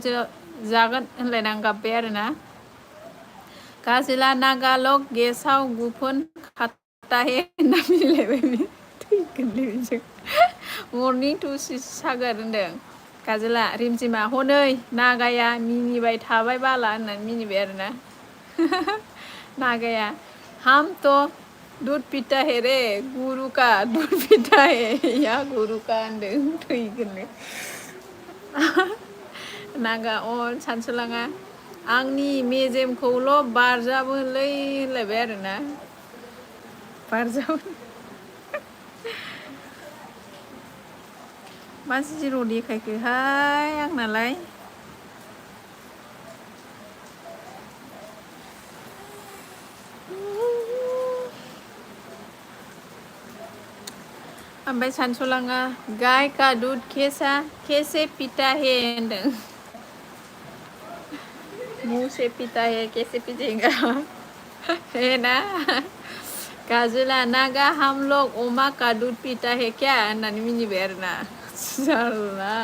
जागोन होनलायनानै गाबबाय आरोना गाजोला नागालक गेसाव गुफुन खाताहे होनना मिलायबाय थैगोनलै बेजों मर्निं टु सागोर होनदों गाजोला रिमजिमा हनै नागाया मिनिबाय थाबाय बाला होननानै मिनिबाय आरोना नागाया हाम तो दूध पीता है रे गुरु का दूध पीता है या गुरु का होनदों थैगोनलै नागा अन सानस'लाङा आंनि मेजेमखौल' बारजाबोलै होनलायबाय आरोना बारजाबो मा जिर' देखायखोहाय आंनालाय ओमफ्राय सानस'लाङा गाय का दूध कैसे पीता है होनदों मुंह से पीता है कैसे पीजेगा है ना गाजोला नागा हम लोग अमा का दूध पीता है क्या होननानै मिनिबाय आरोना जारला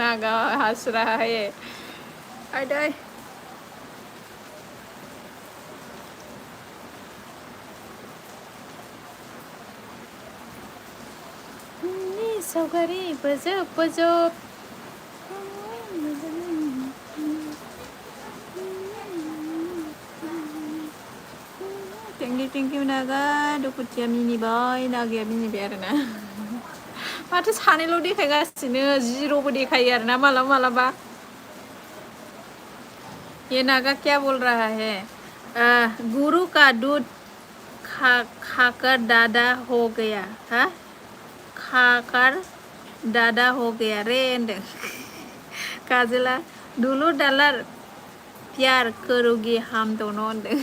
नागा हास्रा है आयदै सावगारि बोजब थेंक इउ नागा दुखुथिया मिनिबाय नागाया मिनिबाय आरोना माथो सानैल' देखायगासिनो जिर'बो देखायो आरोना मालाबा ये नागा क्या बोल रहा है गुरु का दूध खाकर दादा हो गया हा खाकर दादा हो गया रे होनदों गाजोला दुलुर दालार प्यार करोगे हम दोनों होनदों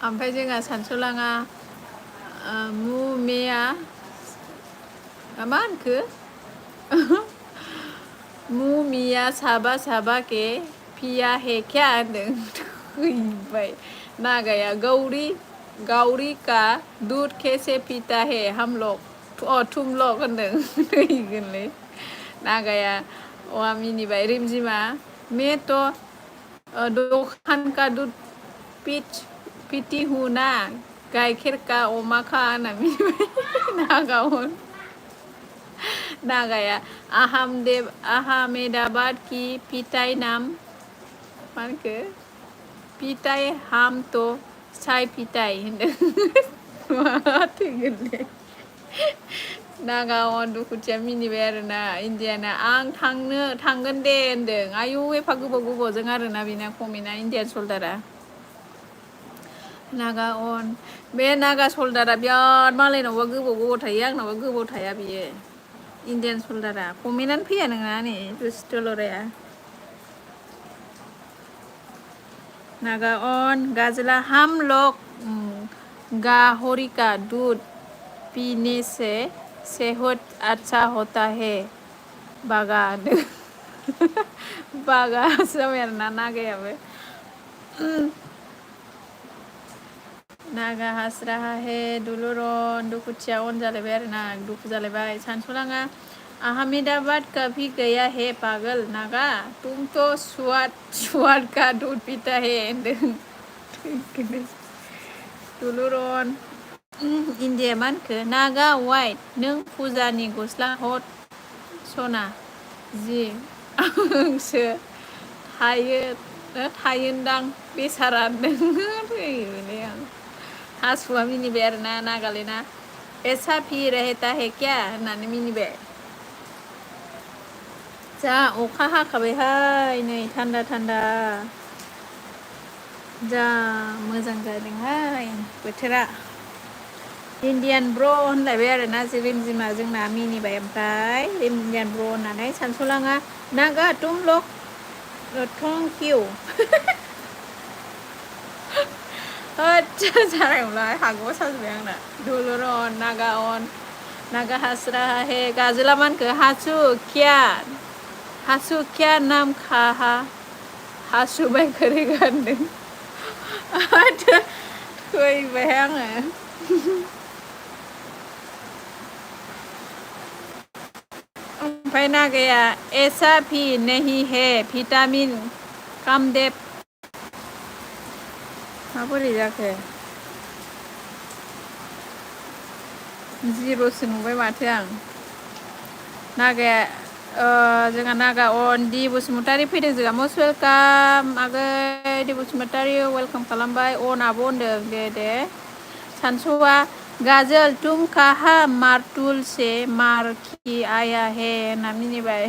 ओमफ्राय जोंहा सानस'लाङा मुमेया मा होनखो मुमिया साबा के पिया है क्या होनदों थैबाय नागाया गौरी का दूध कैसे पीता है हम लोग थुमलक होनदों थैगोनलै नागाया अहा मिनिबाय रिमजिमा मैं तो दुकान का दूध पीती हूँ ना गाइखेर का अमा खा होनना मिनिबाय नागाया अहमदाबाद की पिटाई नाम मा होनखो पिटाई हम तो साय पिटाई होनदों थैगोनलै नागा दुखुथिया मिनिबाय आरोना इण्डियाना आं थांगोन दे होनदों आयु एफा गोबावजों आरोना बेना कमेन्टआ इण्डियान सल्डारा नागा बे नागा सल्डारा बिराद मालायनावबा गोबाव थायो आंनावबा गोबाव थाया बियो इण्डियान सल्डारा कमेन्टआनो फैया नोंना नै दुस्थलराया नागा गाजला हम लोग गाहरी का दूध पीने से सेहत अच्छा होता है बागा बागा जाबाय आरोना नागायाबो नागा हास्रा हे दुलुरन दुखुथिया जालायबाय आरोना दुखु जालायबाय सानसुलाङा अहमदाबाद कभी गया है पागल नागा तुम तो स्वाद का दूध पीता है होनदों दुलुरन इण्डिया मा होनखो नागा वाइट नों फुजानि गस्ला हट सना जि आंसो थायोनदां बेसारा थैयोलै आं हासुआ मिनिबाय आरोना नागालेना ऐसा भी रहता है क्या होननानै मिनिबाय जा अखा हाखाबायहाय नै थान्दा जा मोजां जादोंहाय बोथोरा इण्डियान ब्र होनलायबाय आरोना रिमजिमा जोंना मिनिबाय ओमफ्राय इण्डियान ब्र होननानै सानसुलाङा नागा तुम लोग थेंक इउ जानाय नंला हागौबा साजोबबाय आंना दुलुरन नागा हास्रा हे गाजोला मा होनखो हासु क्या नाम खाहा हासुबाय खोरै गानदों थैबाय आङो ओमफ्राय नागाया ऐसा भी नहीं है भिटामिन कामदेव माबोरै जाखो जिर'सो नुबाय माथो आं नागाया जोंहा नागा दि बसुमतारी फैदों जोंहा मस्ट वेलकाम आगै दि बसुमतारी वेलकाम खालामबाय आब' होनदों दे सानसुआ गाजल तुम कहा मारतुल से मार की आया है होनना मिनिबाय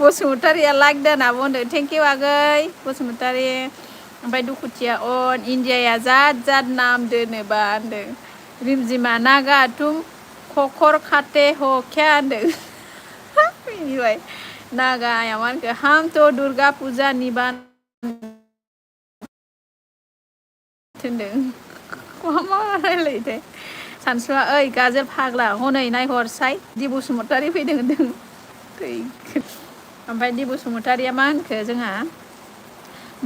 बसुमतारिया लाइक दान आब' होनदों थेंक इउ आगै बसुमतारी ओमफ्राय दुखुथिया इण्डियाया जाद नाम दोनोबा होनदों रिमजिमा नागा तुम खखर खाते हो क्या होनदों मिनिबाय नागाया मा होनखो हम तो दुर्गा पूजा निबान होनदों मा रायलायोथाय सानसुआ ओइ गाजोल फाग्ला हनै नायहर साइ दि बसुमतारी फैदों होनदों ओमफ्राय दि बसुमतारिया मा होनखो जोंहा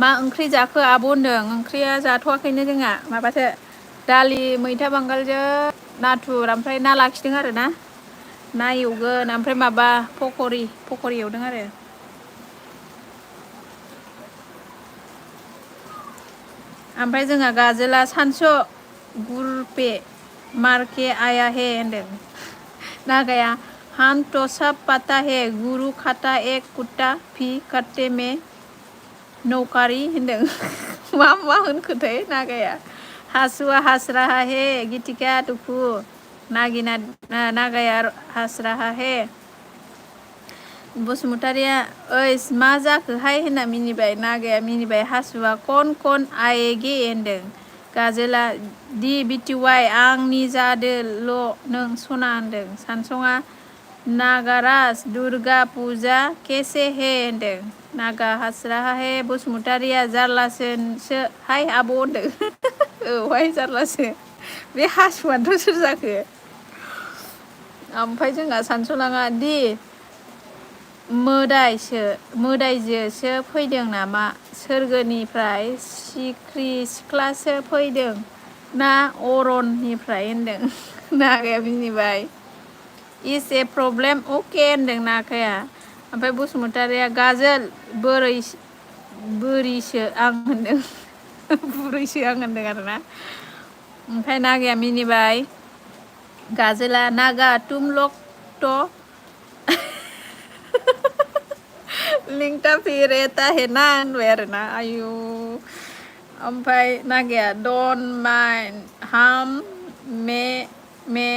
मा ओंख्रि जाखो आब' होनदों ओंख्रिया जाथ'वाखैनो जोंहा माबासो दालि मैथा बांगालजों नाथुर ओमफ्राय ना लाखिदों आरो ना एवगोन ओमफ्राय माबा पकरि एवदों आरो ओमफ्राय जोंहा गाजोला सानसु गुरपे मारके आया है होनदों नागाया हम तो सब पता है गुरु खाता एक कुत्ता भी कट्टे में नौकारी होनदों मा होनखोथाय नागाया हासुआ हास्रा हे गितिका दुखु नागाया हास्रा हे बसुमतारिया ओइ मा जाखोहाय होनना मिनिबाय नागाया मिनिबाय हासुआ कन आएगे होनदों गाजोला दि बिटिवाइ आंनि जादोल' नों सना होनदों सानसङा नागाराज दुर्गा पुजा केसे हे होनदों नागा हास्रा हे बसुमतारिया जारलासो हाय आब' होनदों औहाय जारलासो बे हासुआनोथ' सोर जाखो ओमफ्राय जोंहा सानसुलाङा दि मोदायजोसो फैदों नामा सोरगोनिफ्राय सिख्रि सिख्लासो फैदों ना अरननिफ्राय होनदों नागाया मिनिबाय is a problem okay होनदों नागाया ओमफ्राय बसुमतारिया गाजोल बोरैसो आं होनदों बुरैसो आं होनदों आरोना ओमफ्राय नागाया मिनिबाय गाजोला नागा तुम लोग तो लिंटा फिर एता है ना होनबाय आरोना आयु ओमफ्राय नागाया डन माइन हाम मे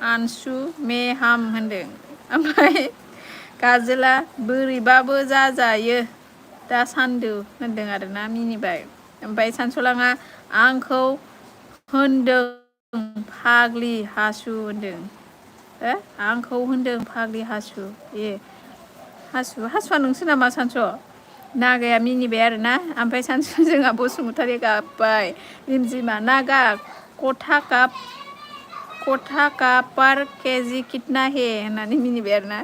आनसु मे हाम होनदों ओमफ्राय गाजोला बोरैबाबो जाजायो दा सान्दु होनदों आरोना मिनिबाय ओमफ्राय सानसुलाङा आंखौ होनदों फाग्लि हासु होनदों आंखौ होनदों फाग्लि हासु हासुआ नोंसो नामा सानस' नागाया मिनिबाय आरोना ओमफ्राय सानसु जोंहा बसुमतारी गाबबाय रिमजिमा नागा कथा का पर केजि कितना हे होननानै मिनिबाय आरोना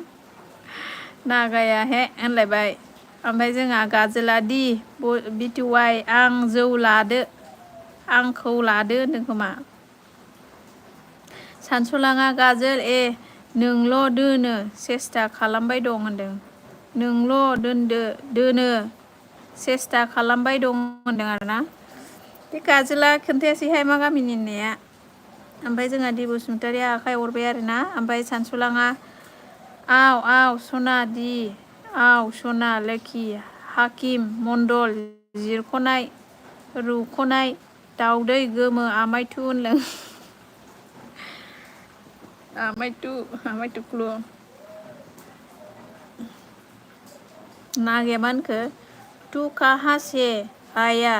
नागाया हे होनलायबाय ओमफ्राय जोंहा गाजोला दि बिटिवाइ आं जौ लादो आंखौ लादो होनदों खोमा सानसुलाङा गाजोल नोंल' दोनो सेस्था खालामबाय दं होनदों नोंल' दोनो सेस्था खालामबाय दं होनदों आरोना बे गाजोला खोन्थायासैहाय मा गामिनि होननाया ओमफ्राय जोंहा दि बसुमतारिया आखाइ हरबाय आरोना ओमफ्राय सानसुलाङा आव सना दि आव सना लोखि हाकिम मण्डल जिरख'नाय रुख'नाय दाउदै गोमो आमायथु होनदों आमायथुख्लु नागाया मा होनखो तू कहाँ से आया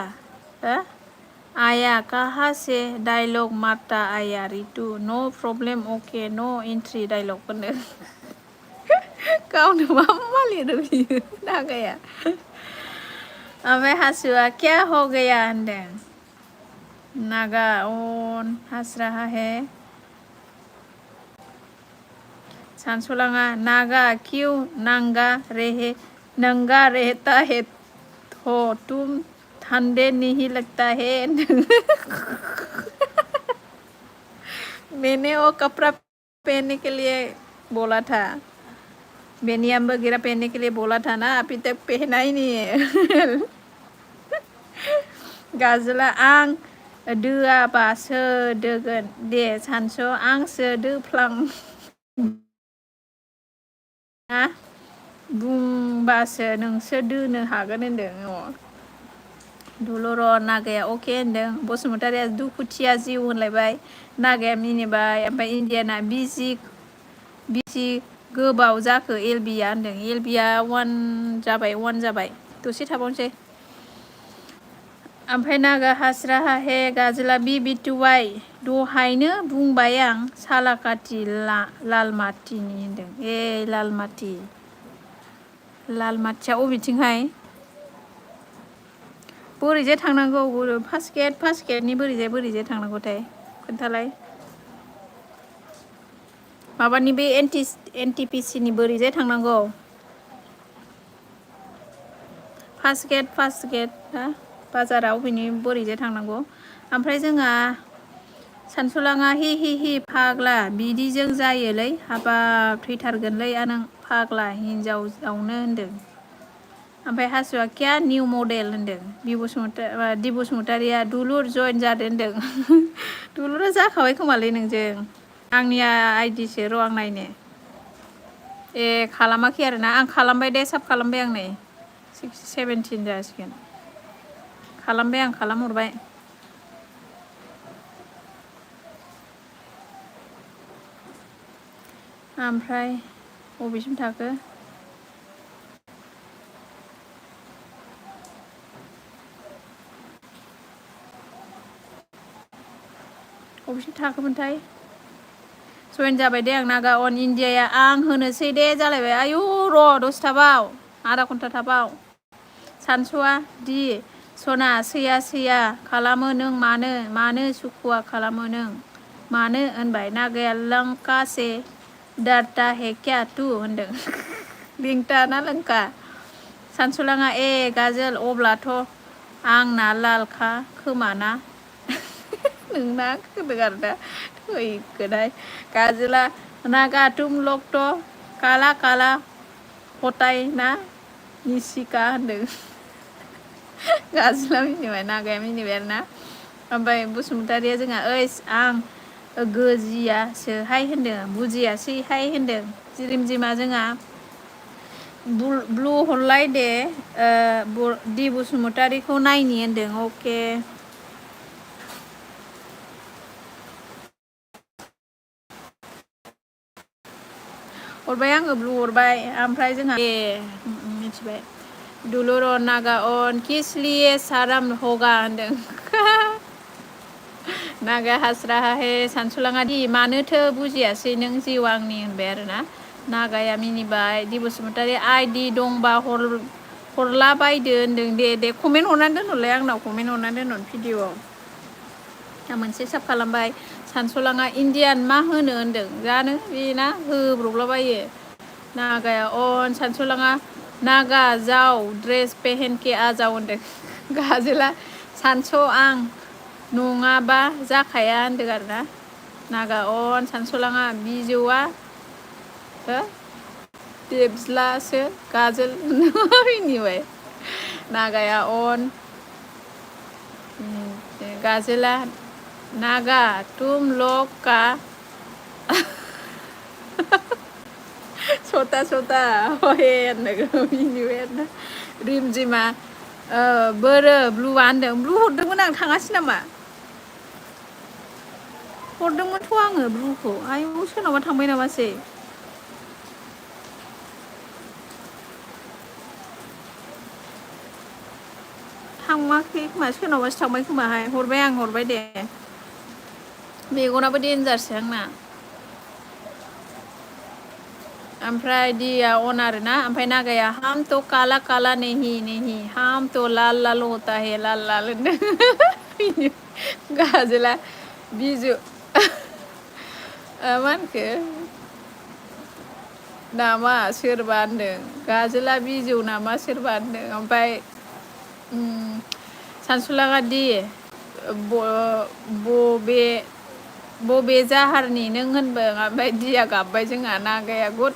आया कहाँ से डायलग मारता आया रितु नो प्रब्लेम ओके नो एंट्री डायलग होनो गावनो मा लिरो बियो नागाया ओमफ्राय हासुआ क्या हो गया होनदों नागा अन हंस रहा है सानसुलाङा नागा क्यों नंगा रहता है तो तुम ठंडे नहीं लगता है मैंने वो कपड़ा पहनने के लिए बोला था बेनियाम वगैरह पहनने के लिए बोला था ना अभी तक पहना ही नहीं है गाजोला आं दोआबासो दोगोन दे सानस' आंसो दोफ्लां बुंबासो नोंसो दोनो हागोन होनदों दुलुर नागाया अके होनदों बसुमतारिया दुखुथिया जिउ होनलायबाय नागाया मिनिबाय ओमफ्राय इन्डियाना बिजि गोबाव जाखो एलबिया होनदों एलबिया वान जाबाय दसे थाबावनोसै ओमफ्राय नागा हास्रा हे गाजोला बिटिवाइ दहायनो बुंबाय आं सालाकाथि लालमाथिनि होनदों लालमाथिया अबेथिंहाय बोरैजाय थांनांगौ फार्स्ट गेटनि बोरैजाय थांनांगौथाय खोन्थालाय माबानि बे एनटिपिसिनि बोरैजाय थांनांगौ फार्स्ट गेट बाजाराव अबेनि बोरैजाय थांनांगौ ओमफ्राय जोंहा सानसुलाङा हि फाग्ला बिदिजों जायोलै हाबाब थैथारगोनलै नों फाग्ला हिनजावनो होनदों ओमफ्राय हासुआ क्या निउ मडेल होनदों दि बसुमतारिया दुलुर जइन जादों होनदों दुलुरा जाखाबाय खोमालै नोंजों आंनिया आइडिसो र' आं नायनो खालामाखै आरोना आं खालामबाय दे साब खालामबाय आं नै 17 जासिगोन खालामबाय आं खालामहरबाय ओमफ्राय बबेसिम थाखो बबेसिम थाखोमोनथाय जइन जाबाय दे आं नागा अन इन्डियाया आं होनोसै दे जालायबाय आयु र' दसे थाबाव आधा घन्टा थाबाव सानस'आ दि सना सैया खालामो नों मानो सुखुवा खालामो नों मानो होनबाय नागाया लंका से डरता है क्या तू होनदों लिंटा ना लंका सानसुलाङा गाजोल अब्लाथ' आंना लालखा खोमाना नोंना होनदों आरोना Kedai Kazela naga tum lokto kala kala hotai na nisika होनदों Kazela मिनिबाय नागाया मिनिबाय आरोना ओमफ्राय बसुमतारिया जोंहा ओइ आं गोजियासोहाय होनदों बुजियासैहाय होनदों जिरिमजिमा जोंहा ब्लु हरलाय दे दि बसुमतारिखौ नायनि होनदों अके हरबाय आङो ब्लु हरबाय ओमफ्राय जोंहा मिथिबाय दुलुर नागा अन किसलिए साराम होगा होनदों नागा हास्राहा हे सानसुलाङा दि मानोथो बुजियासै नों जिउ आंनि होनबाय आरोना नागाया मिनिबाय दि बसुमतारि आइदि दंबा हरला बायदो होनदों दे कमेन्ट हरनानै दोनहरलाय आंनाव कमेन्ट हरनानै दोनहर भिडिअआव मोनसे साब खालामबाय सानसुलाङा इण्डियान मा होनो होनदों जानो बेना होब्रबलाबायो नागाया अन सानसुलाङा नागा जाव ड्रेस पेहेनके आजाव होनदों गाजोला सानस' आं नङाबा जाखाया होनदों आरोना नागा अन सानसुलाङा बिजौआ देबज्लासो गाजोल मिनिबाय नागाया अन गाजोला नागा तुम लोग का सता हे होनदों मिनिबाय आरोना रिमजिमा बोरो ब्लुआ होनदों ब्लु हरदोंमोन आं थाङासै नामा हरदोंमोनथ' आङो ब्लुखौ आयौ सोरनावबा थांबाय नामासै थांमाखै खोमा सोरनावबासो थांबाय खोमाहाय हरबाय दे मेगनाबो देन्जारसो आंना ओमफ्राय दिया अन आरोना ओमफ्राय नागाया हाम तो काला काला नेहि हाम तो लाल लाल होता है लाल लाल होनदों गाजोला बिजु मा होनखो नामा सोरबा होनदों गाजोला बिजौ नामा सोरबा होनदों ओमफ्राय सानसुलाङा दि बबे जाहारनि नों होनबों ओमफ्राय दिया गाबबाय जोंहा नागाया गुद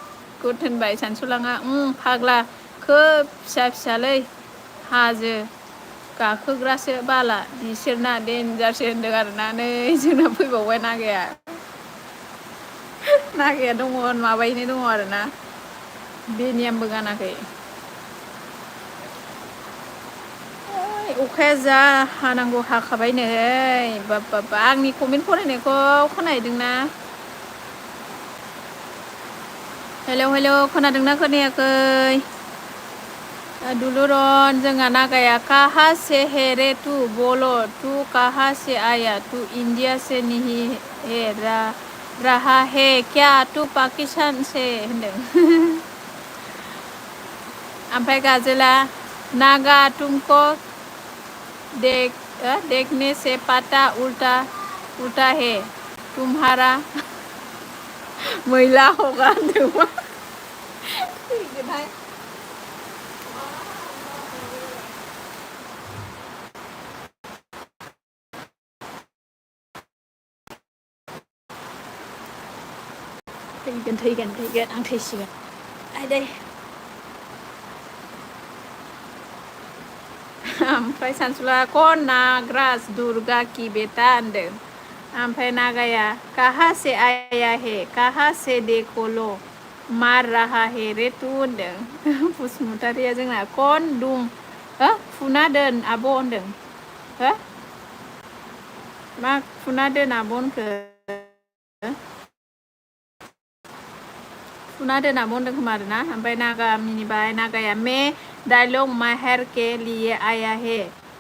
होनबाय सानसुलाङा फाग्ला खोब फिसालै हाजो गाखोग्रासो बाला बिसोरना देन्जारसो होनदों आरोना नै जोंना फैबावबाय नागाया दङ माबायैनो दङ आरोना बेनियामबो गानाखै अखाया जा हानांगौ हाखाबाय नै बाबा आंनि कमेन्ट फरायनायखौ खोनाहैदोंना हेलौ खोनादोंना खोनायाखै दुलुरन जोंहा नागाया काहा से हे रे तू बोलो तू काहा से आया तू इंडिया से नहीं है रहा है क्या तू पाकिस्तान से होनदों ओमफ्राय गाजोला नागा तुमको देखने से पता उल्टा है तुम्हारा मैला होगा होनदोंमोन थैगोन आं थैसिगोन आदै ओमफ्राय सानसुला कौन नागराज दुर्गा की बेटा होनदों ओमफ्राय नागाया कहाँ से आया है कहाँ से देखो लो मार रहा है रे तू होनदों बसुमतारिया जोंना कौन दुं फुना दोन आब' होनदों मा फुना दोन आब' होनखो फुना दोन आब' होनदों खोमा आरोना ओमफ्राय नागा मिनिबाय नागाया मे डायलॉग माहर के लिए आया है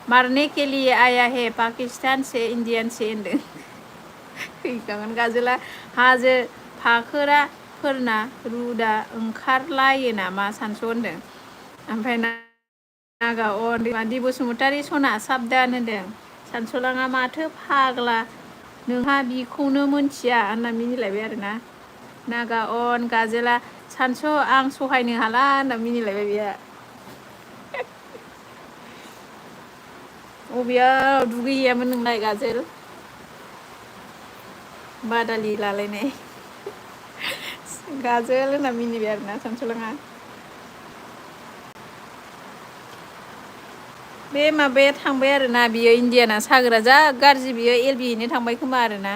मारने के लिए आया है पाकिस्तान से इंडियन से होनदों फैखागोन गाजोला हाजो फाखोराफोरना रुदा ओंखारलायो नामा सानस' होनदों ओमफ्राय नागा दि बसुमतारि सना साबदान होनदों सानसुलाङा माथो फाग्ला नोंहा बिखौनो मोनथिया होनना मिनिलायबाय आरोना नागा अन गाजोला सानस' आं सहायनो हाला होनना मिनिलायबाय बेहा अबेयाव दुगैयामोन नोंलाय गाजोल बादालि लालायनाय गाजोल होनना मिनिबाय आरोना सानसुलाङा बे माबाया थांबाय आरोना बियो इण्डियाना सागोरा जा गाज्रि बियो एलबियैनो थांबाय खोमा आरोना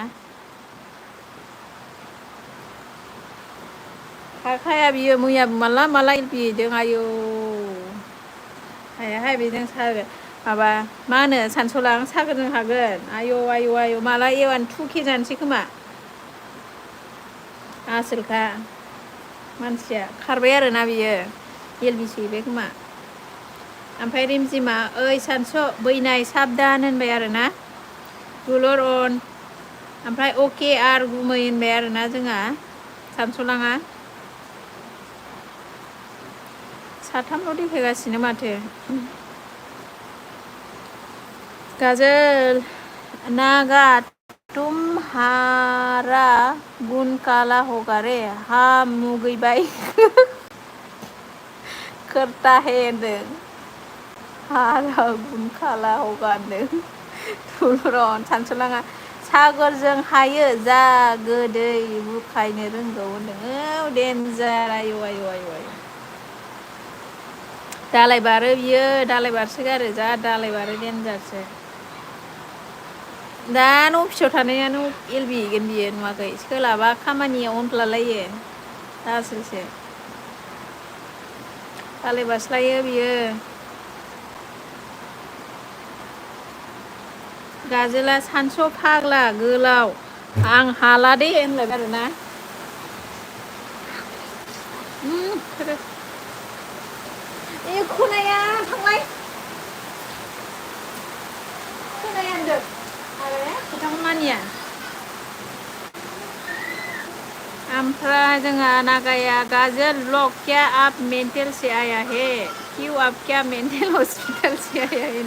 खाखाया बियो मैयाबो माला माला एलबियैदों आयौ हायाहाय बेजों सागोर माबा मा होनो सानसुलां सागोरजों हागोन आयौ आयौ आयौ माला एवान 2K जानोसै खोमा आसोलखा मानसिया खारबाय आरोना बियो एलबि सहैबाय खोमा ओमफ्राय रिमजिमा ओइ सानस' बैनाय साबदान होनबाय आरोना दुलर अन ओमफ्राय अके आर गुमै होनबाय आरोना जोंहा सानस'लाङा साथामल' देखायगासिनो माथो गाजोल नागा तुम्हारा गुन काला होगा रे हा मुगैबाय करता है होनदों हारा गुन काला होगा होनदों दुलरन सानस'लाङा सागरजों हायो जा गोदै बुखायनो रोंगौ होनदों औ देन्जार आयौ आयौ आयौ आयौ दालाय बारो बियो दालाय बारसोगारो जा दालाय बारो देन्जारसो दा अफिसाव थानायानो एलबि हैगोन बियो नुवाखै सोलाबा खामानियाव उनफ्लालायो आसोलसो दालाय बास्लायो बियो गाजोला सानस' फाग्ला गोलाव आं हाला दे होनलायबाय आरोना ए खोनाया थांलाय खोनाया होनदों आरो खोथाखौ मानिया ओमफ्राय जोंहा नागाया गाजल ब्लॉग क्या आप मेंटल से आया है क्यों आप क्या मेंटल हॉस्पिटल से आया है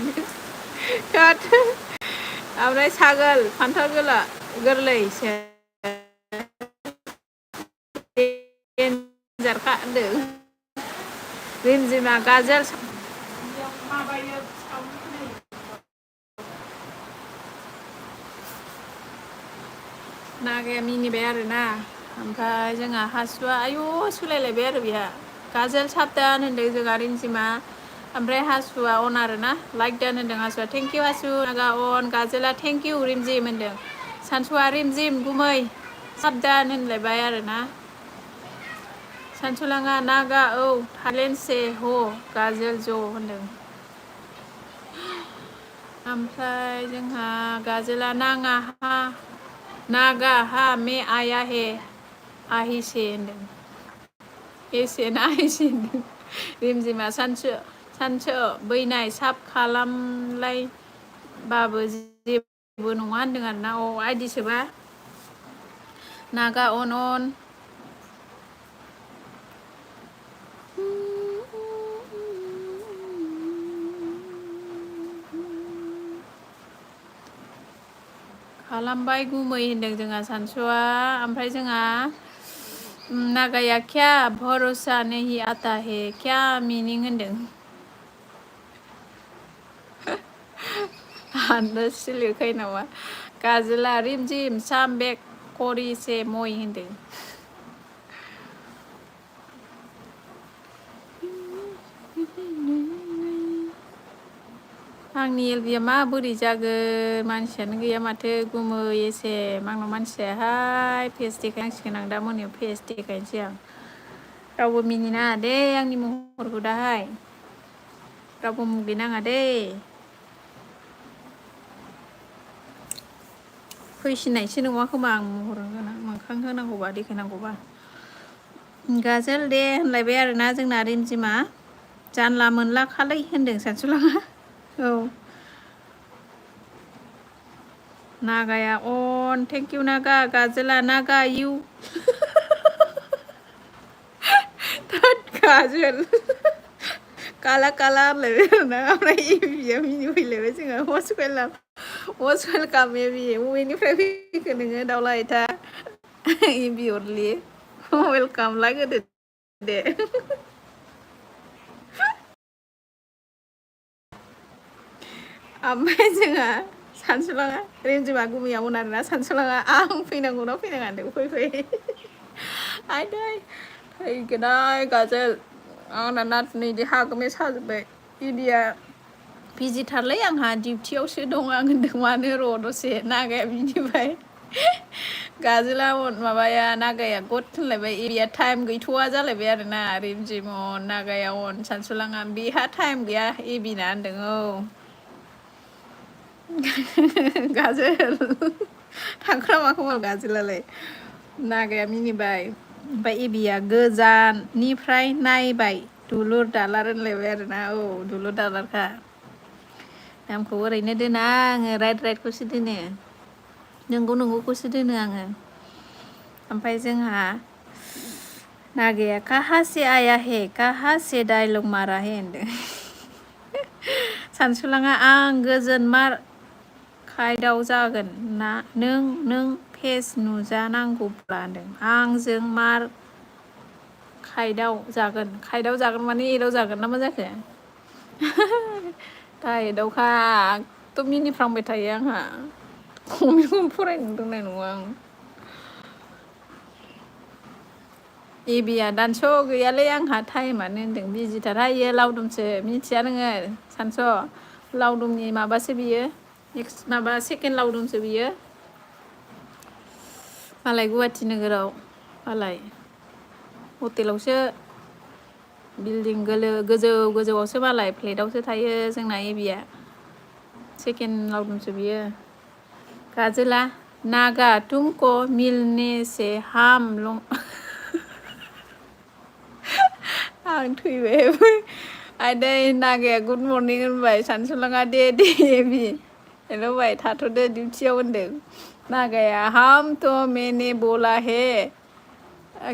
ओमफ्राय सागोल फान्थाव गोरलैसो देन्जारखा होनदों रिमजिमा गाजल माबायो नागाया मिनिबाय आरोना ओमफ्राय जोंहा हासुआ आयु सोलायलायबाय आरो बेहा गाजोल साबदान होनदों जोंहा रिमजिमा ओमफ्राय हासुआ अन आरोना लाइक दान होनदों हासुआ थेंकिउ हासु नागा अन गाजोला थेंकिउ रिमजिम होनदों सानसुआ रिमजिम गुमै साबदान होनलायबाय आरोना सानसुलाङा नागा औ थाइलेण्ड से हो गाजोल ज' होनदों ओमफ्राय जोंहा गाजोला नागा हा मे आया हे आहिसे होनदों एसे ना आहिसे होनदों रिमजिमा सानसो बैनाय साब खालामलायबाबो जेबो नङा होनदों आरोना अ आइदिसोबा नागा अन खालामबाय गुमै होनदों जोंहा सानसुआ ओमफ्राय जोंहा नागाया क्या भरोसा नहीं आता है क्या मिनिं होनदों हाननो सिलिखाय नामा गाजोला रिमजिम साम बेक करिसे मय होनदों आंनि एलबिया माबोरै जागोन मानसियानो गैया माथो गुमै एसे आंनाव मानसियाहाय फेस देखायनांसिगोन आं दा मोनायाव फेस देखायनोसै आं रावबो मिनिनाङा दे आंनि महरखौ दाहाय रावबो मुगैनाङा दे फैसिननायसो नङा खोमा आं महर मोखां होनांगौबा देखायनांगौबा गाजोल दे होनलायबाय आरोना जोंना रिमजिमा जानला मोनला खालै होनदों सानसुलाङा औ नागाया अन थेंकिउ नागा गाजोला नागा इउ गाजोल काला काला होनलायबाय आरोना ओमफ्राय एबिया मिनिफैलायबाय जोंहा मस्ट वेलकाम एबि बबेनिफ्राय फैखो नोङो दाउला आयथा एबि अरलि वेलकाम लाइक होदो दे ओमफ्राय जोंहा सानसुलाङा रेमजिमा गुमैयामोन आरोना सानसुलाङा आं फैनांगौ ना फैनाङा होनदों फै आयदै फैगोनाय गाजोल आंना नाथुनै हागोमै साजोब्बाय इबिया बिजिथारलै आंहा डिउटियावसो दं आं होनदों मानो र' दसे नागाया बिनिफ्राय गाजोला माबाया नागाया गद होनलायबाय एरिया टाइम गैथ'वा जालायबाय आरोना रिमजिम अन नागाया अन सानसुलाङा बेहा टाइम गैया एबिना होनदों औ गाजोल थांखोना माखो गाजोलालाय नागाया मिनिबाय ओमफ्राय एबिया गोजाननिफ्राय नायबाय दुलुर दालार होनलायबाय आरोना औ दुलुर दालारखा नामखौ ओरैनो दोना आङो राइटखौसो दोनो नंगौखौसो दोनो आङो ओमफ्राय जोंहा नागाया काहा से आया हे काहा से डायलग मारा हे होनदों सानसुलाङा आं गोजोन मार खायदाव जागोन ना नों फेस नुजानांगौब्ला होनदों आंजों मार खायदाव जागोन माने एदाव जागोन ना मा जाखो दाउखा थ' मिनिफ्रांबाय थायो आंहा खमैखौनो फरायनो रोंनाय नङा आं एबिया दानस' गैयालै आंहा टाइमानो होनदों बिजिथार हायो लावदुमसो मिथिया नोङो सानस' लावदुमनि माबासो बियो माबा सेकेन्ड लावदुमसो बियो मालाय गुवाहाटि नोगोराव मालाय हटेलावसो बिल्डिं गोजौआवसो मालाय फ्लेटावसो थायो जोंना एबिया सेकेन्ड लावदुमसो बियो गाजोला नागा तुमको मिलने से हाम लं आं थैबाय आदै नागाया गुड मर्निं होनबाय सानसुलाङा दे एबि हेल' बाय थाथ'दो डिउटियाव होनदों नागाया हाम तो मैंने बोला है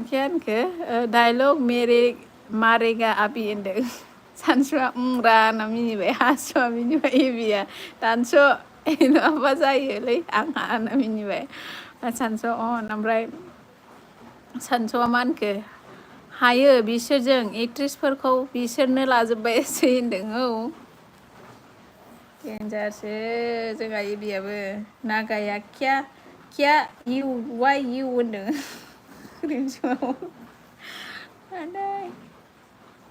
क्या होनखो डायलग मेरे मारेगा आबि होनदों सानसुआ रा होनना मिनिबाय हासुआ मिनिबाय एबिया दानस' माबा जायोलै आंहा होनना मिनिबाय सानस' अन ओमफ्राय सानस'आ मा होनखो हायो बिसोरजों एक्ट्रिसफोरखौ बिसोरनो लाजोब्बायसै होनदों औ देन्जारसो जोंहा एबियाबो नागाया क्या इउ वाइ इउ होनदों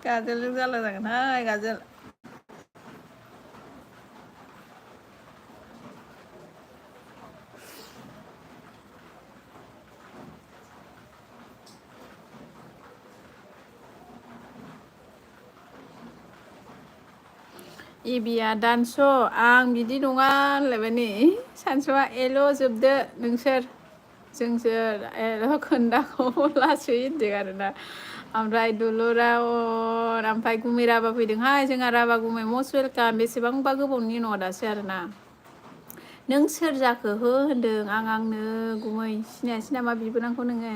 गाजोलजों जाला जागोनहाय गाजोल एबिया दानस' आं बिदि नङा होनलायबाय नै सानस'आ एल' जोबदो जोंसो एल' खोन्दाखौ लासै होनदों आरोना ओमफ्राय दुलुरा ओमफ्राय गुमै राभा फैदोंहाय जोंहा राभा गुमै मस्ट वेलकाम बेसेबांबा गोबावनि उनाव दासो आरोना नों सोर जाखो हो होनदों आंनो गुमै सिनायासै नामा बिबोनांखौ नोङो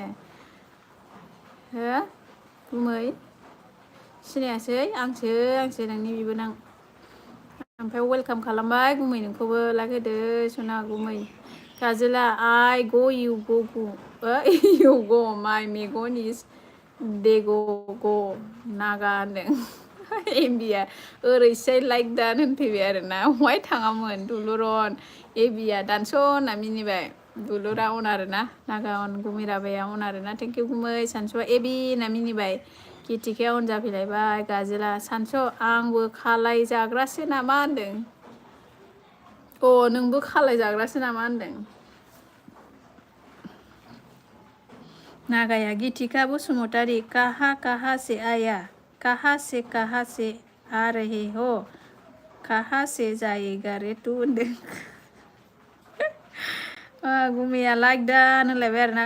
हो गुमै सिनायासै आंसो नोंनि बिबोनां ओमफ्राय वेलकाम खालामबाय गुमै नोंखौबो लाखिदो सना गुमै गाजोला आइ गो इउ गो माइ मेगन इज देग' गो नागा होनदों एबिया ओरैसाय लाइक दान होनफैबाय आरोना अहाय थाङामोन दुलुरन एबिया दानस' होनना मिनिबाय दुलुरा अन आरोना नागा अन गुमै राभाया अन आरोना थेंक इउ गुमै सानसुआ एबि होनना मिनिबाय किटिकाया अन जाफैलायबाय गाजोला सानस' आंबो खालाय जाग्रासो नामा होनदों नोंबो खालाय जाग्रासो नामा होनदों नागाया गितिका बसुमतारी काहा से आया काहा से आ रहे हो काहा से जाएगा रे तू होनदों गुमैया लाइक दान होनलायबाय आरोना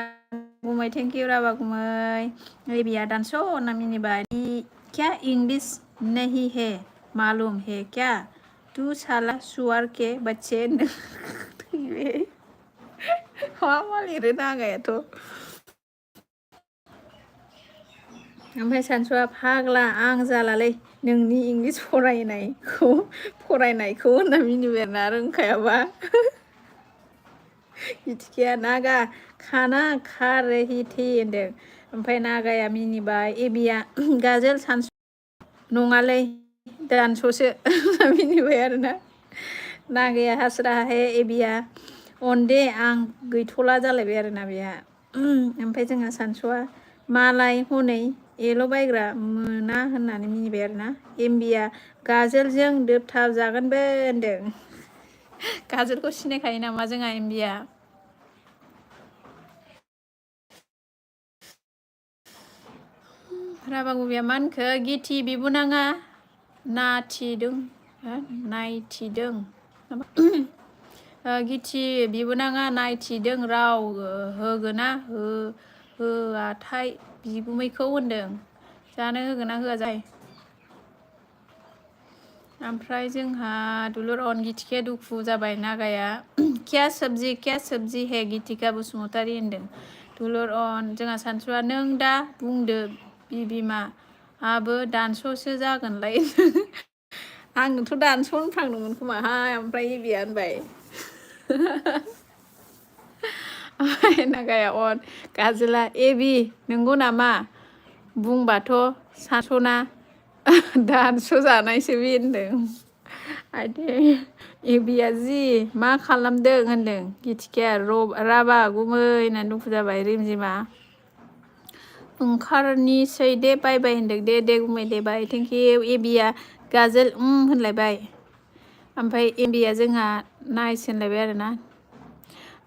गुमै थेंक इउ राभा गुमै एबिया दानस' होनना मिनिबाय क्या इंग्लिश नहीं है मालूम है क्या तू साला सुवार के बच्चे थैबाय मा लिरो नागायाथ' ओमफ्राय सानसुआ फाग्ला आं जालालै नोंनि इंलिस फरायनायखौ होनना मिनिबाय आरोना रोंखायाबा इटिकाया नागा खाना खा रही थी होनदों ओमफ्राय नागाया मिनिबाय एबिया गाजोल सानसु नङालै दानस'सो मिनिबाय आरोना नागाया हास्रा हे एबिया अन दे आं गैथ'ला जालायबाय आरोना बेहा ओमफ्राय जोंहा सानसुआ मालाय हनै एल' बायग्रा मोना होननानै मिनिबाय आरोना एमबिया गाजोलजों दोबथाब जागोनबो होनदों गाजोलखौ सिनायखायो नामा जोंहा एमबिया राबा गुबिया मा होनखो गिथि बिबुनाङा नायथिदों गिथि बिबुनाङा नायथिदों राव होगोना होआथाय बिगुमैखौ होनदों जानो होगोना होआ जाय ओमफ्राय जोंहा दुलुर अन गिथिखाया दुखु जाबाय नागाया क्या सब्जि हे गिथिका बसुमतारी होनदों दुलुर अन जोंहा सानसुआ नों दा बुंदो बिबिमा आबो दानस'सो जागोनलाय आंनोथ' दानस' होनफ्रांदोंमोन खोमाहाय ओमफ्राय एबिया होनबाय नागाया अन गाजोला एबि नंगौ नामा बुंबाथ' सानस'ना दानस' जानायसो बे होनदों आदे एबिया जि मा खालामदों होनदों गिथिखाया राबा गुमै होननानै दुखु जाबाय रिमजिमा ओंखारनिसै दे बाय बाय होनदों दे गुमै दे बाय थेंक इउ एबिया गाजोल होनलायबाय ओमफ्राय एबिया जोंहा नाइस होनलायबाय आरोना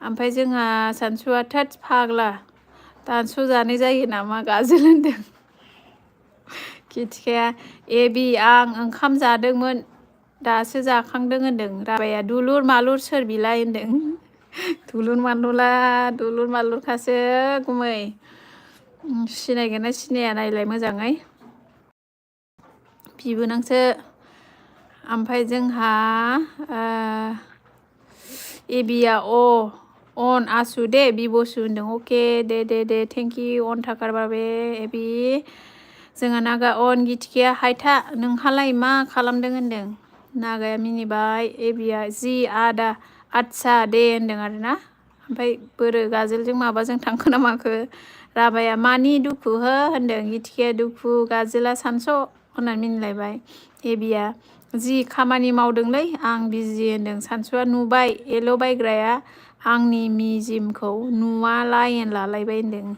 ओमफ्राय जोंहा सानसुआ थोद फाग्ला दानस' जानाय जायो नामा गाजोल होनदों गिथिखाया एबि आं ओंखाम जादोंमोन दासो जाखांदों होनदों राबाया दुलुर मालुर सोर बिलाय होनदों दुलुर मालुरखासो गुमै सिनायगोन ना सिनाया नायलाय मोजाङै बिबोनांसो ओमफ्राय जोंहा एबिया अन आसु दे बिबसु होनदों अके दे थेंक इउ अन थाकार बाबे एबि जोंहा नागा अन गिथिखाया हायथा नोंहालाय मा खालामदों होनदों नागाया मिनिबाय एबिया जि आदा आदसा दे होनदों आरोना ओमफ्राय बोरो गाजोलजों माबाजों थांखो ना माखो राबाया मानि दुखु हो होनदों गिथिखाया दुखु गाजोला सानस' होननानै मिनिलायबाय एबिया जि खामानि मावदोंलै आं बिजि होनदों सानसुआ नुबाय एल' बायग्राया आंनि मिजिमखौ नुवा लाइन लालायबाय होनदों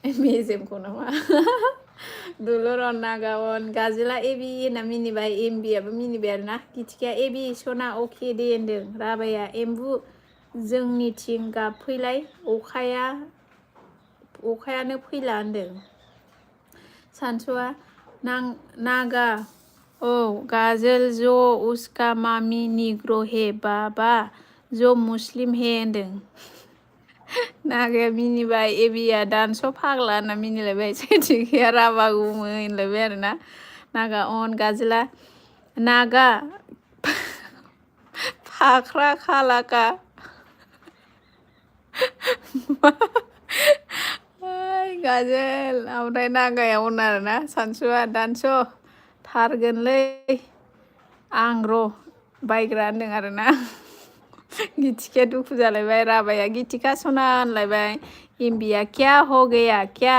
मेजेमखौ नामा दुलुर अन नागा अन गाजोला एबि होनना मिनिबाय एमबियाबो मिनिबाय आरोना गिथिखाया एबि सना अके दे होनदों राबाया एम्बु जोंनिथिं गाबफैलाय अखायानो फैला होनदों सानसुआ नागा औ गाजोल जो उसका मामी निग्रो हे बाबा जो मुस्लिम हे होनदों नागाया मिनिबाय एबिया दानस' फाग्ला होनना मिनिलायबाय गिथिखाया राबा गुमै होनलायबाय आरोना नागा अन गाजोला नागा फाख्रा खालाका गाजोल ओमफ्राय नागाया अन आरोना सानसुआ दानस' थारगोनलै आं र' बायग्रा होनदों आरोना गिथिखाया दुखु जालायबाय राबाया गिथिखा सना होनलायबाय एमबिया क्या हो गया क्या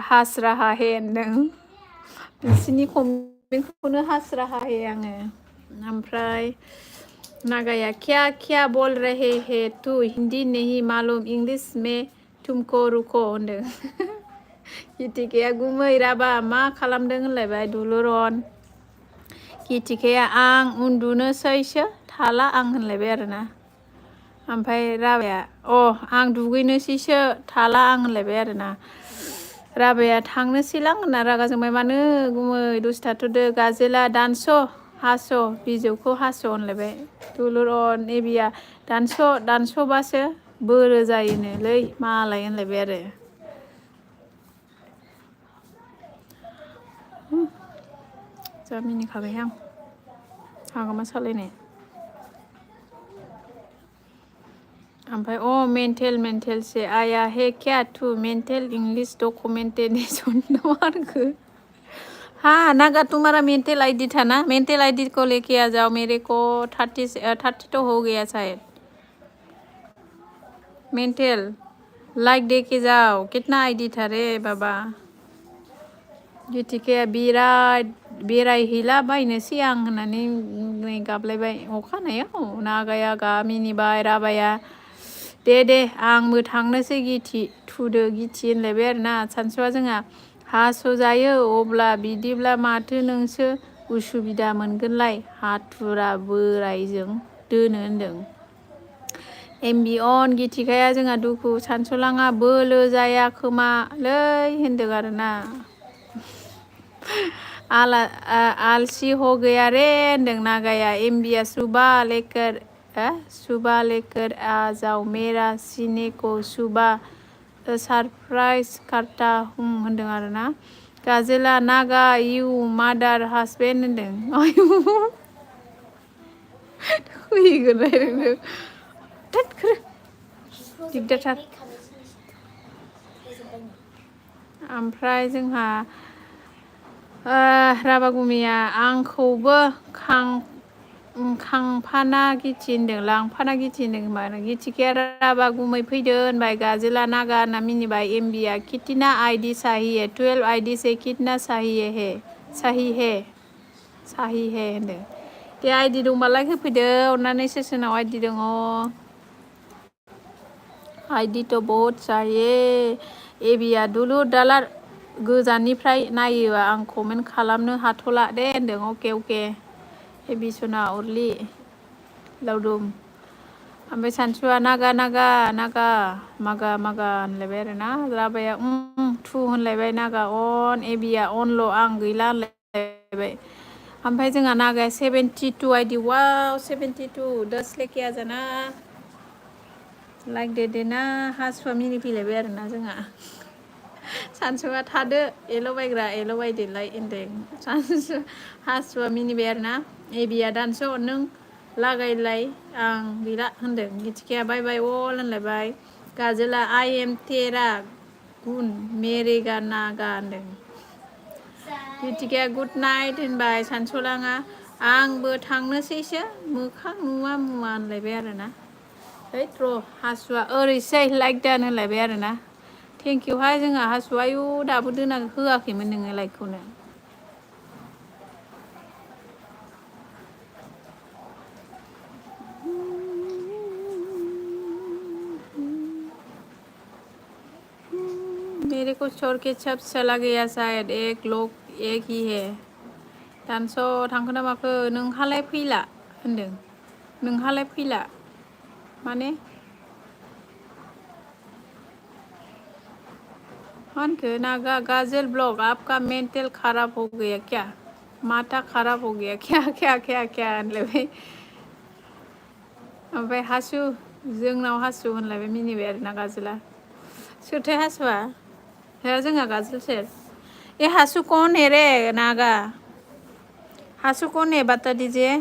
हास रहा हे होनदों बिसिनि कमेन्टखौनो हास रहा हे आङो ओमफ्राय नागाया क्या बोल रहे हे तू हिंदी नहीं मालूम इंग्लिश में तुमको रुको होनदों गिथिखाया गुमै राबा मा खालामदों होनलायबाय दुलुरन गिथिखाया आं उन्दुनोसैसो थाला आं होनलायबाय आरोना ओमफ्राय राबाया आं दुगैनोसैसो थाला आं होनलायबाय आरोना राबाया थांनोसैलां होनना रागा जोंबाय मानो गुमै दसे थाथ'दो गाजोला दानस' हास' बिजौखौ हास' होनलायबाय दुलुर अन एबिया दानस'बासो बोरो जायोनोलै मालाय होनलायबाय आरो जा मिनिखाबाय आं हागोमा सालायनाय ओमफ्राय मेन्टेल से आया हे क्या तू मेंटल इंग्लिश डॉक्यूमेंटेशन मारखो हाँ नागा तुम्हारा मेंटल आईडी था ना मेंटल आईडी को लेके आ जाओ मेरे को 30 तो हो गया शायद मेंटल लाइक दे के जाओ कितना आईडी था रे बाबा गिथिखाया बिराद बेरायहैला बायनोसै आं होननानै गाबलायबाय अखानायाव नागाया मिनिबाय राबाया दे आंबो थांनोसै गिथि थुदो गिथि होनलायबाय आरोना सानसुआ जोंहा हास'जायो अब्ला बिदिब्ला माथो नोंसो उसुबिदा मोनगोनलाय हाथुरा बोरायजों दोनो होनदों एमबि अन गिथिखाया जोंहा दुखु सानस'लाङा बोलो जाया खोमालै होनदों आरोना आलसी हो गया रे होनदों नागाया एमबिया सुबह लेकर आ जाओ मेरा सीने को सुबह सरप्राइज करता हूँ होनदों आरोना गाजेला नागा इउ मादार हासबेन्ड होनदों आयु होगोन रायलायनो दिगदारथार ओमफ्राय जोंहा राबागुमिया आंखौबो खांफाना गिथि होनदों लांफाना गिथि होनदों होनबा गिथिखाया राबागुमै फैदो होनबाय गाजेला नागा होनना मिनिबाय एमबिया कितना आईडी साही है 12 आईडी से कितना साही है होनदों दे आईडी दंबालाय होफैदो अननानै सोरनाव आईडी दङ आईडी तो बहुत चाहिए एबिया दुलुर दालार गोजाननिफ्राय नायोबा आं कमेन्ट खालामनो हाथ'ला दे होनदों अके एबिसना अरलि लावदुम ओमफ्राय सानसुआ नागा मागा होनलायबाय आरोना राबाया थु होनलायबाय नागा अन एबिया अनल' आं गैला होनलायबाय ओमफ्राय जोंहा नागाया 72 आईडी वाव 72 10 लेके आ जाना लाइक देना हासुआ मिनि फैलायबाय आरोना जोंहा सानसुआ थादो एल' बायग्रा एल' बायदोलाय होनदों हासुआ मिनिबाय आरोना एबिया दानस' नों लागायलाय आं गैला होनदों गिथिखाया बाय अल होनलायबाय गाजेला आई एम तेरा गुन मेरेगा नागा होनदों गिथिखाया गुड नाइट होनबाय सानस'लाङा आंबो थांनोसैसो मोखां नुवा मुवा होनलायबाय आरोना हैद र' हासुआ ओरैसै लाइक दान होनलायबाय आरोना थेंकिउहाय जोंहा हासुआ आयु दाबो दोना होआखैमोन नोङो लाइकखौनो मेरे को छोड़ के सब चला गया शायद एक लोग एक ही है दानस' थांखो ना माखो नोंहालाय फैला होनदों नोंहालाय फैला माने होनखो नागा गाजल ब्लॉग आपका मेंटल खराब हो गया क्या माथा खराब हो गया क्या होनलायबाय ओमफ्राय हासु जोंनाव हासु होनलायबाय मिनिबाय आरोना गाजोला सोरथाय हासुआ है जोंहा गाजोल सेर ए हासु कौन है रे नागा हासु कौन है बता दीजिए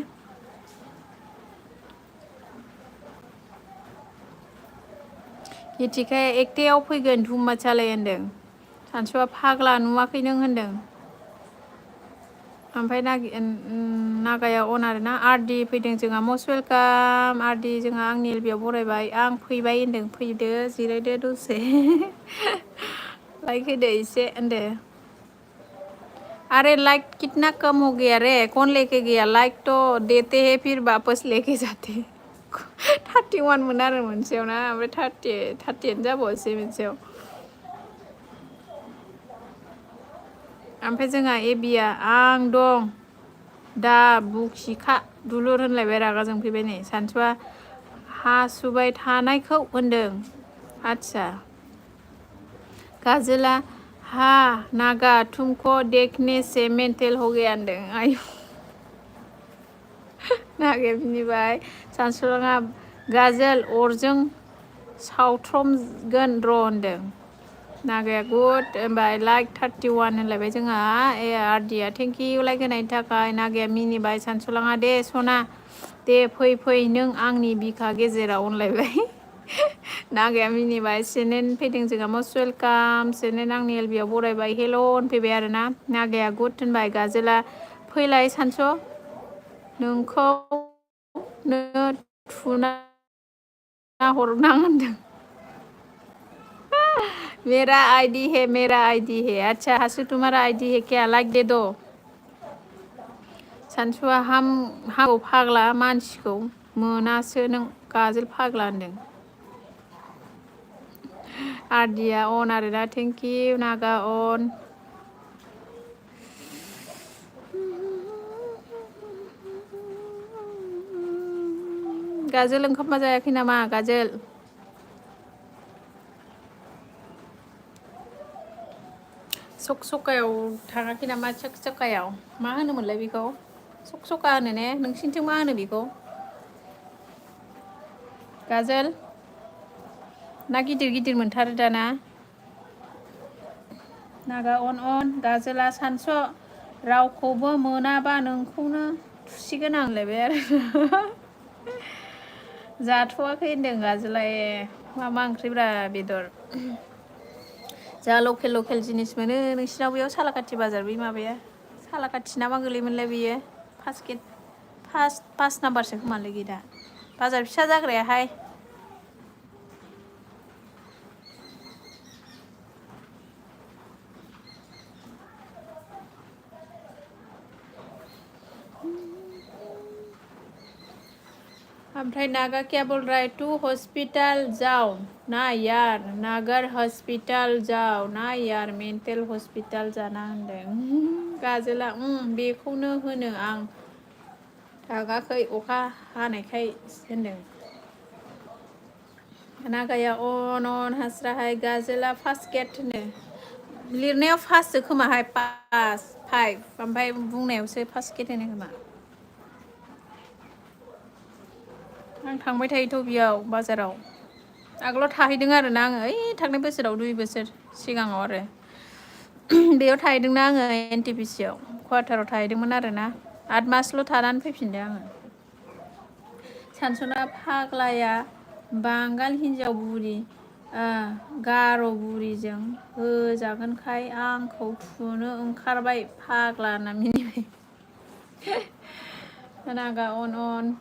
गिथिखाया एकथायाव फैगोन धुम्मा सालाय होनदों सानसुआ फाग्ला नुवाखै नों होनदों ओमफ्राय नागाया अन आरोना आरडि फैदों जोंहा मस्ट वेलकाम आरडि जोंहा आंनि एलबियाव बरायबाय आं फैबाय होनदों फैदो जिरायदो दसे लाइक होदो एसे होनदो अरे लाइक कितना कम हो गया रे कौन लेके गया लाइक तो देते हैं फिर वापस लेके जाते 31 मोन आरो मोनसेयाव ना ओमफ्राय 30 जाबावसै मोनसेयाव ओमफ्राय जोंहा एबिया आं दं दा बुखिखा दुलुर होनलायबाय रागा जोंफैबाय नै सानसुआ हासुबाय थानायखौ होनदों आच्छा गाजोला हा नागा तुमको देखने से मेंटल हो गया होनदों आयु नागाया बिनिबाय सानसुलाङा गाजोल अरजों सावथ्रमगोन र' होनदों नागाया गुड होनबाय लाइक 31 होनलायबाय जोंहा ए आरडिया थेंकिउ लाइक होनायनि थाखाय नागाया मिनिबाय सानसुलाङा दे सना दे फै नों आंनि बिखा गेजेराव होनलायबाय नागाया मिनिबाय सेनेन फैदों जोंहा मस्ट वेलकाम सेनेन आंनि एलबियाव बरायबाय हेल' होनफैबाय आरोना नागाया गुड होनबाय गाजोला फैलाय सानस' नोंखौ थुना हरनां होनदों मेरा आईडी है अच्छा हासु तुम्हारा आईडी है क्या लाइक दे दो सानसुआ हामौ फाग्ला मानसिखौ मोनासो नों गाजोल फाग्ला होनदों। आरदिया अन आरोना थेंक इउ नागा अन। गाजोल ओंखाम जायाखै नामा गाजोल? सकायाव थाङाखै नामा? सकायाव मा होनोमोनलाय बेखौ? सका होनो ने? नोंसिनिथिं मा होनो बेखौ? गाजोल ना गिदिर गिदिर मोनथारो दाना? नागा अन गाजोला सानस' रावखौबो मोनाबा नोंखौनो थुसिगोन आं होनलायबाय आरो। जाथ'वाखै होनदों गाजोला। मा ओंख्रिब्रा बेदर? जा लकेल जिनिस मोनो नोंसिनाव बेयाव सालाकाथि बाजार बै माबाया सालाकाथि ना मा गोलैयोमोनलाय बेयो? पास नाम्बारसो खोमालै दा बाजार फिसा जाग्रायाहाय। ओमफ्राय नागा क्या बोल रहा है? तू हॉस्पिटल जाओ ना यार, नागार हॉस्पिटल जाओ ना यार, मेन्टेल हॉस्पिटल जाना होनदों गाजोला। बेखौनो होनो आं थाङाखै अखा हानायखाय होनदों। नागाया अन हास्राहाय गाजोला फार्स्ट गेट होनो। लिरनायाव फार्स्टसो खोमाहाय, 5 ओमफ्राय बुंनायावसो फार्स्ट गेट होनो खोमा। आं थांबाय थायोथ' बेयाव बाजाराव। आगोलाव थाहैदों आरोना आङो, ओइ थांनाय बोसोराव 2 बोसोर सिगाङाव आरो। बेयाव थाहैदोंना आङो NTPC आव क्वार्टाराव थाहैदोंमोन आरोना। 8 मासल' थानानै फैफिनदों आङो। सानसुना फाग्लाया बांगाल हिनजाव बुरि गार' बुरिजों होजागोनखाय आंखौ थुनो ओंखारबाय फाग्ला होनना मिनिबाय। नागा अन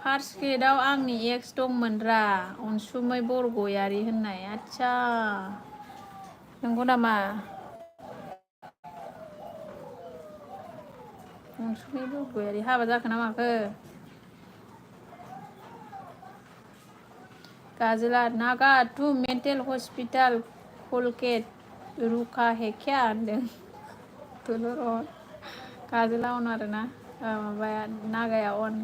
फार्स्ट गेटआव आंनि एक्स दंमोनरा अनसुमै बरगयारि होननाय। आदसा नंगौ नामा? अनसुमै बरगयारि हाबा जाखो ना माखो? गाजोला नागा तू मेन्टेल हॉस्पिटल कोलकेट रुखा है क्या होनदों। दलर अन गाजोला अन आरोना माबाया नागाया अन।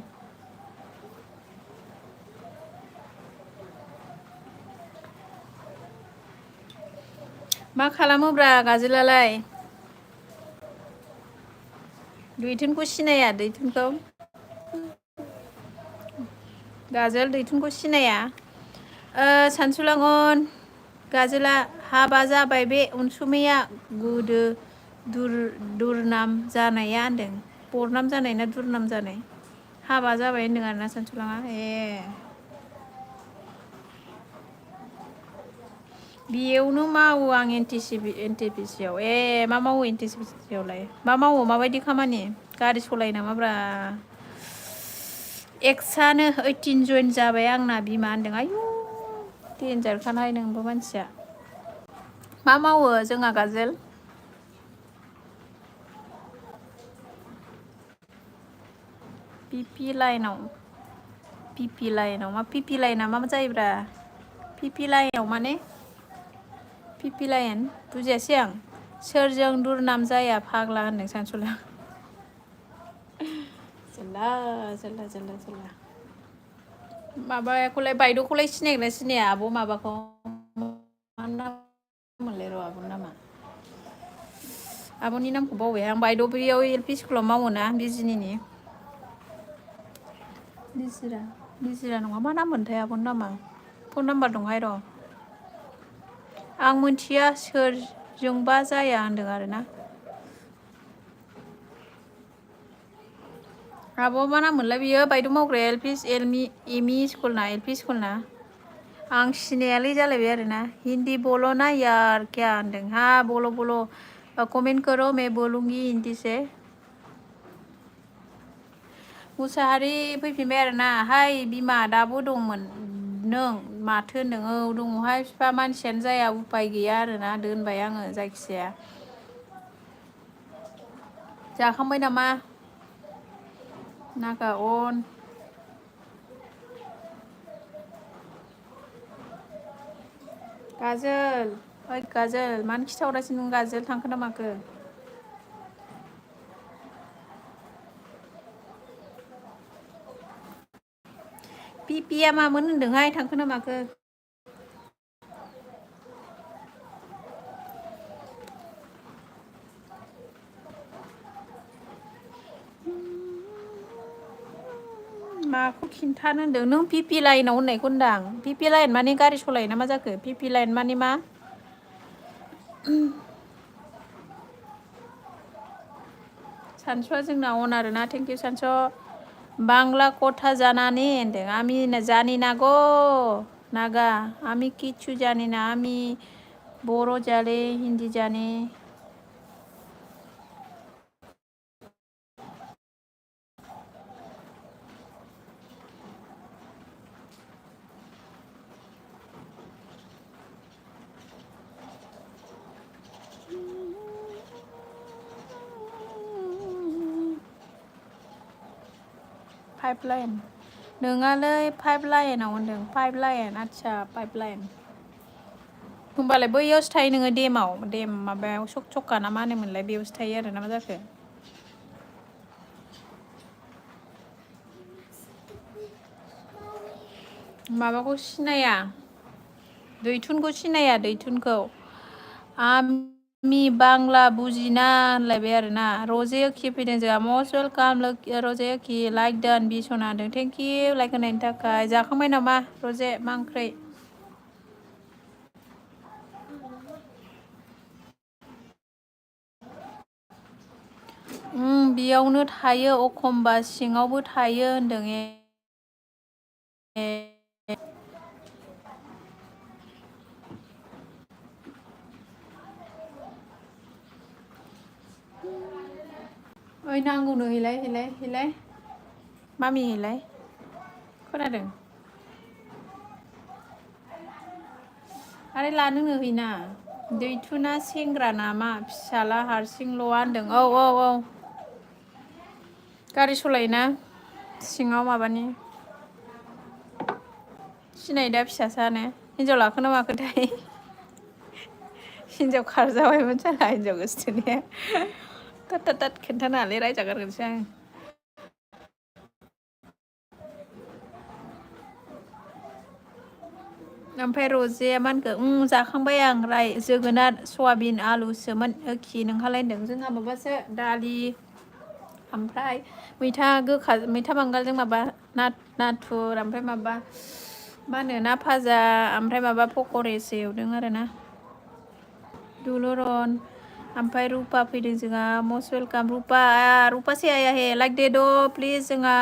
मा खालामोब्रा गाजोलालाय? दैथुनखौ सिनाया? दैथुनखौ गाजोल दैथुनखौ सिनाया? सानसुलांन गाजोला हाबा जाबाय बे अनसुमैया गोदो दुरनाम जानाया होनदों। बरनाम जानाय ना दुरनाम जानाय? हाबा जाबाय होनदों आरोना सानसुलाङा। बेयावनो मावो आं NTPC आव। मा मावो NTPC आवलाय? मा मावो? माबायदि खामानि? गारि सलायो नामाब्रा? एक्सआनो 18 जइन जाबाय आंना बिमा होनदों। आयु देन्जारखानाय नोंबो मानसिया। मा मावो जोंहा गाजोल? PP लाइनाव मा PP लाइना मा जायोब्रा? PP लाइनाव माने PP लाइन बुजियासै आं। सोरजों दुरनाम जाया फाग्ला होनदों सानसुला। जारला माबाखौलाय बायद'खौलाय सिनायगोना सिनाया? आब' माबाखौ मा नाम मोनलाय र' आब'नि नामा? आब'नि नामखौ बावबाय आं। बायद' बैयाव LP स्कुलाव मावोना बिजिनिनि। निजिरा नङा, मा नाम मोनथाय आब'नि नामा? फन नाम्बार दंहाय र'। आं मोनथिया सोरजोंबा जाया होनदों आरोना। आब' मा नाम मोनलाय बियो बायद' मावग्राया ME स्कुलना LP स्कुलना? आं सिनायालै जालायबाय आरोना। हिन्दी बोलो ना यार क्या होनदों। हा बोलो कमेन्ट करो मैं बोलूंगी हिन्दी से। मुसाहारि फैफिनबाय आरोना। हाय बिमा दाबो दंमोन नों माथो होनदों। औ दङहाय बिफा मानसियानो जाया उपाय गैया आरोना। दोनबाय आङो जायखिजाया। जाखांबाय नामा नागा अन गाजोल ओइ गाजोल मानो खिथाहरासै नों गाजोल थांखो ना माखो पिपिया मामोन होनदोंहाय थांखो ना माखो माखौ खिन्थानो होनदों नों पिपि लाइनाव होननायखौ होनदां पिपि लाइन माने गारि सलायो ना मा जाखो पिपि लाइन माने मा सानसुआ जोंना अन आरोना थेंकिउ सानसु बांला कथा जानानै होनदों आमी जानि नागो नागा आमी किच्छु जानि ना आमी बर' जाले हिन्दी जाने पाइप लाइन नोङालै पाइप लाइनाव होनदों पाइप लाइन आदसा पाइप लाइन होमबालाय बैयावसो थायो नोङो देमाव देम माबायाव सखा ना मा होनोमोनलाय बेयावसो थायो आरो ना मा जाखो माबाखौ सिनाया दैथुनखौ सिनाया दैथुनखौ आमी बांला बुजिना होनलायबाय आरोना रजे खि फैदों जोंहा मस्ट वेलकाम रजे खि लाइक डान बिसना होनदों थेंकिउ लाइक होनायनि थाखाय जाखांबाय नामा रजे मा ओंख्रै बेयावनो थायो एखमबा सिङावबो थायो होनदों ओइ नांगौनो हैलाय मामि हैलाय खोनादों आरे लानोनो हैना दैथुना सेंग्रा नामा फिसाला हारसिंल' होनदों औ गारि सलायोना सिङाव माबानि सिनायोदा फिसासानो हिनजाव लाखोना माखोथाय हिनजाव खारजाबायमोन साला हिनजाव गोसथोनाया तात खिन्थानाङालै रायजागारगोनसो आं ओमफ्राय रजेया मा होनखो जाखांबाय आं जोगोनार सयाबिन आलुसोमोन ओखि नोंहालाय होनदों जोंहा माबासो दालि ओमफ्राय मैथा गोखा मैथा बांगालजों माबा नाथुर ओमफ्राय माबा मा होनो ना भाजा ओमफ्राय माबा पक'रिसो एवदों आरोना दुलुरन ओमफ्राय रुपा फैदों जोंहा मस्ट वेलकाम रुपा से आया हे लाइक दे द प्लिज जोंहा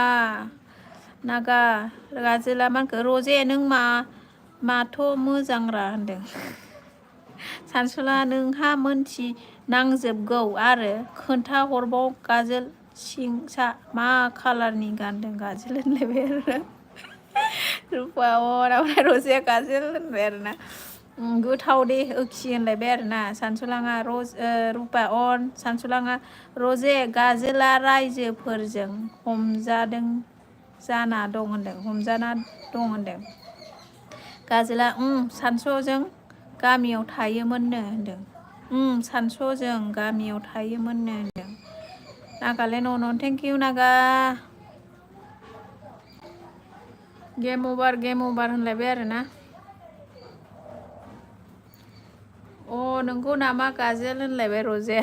नागा गाजोला मा होनखो रजे नों माथ' मोजांरा होनदों सानसुला नोंहा मोनथिनांजोबगौ आरो खोन्थाहरबाव गाजोल सिंसा मा कालारनि गानदों गाजोल होनलायबाय आरो रुपा ओमफ्राय रजेया गाजोल होनबाय आरोना गोथाव दे ओखि होनलायबाय आरोना सानसुलाङा रुपा सानसुलाङा रजे गाजोला रायजोफोरजों हमजाना दं होनदों गाजोला सानसुजों गामियाव थायोमोननो होनदों सानसुजों गामियाव थायोमोननो होनदों नागालेण्ड अन थेंकिउ नागा गेम अभार होनलायबाय आरोना नोंगौ नामा गाजोल होनलायबाय रजे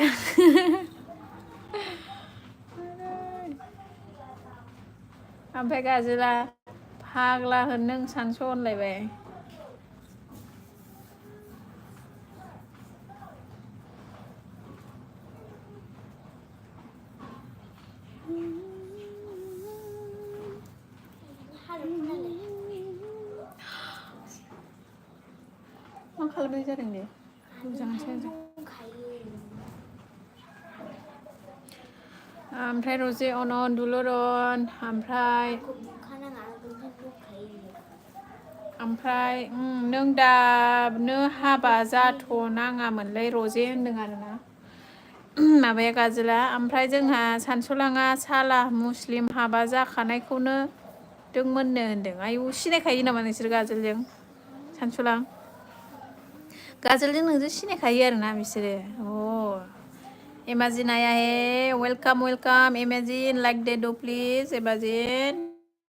ओमफ्राय गाजोला फाग्ला होन नों सानसु होनलायबाय मा खालामनाय जादों दे ओमफ्राय रजे अन दुलुरन ओमफ्राय नों दाबनो हाबा जाथ'नाङामोनलै रजे होनदों आरोना माबाया गाजोला ओमफ्राय जोंहा सानसुलाङा साला मुस्लिम हाबा जाखानायखौनो दोंमोननो होनदों आयु सिनायखायो नामा नोंसोर गाजोलजों सानसुलां गाजोलजों नोंजों सिनायखायो आरोना बिसोरो इमेजिन आया hey welcome welcome Imagine like दे do please Imagine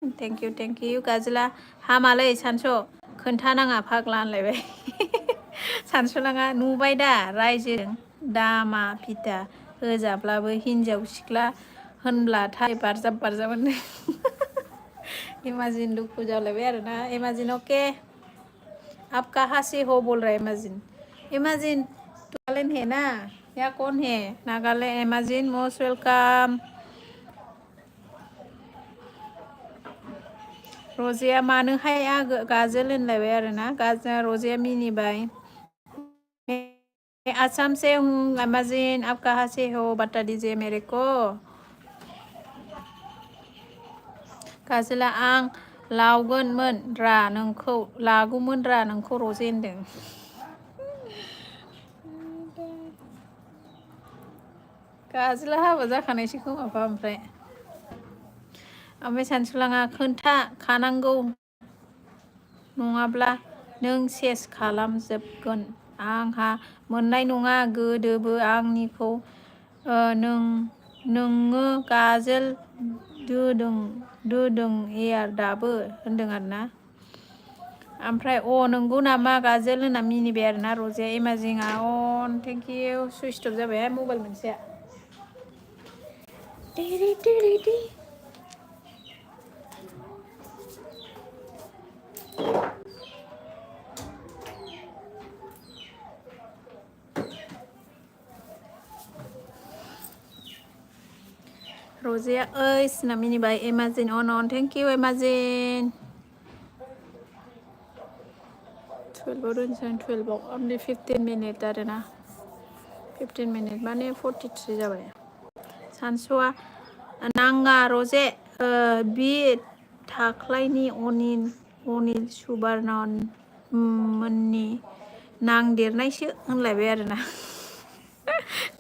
thank you गाजोला हामालै सानस' खोन्थानाङा फाग्ला होनलायबाय सानसुलाङा नुबाय दा रायजोजों दामा फिथा होजाब्लाबो हिनजाव सिख्ला होनब्लाथाय बारजाब बारजाब होनो इमेजिन दुखु जालायबाय आरोना इमेजिन ओके आप कहाँ से हो बोल रहा है इमेजिन नागालैंड है ना या कौन है नागालैंड इमेजिन मोस्ट वेलकाम रजेया मानोहाय गाजोल होनलायबाय आरोना रजेया मिनिबाय आसाम से हूँ इमेजिन आप कहाँ से हो बता दीजिए मेरे को गाजोला आं लागौमोन रा नोंखौ रजे होनदों गाजोला हाबा जाखानायसो खोमाफा ओमफ्राय सानसुलाङा खोन्थाखानांगौ नङाब्ला नों सेस खालामजोबगोन आंहा मोननाय नङा गोदोबो आंनिखौ नोङो गाजोल दोदों एयार दाबो होनदों आरोना ओमफ्राय नंगौ नामा गाजोल होनना मिनिबाय आरोना रजेया इमेजिंआ अन थेंक इउ सुइच अफ जाबाय मबाइल मोनसेया रजेया ओइस होनना मिनिबाय इमेजिन अन थेंक इउ इमेजिन 12 दोनसै 12 only 15 मिनिट आरोना 15 मिनिट माने 43 जाबाय सानसुआ नाङा रजे बि थाख्लायनि अनिल सुबारनन मोननि नांदेरनायसो होनलायबाय आरोना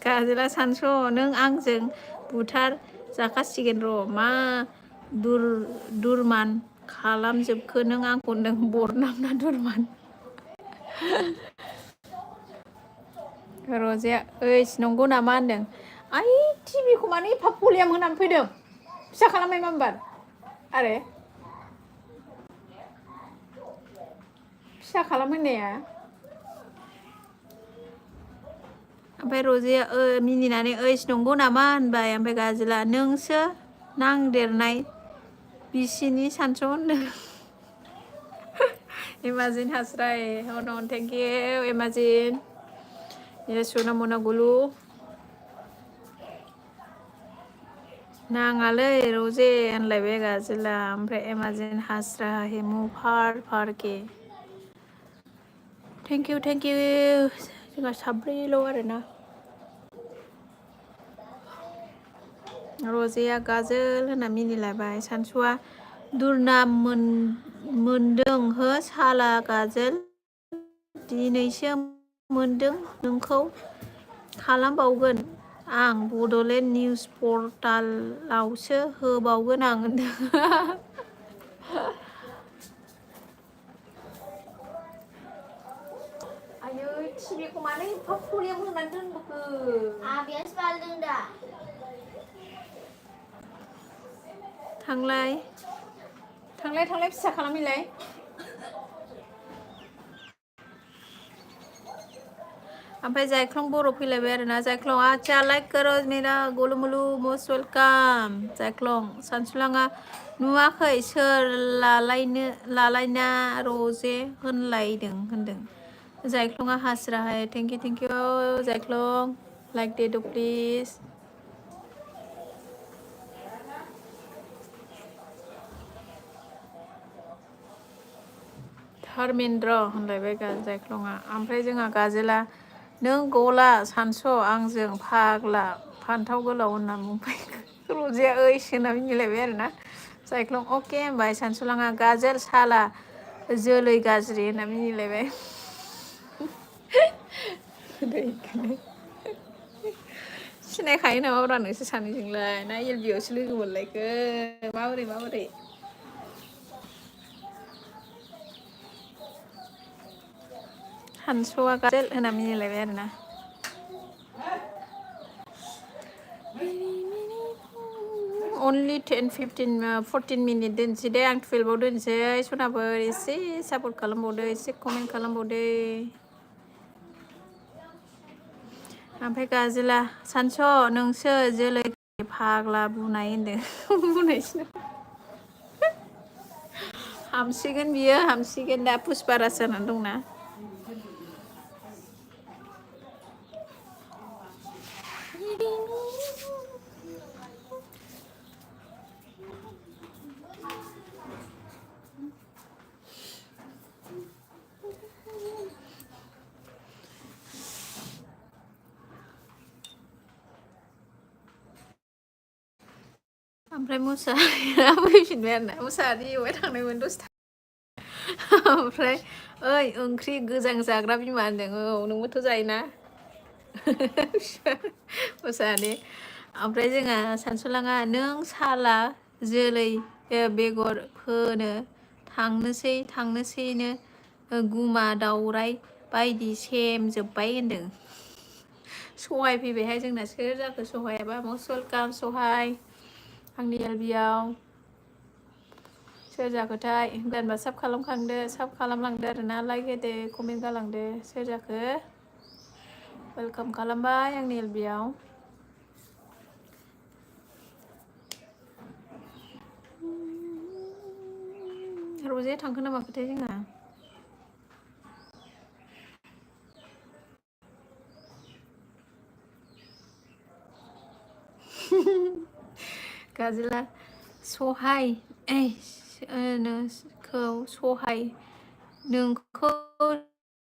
गाजोला सानस' नों आंजों बुथार जाखासिगोन र' मा दुरमान खालामजोबखो नों आंखौ नों बरनाम ना दुरमान रजेया ओइस नंगौ नामा होनदों आइ टिभिखौ मानो एफा भलियाम होनानै फैदों फिसा खालामबाय मामबार आरे फिसा खालामहोनाया ओमफ्राय रजेया मिनिनानै ओइस नंगौ नामा होनबाय ओमफ्राय गाजोला नोंसो नांदेरनाय बिसिनि सानस' होनदों इमेजिन हास्राय हन थेंक इउ इमेजिन सुना मोना गुलु नाङालै रजे होनलायबाय गाजोला ओमफ्राय इमेजिन हास्रा हेमु फारके थेंक इउ जोंहा साब्रैल' आरोना रजेया गाजोल होनना मिनिलायबाय सानसुआ दुरनाम मोनदों हो साला गाजोल दिनैसो मोनदों नोंखौ खालामबावगोन आं बड'लेण्ड निउस पर्टालावसो होबावगोन आं होनदों आयै टिभिखौ मानो एफा भलियाम होनानै दोनबोखो आबियासो बालदों दा थांलाय फिसा खालामैलाय ओमफ्राय जायख्लं बर' फैलायबाय आरोना जायख्लं आच्छा लाइक करो मेरा गोलु मुलु मस्ट वेलकाम जायख्लं सानसुलाङा नुवाखै सोर लालायना रजे होनदों जायख्लङा हास्राहाय थेंक इउ जायख्लं लाइक दे डु प्लिज धर्मेन्द्र होनलायबाय जायख्लङा ओमफ्राय जोंहा गाजोला नों गला सानस' आंजों फाग्ला फान्थाव गोलाव होनना बुंबाय रजेया ओइस होनना मिनिलायबाय आरोना जायख्लं अके होनबाय सानसुलाङा गाजोल साला जोलै गाज्रि होनना मिनिलायबाय सिनायखायो नामाब्रा नोंसोर सानैजोंलाय ना एलबियावसो लोगो मोनलायखो माबोरै सानस'आ गाजेल होना मिनिलायबाय आरोना only 10-15-14 मिनिट दोनसै दे आं 12आव दोनसै सनाबो एसे सापर्ट खालामबावदो एसे कमेन्ट खालामबावदो ओमफ्राय गाजेला सानस' नोंसो जोलै फाग्ला बुनाय होनदों बुनायसो हामसिगोन बियो हामसिगोन दा पुष्पाराज जानानै दंना ओमफ्राय मुसाहारिया फैफिनबाय आरोना मुसाहारि एवबाय थांनायमोन दसे ओमफ्राय ओइ ओंख्रि गोजां जाग्रा बिमा होनदों औ नोंबोथ' जायोना मुसाहारि ओमफ्राय जोंहा सानसुलाङा नों साला जोलै बेगर फोनो थांनोसैनो गुमा दावराय बायदि सेमजोब्बाय होनदों सहाय फैबायहाय जोंना सोर जाखो सहायाबा मस्ट वेलकाम सहाय आंनि एलबियाव सोर जाखोथाय गानबा साब खालामलांदो आरोना लाइक होदो कमेन्ट गालांदो सोर जाखो वेलकाम खालामबाय आंनि एलबियाव रजे थांखो ना माखोथाय जोंहा गाजेला सहाय नोंखौ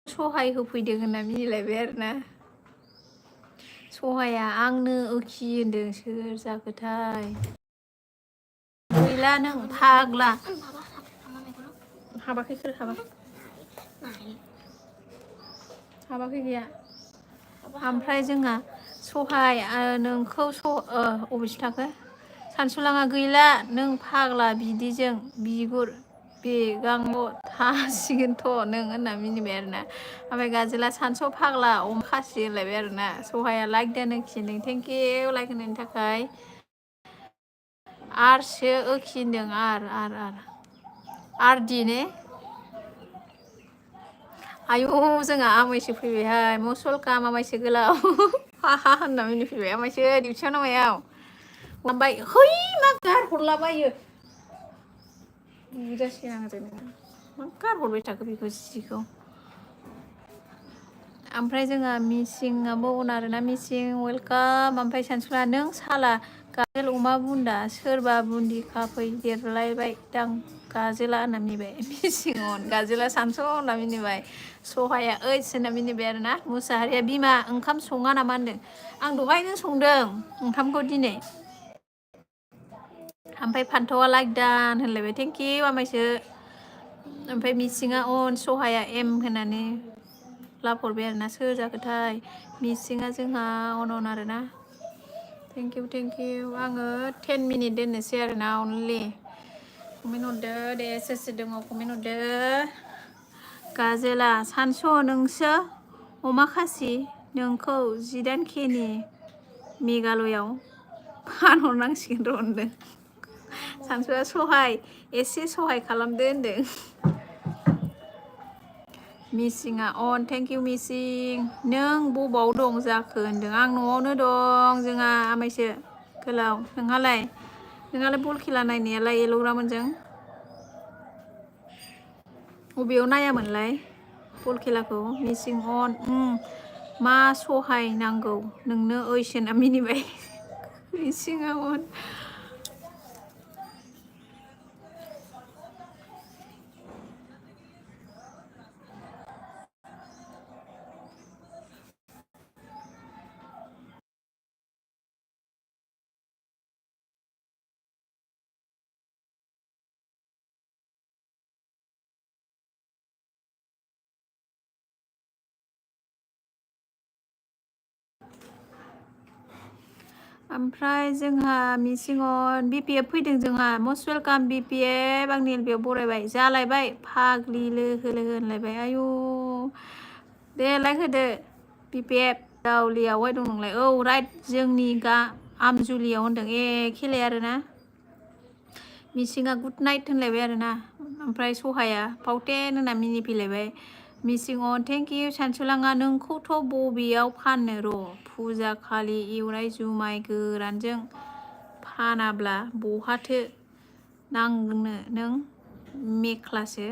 सहाय होफैदों होनना मिनिलायबाय आरोना सहाया आंनो ओखि होनदों सोर जाखोथाय गैला नों फाग्ला हाबाखै सोर हाबाखै गैया ओमफ्राय जोंहा सहाय नोंखौ अबेसो थाखो सानसुलाङा गैला नों फाग्ला बिदिजों बिगुर बेगांल' थासिगोनथ' नों होनना मिनिबाय आरोना ओमफ्राय गाजेला सानस' फाग्ला अमा खासि होनलायबाय आरोना सहाया लाइक दानो खिनदों थेंकिउ लाइक होनायनि थाखाय आरसो ओखिनदों आर दि ने आयु जोंहा आमायसो फैबायहाय मस्ट वेलकाम आमायसो गोलाव हा होनना मिनिफैबाय आमायसो डिउटियाव नामायाव ओमफ्राय है मा गारहरलाबायो बुजासिगोन आं जों मा गारहरबाय थाखो बेखौ जिखौ ओमफ्राय जोंहा मिसिंआबो अन आरोना मिसिं वेलकाम ओमफ्राय सानसुला नों साला गाजेल अमा बुन्दा सोरबा बुन्दि खाफै देरलायबाय दां गाजेला होनना मिनिबाय मिसिं अन गाजेला सानस' होनना मिनिबाय सहाया ओइस होनना मिनिबाय आरोना मुसाहारिया बिमा ओंखाम सङा नामा होनदों आं दहायनो संदों ओंखामखौ दिनै ओमफ्राय फान्थावा लाइक दान होनलायबाय थेंकिउ आमायसो ओमफ्राय मिसिङा अन सहाया एम होनानै लाहरबाय आरोना सोर जाखोथाय मिसिङा जोंहा अन आरोना थेंकिउ आङो 10 मिनिट दोननोसै आरोना अनलि कमेन्ट हरदो दे सोर दङ कमेन्ट हरदो गाजेला सानस' नोंसो अमा खासि नोंखौ 18Kनि मेघालयआव फानहरनांसिगोन र' होनदों सानसुआ सहाय एसे सहाय खालामदो होनदों मिसिङा अन थेंकिउ मिसिं नों बबाव दं जाखो होनदों आं न'आवनो दं जोंहा आमायसो गोलाव नोंहालाय बल खेला नायनायालाय एल'ग्रामोनजों बबेयाव नायामोनलाय बल खेलाखौ मिसिं अन मा सहाय नांगौ नोंनो ओइस होनना मिनिबाय मिसिङा अन ओमफ्राय जोंहा मिसिंअन बिपिएफ फैदों जोंहा मस्ट वेलकाम बिपिएफ आंनि बेयाव बरायबाय जालायबाय फाग्लि लोहो लोहो होनलायबाय आयु दे लाइक होदो बिपिएफ दावलियावहाय दं नोंलाय औ राइट जोंनि आमजुलियाव होनदों खेलाया आरोना मिसिंआ गुड नाइट होनलायबाय आरोना ओमफ्राय सहाया फावटेन होनना मिनिफैलायबाय मिसिंअन थेंक इउ सानसुलाङा नोंखौथ' बबेयाव फाननो र' फुजा खालि एवनाय जुमाय गोरानजों फानाब्ला बहाथो नांनो नों मेख्लासो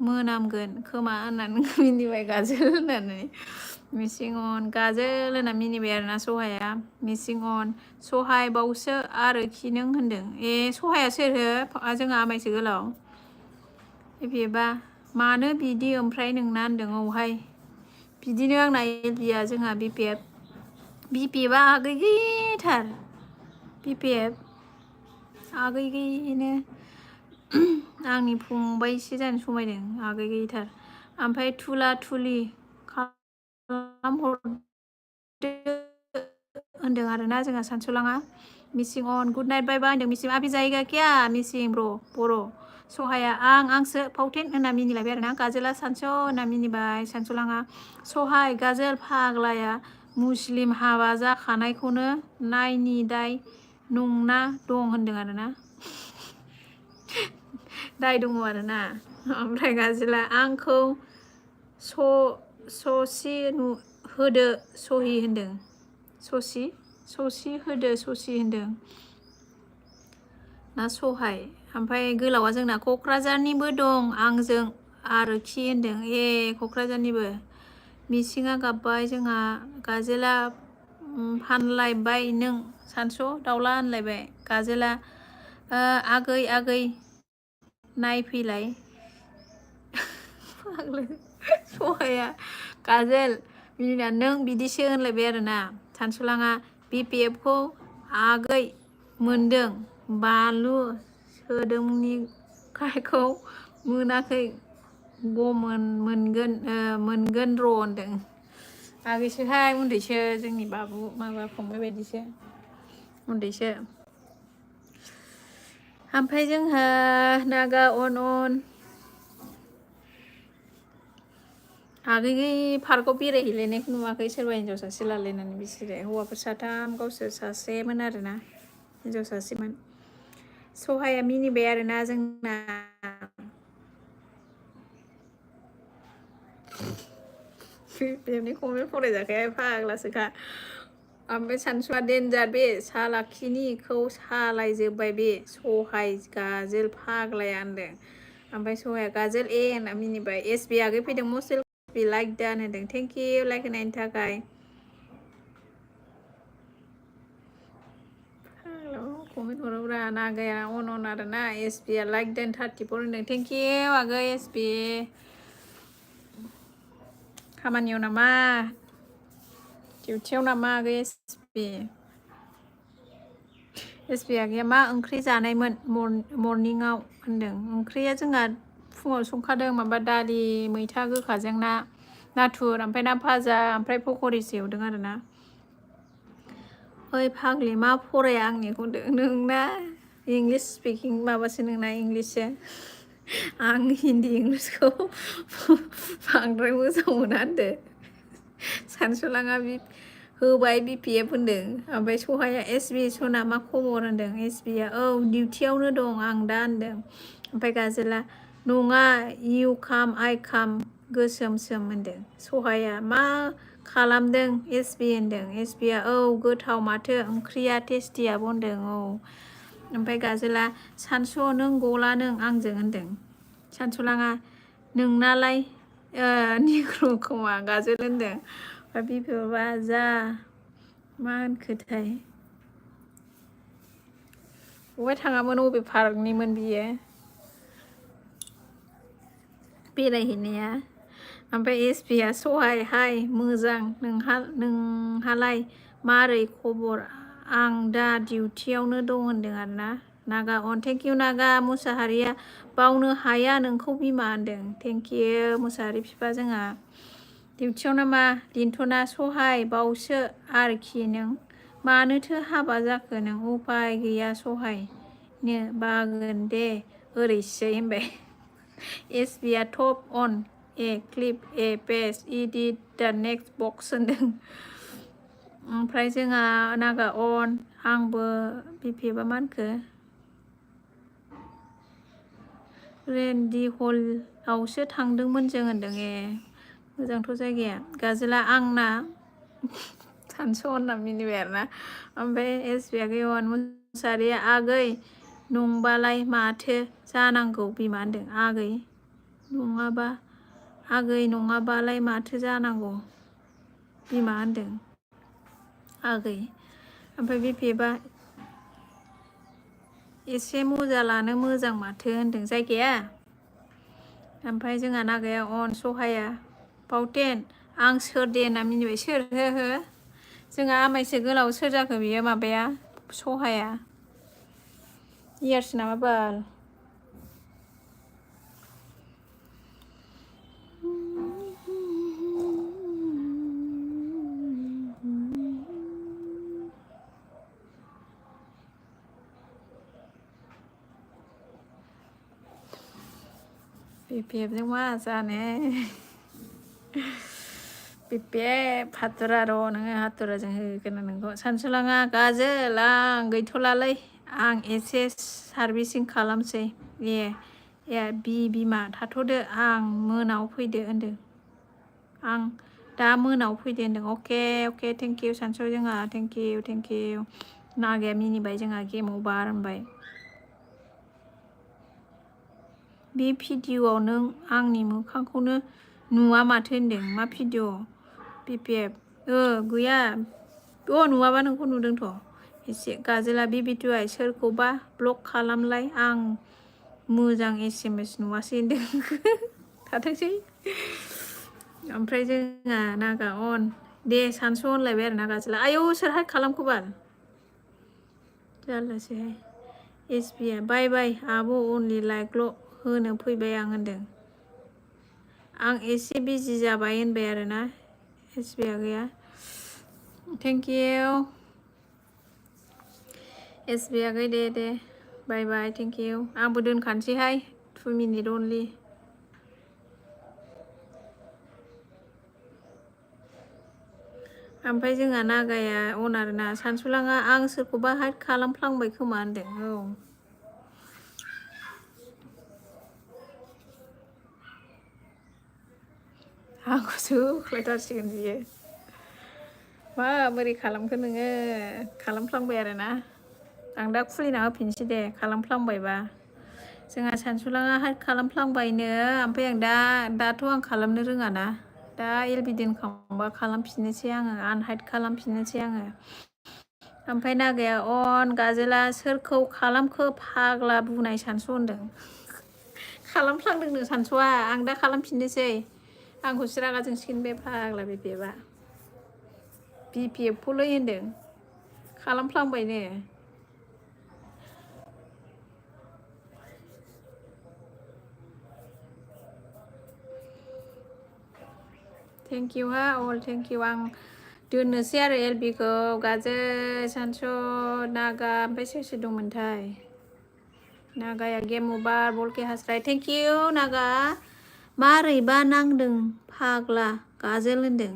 मोनामगोन खोमा होननानै मिनिबाय गाजोल होननानै मिसिंअन गाजोल होनना मिनिबाय आरोना सहाया मिसिंअन सहाय बावसो आरोखि नों होनदों सहाया सोर हो जोंहा आमायसो गोलाव एफेबा मानो बिदि ओमफ्राय नोंना होनदों औहाय बिदिनो आंना एलबिया जोंहा बिपिएफआ आगै गैथार बिपिएफ आगै गैयैनो आंनि फंबायसो जानो समायदों आगै गैथार ओमफ्राय थुला थुलि खालामहरदो होनदों आरोना जोंहा सानसुलाङा मिसिंअन गुड नाइट बाय बाय होनदों मिसिं आबि जायगा क्या मिसिं बर' सहाया आंसो फावटेन होनना मिनिलायबाय आरोना गाजोला सानस' होनना मिनिबाय सानसुलाङा सहाय गाजोल फाग्लाया मुस्लिम हाबा जाखानायखौनो नायनि दाय नंना दं होनदों आरोना दाय दङ आरोना ओमफ्राय गाजोला आंखौ ससि होदो सहि होनदों ससि होदो ससि होनदों ना सहाय ओमफ्राय गोलावा जोंना क'क्राझारनिबो दं आंजों आरोखि होनदों क'क्राझारनिबो मिसिंआ गाबबाय जोंहा गाजोला फानलायबाय नों सानस' दावला होनलायबाय गाजोला आगै आगै नायफैलाय सहाया गाजोल मिनिना नों बिदिसो होनलायबाय आरोना सानसुलाङा बिपिएफखौ आगै मोनदों बानलु सोदोमनिखौ मोनाखै मोनगोन र' होनदों आगैसोहाय उन्दैसो जोंनि बाबु माबा फंबाय बायदिसो उन्दैसो ओमफ्राय जोंहा नागा अन आगै पार्कआव बेरायहैलायनायखौ नुवाखै सोरबा हिन्जाव सासे लालायनानै बिसोरो हौवाफोर साथाम गावसोर सासेमोन आरोना हिन्जाव सासेमोन सहाया मिनिबाय आरोना जोंना बेनि कमेन्ट फरायजाखाया फाग्लासोखा ओमफ्राय सानसुआ देन्जार बे सालाखिनिखौ सालायजोब्बाय बे सहाय गाजोल फाग्लाया होनदों ओमफ्राय सहाया गाजोल होनना मिनिबाय एसबि आगै फैदों मस्ट बे लाइक दान होनदों थेंक इउ लाइक होनायनि थाखाय कमेन्ट हरोब्रा नागाया अन आरोना एसबिआ लाइक दान 34 होनदों थेंक इउ आगै एसबि खामानियाव नामा डिउटियाव नामा आगै एसबि आगैया मा ओंख्रि जानायमोन मर्निंआव होनदों ओंख्रिया जोंहा फुङाव संखादों माबा दालि मैथा गोखाजों नाथुर ओमफ्राय ना भाजा ओमफ्राय पक'रिसो एवदों आरोना ओइ फाग्लि मा फराया आंनिखौ नोंना इंलिस स्पिकिं माबासो नोंना इंलिससो आं हिन्दी इंलिसखौ बांद्राय मोजां मोना होनदो सानसुलाङा होबाय बिपिएफ होनदों ओमफ्राय सहाया एसबि सना मा खबर होनदों एसबिया औ डिउटियावनो दं आं दा होनदों ओमफ्राय गाजोला नङा इउ काम आइ काम गोसोम होनदों सहाया मा खालामदों एसबि होनदों एसबिया औ गोथाव माथो ओंख्रिया टेस्टियाबो होनदों औ ओमफ्राय गाजोला सानस' नों गला नों आंजों होनदों सानसुलाङा नोंनालाय निग्र' खोमा गाजोल होनदों ओमफ्राय बिफाबा जा मा होनखोथाय बबेहाय थाङामोन अबे पार्कनिमोन बियो बेरायहैनाया ओमफ्राय एसबिया सहाय हाय मोजां नोंहालाय मारै खबर आं दा डिउटियावनो दं होनदों आरोना नागा अन थेंक इउ नागा मुसाहारिया बावनो हाया नोंखौ बिमा होनदों थेंक इउ मुसाहारि बिफा जोंहा डिउटियाव नामा लिन्थ'ना सहाय बावसो आरोखि नों मानोथो हाबा जाखो नों उपाय गैया सहायनो बागोन दे ओरैसै होनबाय एसबिआ टप अन ए क्लिप ए पेज इडिट द नेक्स्ट बक्स होनदों ओमफ्राय जोंहा नागा अन आंबो बिपिएफआ मा होनखो रेन्डि हलआवसो थांदोंमोन जों होनदों ए मोजांथ' जायगाया गाजोला आंना सानस' होनना मिनिबाय आरोना ओमफ्राय एसबिआ गेवान मुसाहारिया आगै नंबालाय माथो जानांगौ बिमा होनदों आगै नङाबालाय माथो जानांगौ बिमा होनदों आगै ओमफ्राय बिपिएफआ एसे मोजां लानो मोजां माथो होनदों जायगाया ओमफ्राय जोंहा नागाया अन सहाया पाउटेन आं सोर दे होनना मिनिबाय सोर हो हो जोंहा आमायसो गोलाव सोर जाखो बियो माबाया सहाया इयार्स नामा बाल बिपिएफजों मा जानो बिपिएफ हाथुरा र' नोङो हाथुराजों होगोन नोंखौ सानसुलाङा गाजोल आं गैथ'लालै आं एसे सार्भिसिं खालामसै ए बिमा थाथ'दो आं मोनाव फैदो होनदों आं दा मोनाव फैदो होनदों अके थेंक इउ सानसु जोंहा थेंक इउ नागाया मिनिबाय जोंहा गेम अभार होनबाय बे भिडिअआव नों आंनि मोखांखौनो नुवा माथो होनदों मा भिडिअ बिपिएफ गैया नुवाबा नोंखौ नुदोंथ' एसे गाजोला बे भिडिअआ सोरखौबा ब्लक खालामलाय आं मोजां एसएमएस नुवासै होनदों थाथोंसै ओमफ्राय जोंहा नागा अन दे सानस' होनलायबाय आरो ना गाजोला आयौ सोर हाइद खालामखोबाल जारलासैहाय एसबिआ बाय आब' अनलि लाइकल' होनो फैबाय आं होनदों आं एसे बिजि जाबाय होनबाय आरोना एसबिआ गैया थेंक इउ एसबिआ गै दे बाय थेंक इउ आंबो दोनखानोसैहाय 2 मिनिट अनलि ओमफ्राय जोंहा नागाया अन आरोना सानसुलाङा आं सोरखौबा हाइद खालामफ्लांबाय खोमा होनदों आंखौसो होख्लायथारसिगोन बियो माबोरै खालामखो नोङो खालामफ्लांबाय आरोना आं दा खुलिना होफिनसै दे खालामफ्लांबायबा जोंहा सानसुलाङा हाइद खालामफ्लांबायनो ओमफ्राय आं दाथ' आं खालामनो रोङाना दा एलबि दोनखांबा खालामफिननोसै आङो आनहाइद खालामफिननोसै आङो ओमफ्राय नागाया अन गाजोला सोरखौ खालामखो फाग्ला बुनाय सानसु होनदों खालामफ्लांदोंनो सानसुआ आं दा खालामफिननोसै आंखौसो रागा जोंसिगोन बे फाग्ला बिपिएफखौलै होनदों खालामफ्लांबायनो थेंक इउ हा अल थेंक इउ आं दोननोसै आरो एलबिखौ गाजो सानसु नागा ओमफ्राय सोर दंमोनथाय नागाया गेम अभार बलके हास्राय थेंक इउ नागा मारैबा नांदों फाग्ला गाजोल होनदों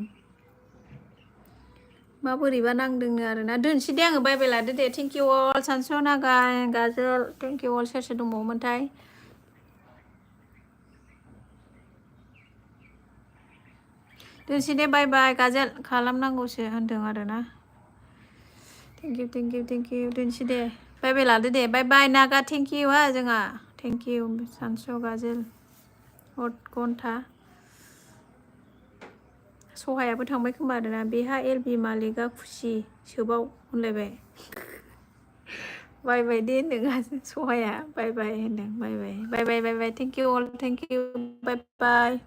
माबोरैबा नांदोंनो आरोना दोनसै दे आङो बाय लादो दे थेंक इउ अल सानसु नागा गाजोल थेंक इउ अल सोर दंबावोमोनथाय दोनसै दे बाय गाजोल खालामनांगौसो होनदों आरोना थेंक इउ दोनसै दे बाय लादो दे बाय नागा थेंक इउ हा जोंहा थेंक इउ सानसु गाजोल घन्टा सहायाबो थांबाय खोमा आरोना बेहा एलबि मालिकआ खुसि सोबाव होनलायबाय बाय दे होनदों सहाया बाय होनदों bye thank you all thank you bye